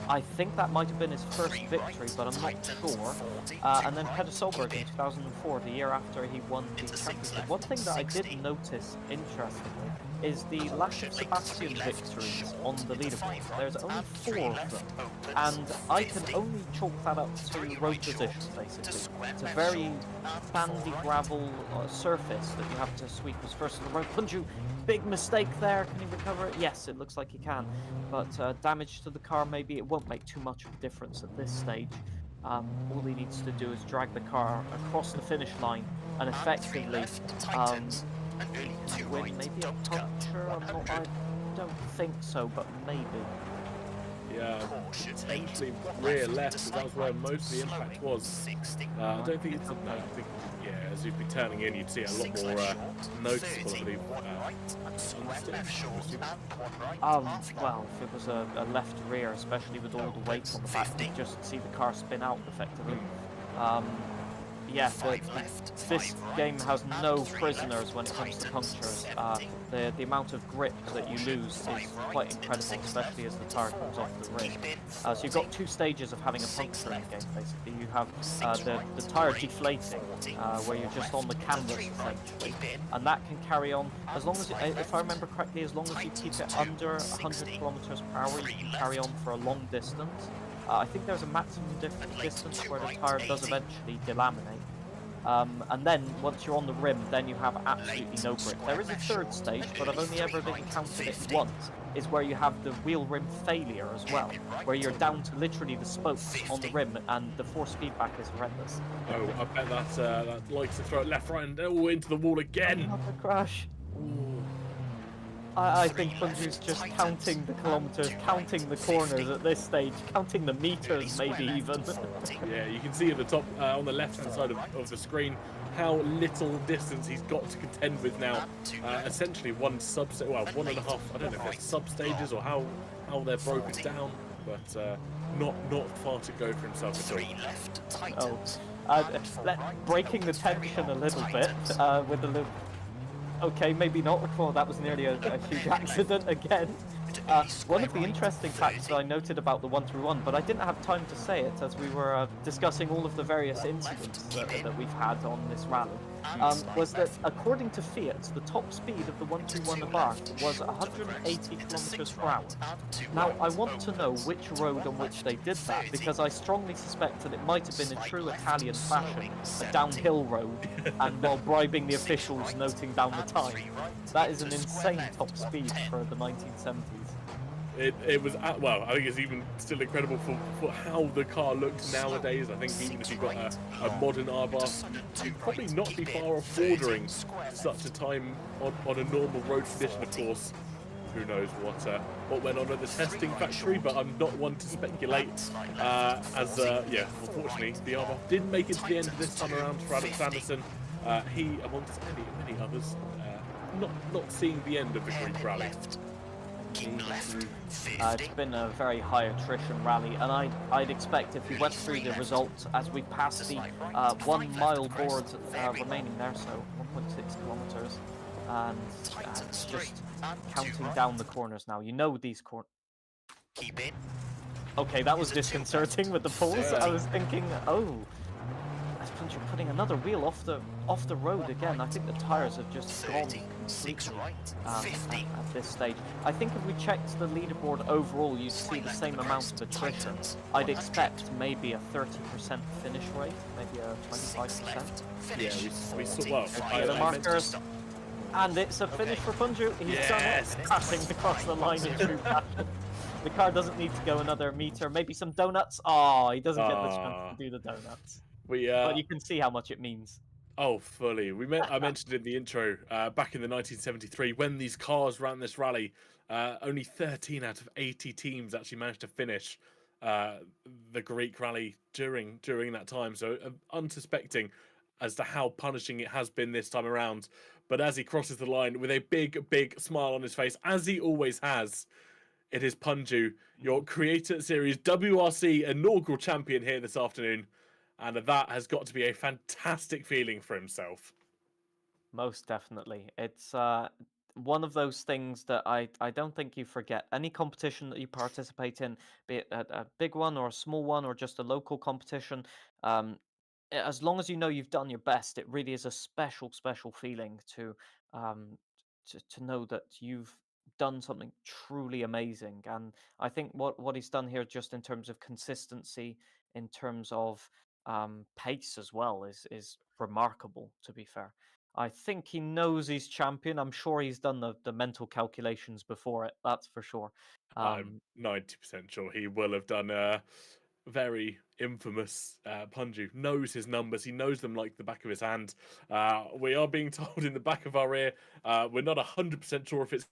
I think that might have been his first victory, but I'm not sure. And then Peter Solberg in 2004, the year after he won the championship. One thing that I did notice, interestingly, is the lack of Sebastian victories on the leaderboard. There's only 4 of them, and I can only chalk that up to road position, basically. It's a very sandy gravel surface that you have to sweep as first on the road. Punju, big mistake there. Can he recover it? Yes, it looks like he can. But damage to the car, maybe it won't make too much of a difference at this stage. All he needs to do is drag the car across the finish line and effectively win. Maybe a puncture. I don't think so, but maybe. Yeah, potentially rear left, because that was where most of the impact was. I don't think it's. No, I think, yeah, as you'd be turning in, you'd see a lot more noticeable, I believe. Well, if it was a left rear, especially with all the weight on the back, you'd just see the car spin out effectively. Yeah, this game has no prisoners when it comes to punctures. The amount of grip that you lose is quite incredible, especially as the tire comes off the rim. So you've got 2 stages of having a puncture in the game, basically. You have the tire deflating, where you're just on the canvas, essentially. And that can carry on, as long as, if I remember correctly, as long as you keep it under 100 kilometers per hour, you can carry on for a long distance. I think there's a maximum distance where the tire does eventually delaminate. And then, once you're on the rim, then you have absolutely no grip. There is a 3rd stage, but I've only ever encountered it once, is where you have the wheel rim failure as well, where you're down to literally the spokes on the rim, and the force feedback is horrendous. Oh, I bet that likes to throw it left, right, and into the wall again. Another crash. I think Punju's just counting the kilometers, counting the corners at this stage, counting the meters maybe even. Yeah, you can see at the top, on the left-hand side of the screen, how little distance he's got to contend with now. Essentially one and a half, I don't know if it's sub-stages or how they're broken down, but not far to go for himself at all. Breaking the tension a little bit with a little... Okay, maybe not. Well, that was nearly a huge accident again. One of the interesting facts that I noted about the 1-through-1, but I didn't have time to say it as we were discussing all of the various incidents that we've had on this rally, was that according to Fiat, the top speed of the 1-through-1 Abarth was 180 kilometers per hour. Now, I want to know which road on which they did that, because I strongly suspect that it might have been in true Italian fashion, a downhill road, and while bribing the officials, noting down the time. That is an insane top speed for the 1970s. It was, well, I think it's even still incredible for how the car looks nowadays. I think even if you've got a modern R-Bus, you'd probably not be far off bordering such a time on a normal road condition, of course. Who knows what went on at the testing factory, but I'm not one to speculate. Yeah, unfortunately, the R-Bus didn't make it to the end of this time around for Alex Anderson. He, amongst many others, not seeing the end of the group rally. It's been a very high attrition rally, and I'd expect if we went through the results as we passed the 1 mile board remaining there, so 1.6 kilometers, and it's just counting down the corners now. You know these corners. Keep it. Okay, that was disconcerting with the pulls. I was thinking, oh, you're putting another wheel off the road again. I think the tires have just gone completely at this stage. I think if we checked the leaderboard overall, you'd see the same amount of attrition. I'd expect maybe a 30% finish rate, maybe a 25%. Yeah, we saw the markers. And it's a finish for Punju. He's done it, passing across the line in true fashion. The car doesn't need to go another meter. Maybe some donuts. Oh, he doesn't get the chance to do the donuts. But you can see how much it means. Oh, fully. I mentioned in the intro, back in the 1973, when these cars ran this rally, only 13 out of 80 teams actually managed to finish the Greek rally during that time. So unsuspecting as to how punishing it has been this time around. But as he crosses the line with a big smile on his face, as he always has, it is Punju, your Creator Series WRC inaugural champion here this afternoon. And that has got to be a fantastic feeling for himself. Most definitely. It's one of those things that I don't think you forget. Any competition that you participate in, be it a big one or a small one or just a local competition, as long as you know you've done your best, it really is a special feeling to to know that you've done something truly amazing. And I think what he's done here, just in terms of consistency, in terms of pace as well, is remarkable. To be fair, I think he knows he's champion. I'm sure he's done the mental calculations before it. That's for sure. I'm 90% sure he will have done a very infamous Punju. Knows his numbers. He knows them like the back of his hand. We are being told in the back of our ear. We're not 100% sure if it's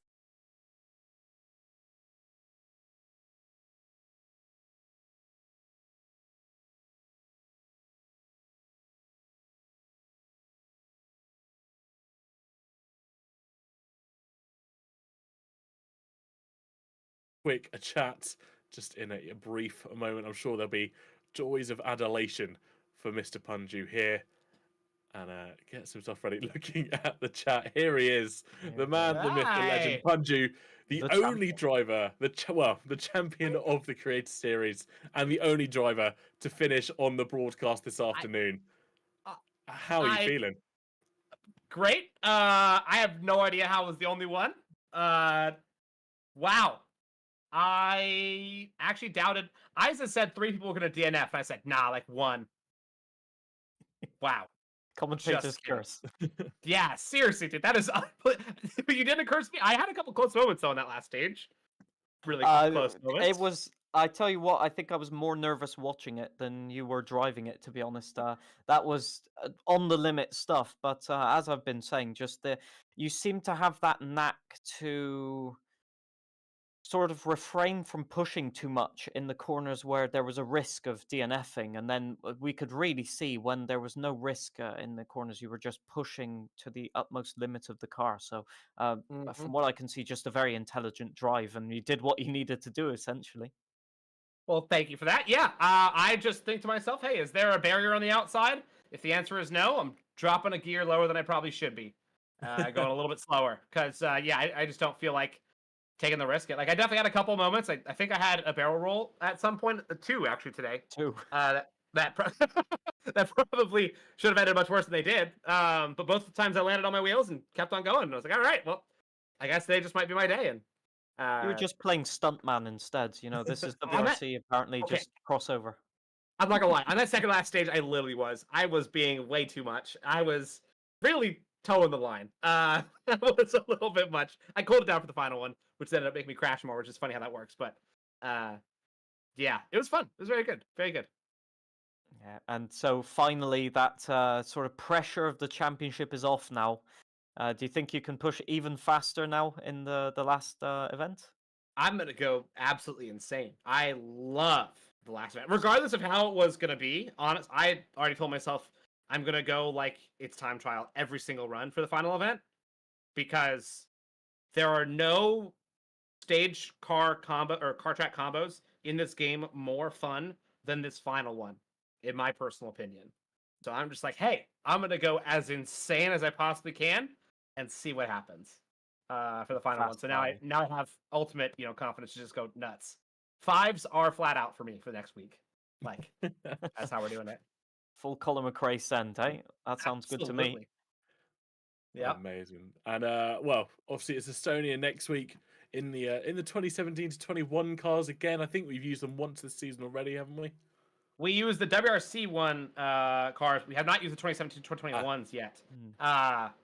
quick a chat just in a brief moment. I'm sure there'll be joys of adulation for Mr. Punju here. And gets himself ready. Looking at the chat, here he is, the man, the myth, the legend, Punju, the only driver, the champion of the Creator Series, and the only driver to finish on the broadcast this afternoon. How are you feeling? Great. I have no idea how I was the only one. Wow. I actually doubted. I just said 3 people were going to DNF. I said, nah, like 1. Wow. Commentator's curse. Yeah, seriously, dude. That is. You didn't curse me. I had a couple close moments on that last stage. Really close moments. It was. I tell you what. I think I was more nervous watching it than you were driving it. To be honest, that was on the limit stuff. But as I've been saying, just you seem to have that knack to sort of refrain from pushing too much in the corners where there was a risk of DNFing, and then we could really see when there was no risk in the corners, you were just pushing to the utmost limit of the car. So from what I can see, just a very intelligent drive, and you did what you needed to do, essentially. Well, thank you for that. Yeah, I just think to myself, hey, is there a barrier on the outside? If the answer is no, I'm dropping a gear lower than I probably should be, going a little bit slower, because I just don't feel like taking the risk. Like, I definitely had a couple moments. I think I had a barrel roll at some point, 2 actually today. 2. That probably should have ended much worse than they did. But both the times I landed on my wheels and kept on going. And I was like, all right, well, I guess today just might be my day. And you were just playing stuntman instead. You know, this is WRC apparently just crossover. I'm not gonna lie. On that second last stage, I literally was. I was being way too much. I was really towing the line. That was a little bit much. I cooled it down for the final one, which ended up making me crash more, which is funny how that works. But yeah, it was fun. It was very good. Very good. Yeah, and so finally that sort of pressure of the championship is off now. Do you think you can push even faster now in the last event? I'm going to go absolutely insane. I love the last event. Regardless of how it was going to be, honest, I already told myself I'm going to go like it's time trial every single run for the final event, because there are no stage car combo or car track combos in this game more fun than this final one, in my personal opinion. So I'm just like, hey, I'm going to go as insane as I possibly can and see what happens for the final one. So now I have ultimate, confidence to just go nuts. 5s are flat out for me for next week. Like, that's how we're doing it. Full Colin McRae send, eh? That sounds good to me. Yeah, amazing. And well, obviously it's Estonia next week in the 2017 to 21 cars again. I think we've used them once this season already, haven't we? We used the WRC one cars. We have not used the 2017 to 2021s yet.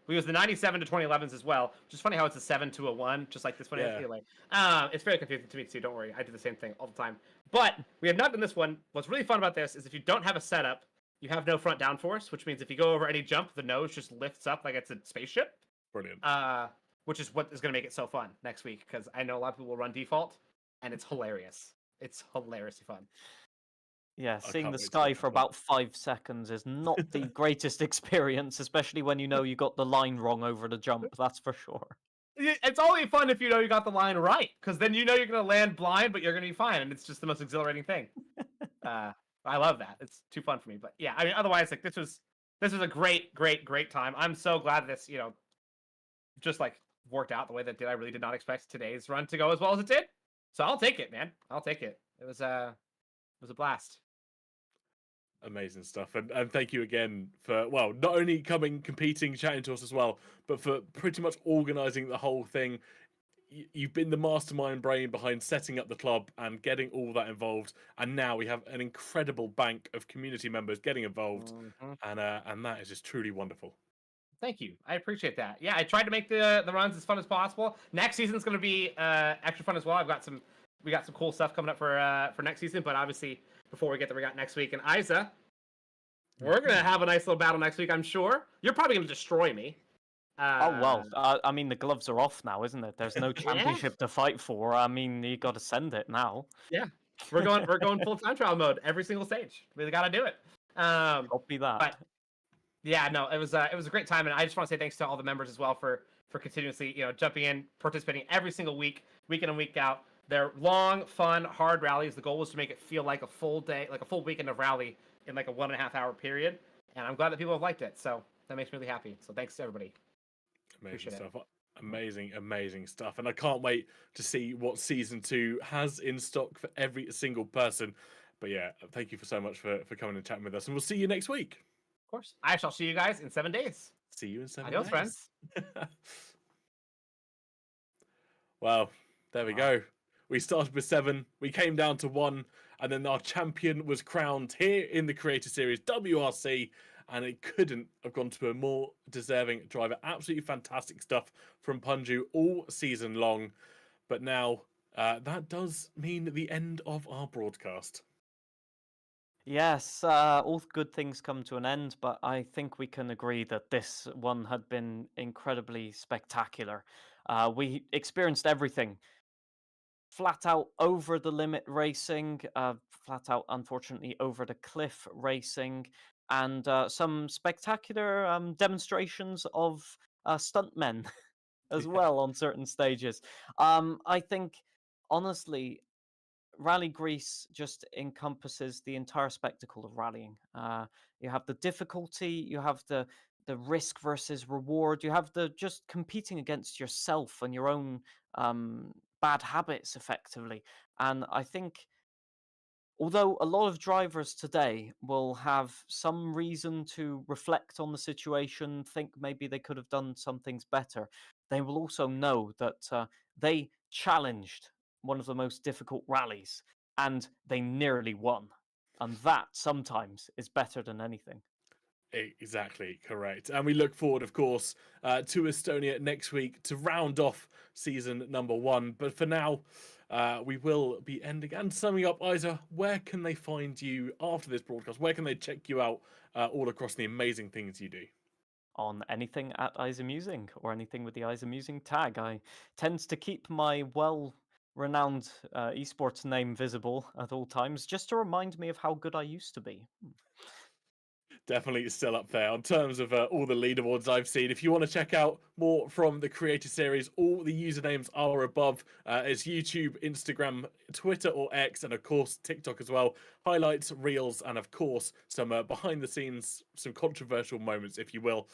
We used the 97 to 2011s as well, which is funny how it's a 7 to a 1, just like this one. Yeah. It's very confusing to me too. Don't worry, I do the same thing all the time. But we have not done this one. What's really fun about this is if you don't have a setup, you have no front downforce, which means if you go over any jump, the nose just lifts up like it's a spaceship. Brilliant. Which is what is going to make it so fun next week, because I know a lot of people will run default, and it's hilarious. It's hilariously fun. Yeah, seeing the sky for about 5 seconds is not the greatest experience, especially when you know you got the line wrong over the jump, that's for sure. It's only fun if you know you got the line right, because then you know you're going to land blind, but you're going to be fine, and it's just the most exhilarating thing. I love that. It's too fun for me. But yeah, I mean, otherwise, like this was a great time. I'm so glad this, just like worked out the way that it did. I really did not expect today's run to go as well as it did. So I'll take it, man. I'll take it. It was a blast. Amazing stuff. And thank you again for, well, not only coming, competing, chatting to us as well, but for pretty much organising the whole thing. You've been the mastermind brain behind setting up the club and getting all that involved. And now we have an incredible bank of community members getting involved. And that is just truly wonderful. Thank you. I appreciate that. Yeah, I tried to make the runs as fun as possible. Next season's going to be extra fun as well. We got some cool stuff coming up for next season. But obviously, before we get there, we got next week. And Isa, we're going to have a nice little battle next week, I'm sure. You're probably going to destroy me. Oh well, I mean the gloves are off now, isn't it? There's no championship to fight for. I mean, you got to send it now. Yeah, we're going full time trial mode every single stage. We got to do it. Copy that. But yeah, no, it was a great time, and I just want to say thanks to all the members as well for continuously jumping in, participating every single week in and week out. They're long, fun, hard rallies. The goal was to make it feel like a full day, like a full weekend of rally in like a 1.5 hour period, and I'm glad that people have liked it. So that makes me really happy. So thanks to everybody. Amazing stuff. Amazing stuff. And I can't wait to see what season 2 has in stock for every single person. But yeah, thank you so much for coming and chatting with us. And we'll see you next week. Of course. I shall see you guys in 7 days. See you in 7 Adios, days. friends. Well, there we go. We started with 7, we came down to 1, and then our champion was crowned here in the Creator Series WRC. And it couldn't have gone to a more deserving driver. Absolutely fantastic stuff from Punju all season long. But now that does mean the end of our broadcast. Yes, all good things come to an end, but I think we can agree that this one had been incredibly spectacular. We experienced everything. Flat out over the limit racing, flat out, unfortunately, over the cliff racing, and some spectacular demonstrations of stuntmen as well on certain stages. I think, honestly, Rally Greece just encompasses the entire spectacle of rallying. You have the difficulty, you have the risk versus reward, you have the just competing against yourself and your own bad habits, effectively. And I think, although a lot of drivers today will have some reason to reflect on the situation, think maybe they could have done some things better, they will also know that they challenged one of the most difficult rallies and they nearly won. And that sometimes is better than anything. Exactly, correct. And we look forward, of course, to Estonia next week to round off season number 1. But for now, we will be ending and summing up. Isa, where can they find you after this broadcast? Where can they check you out all across the amazing things you do? On anything at Isa Musing or anything with the Isa Musing tag. I tend to keep my well-renowned esports name visible at all times, just to remind me of how good I used to be. Definitely still up there on terms of all the leaderboards I've seen. If you want to check out more from the Creator Series, all the usernames are above. It's YouTube, Instagram, Twitter or X, and of course TikTok as well. Highlights, reels, and of course some behind the scenes, some controversial moments, if you will.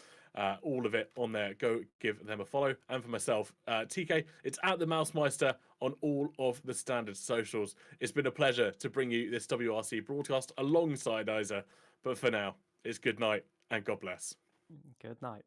All of it on there. Go give them a follow. And for myself, TK, it's at the Mousemeister on all of the standard socials. It's been a pleasure to bring you this WRC broadcast alongside Isa. But for now, it's good night and God bless. Good night.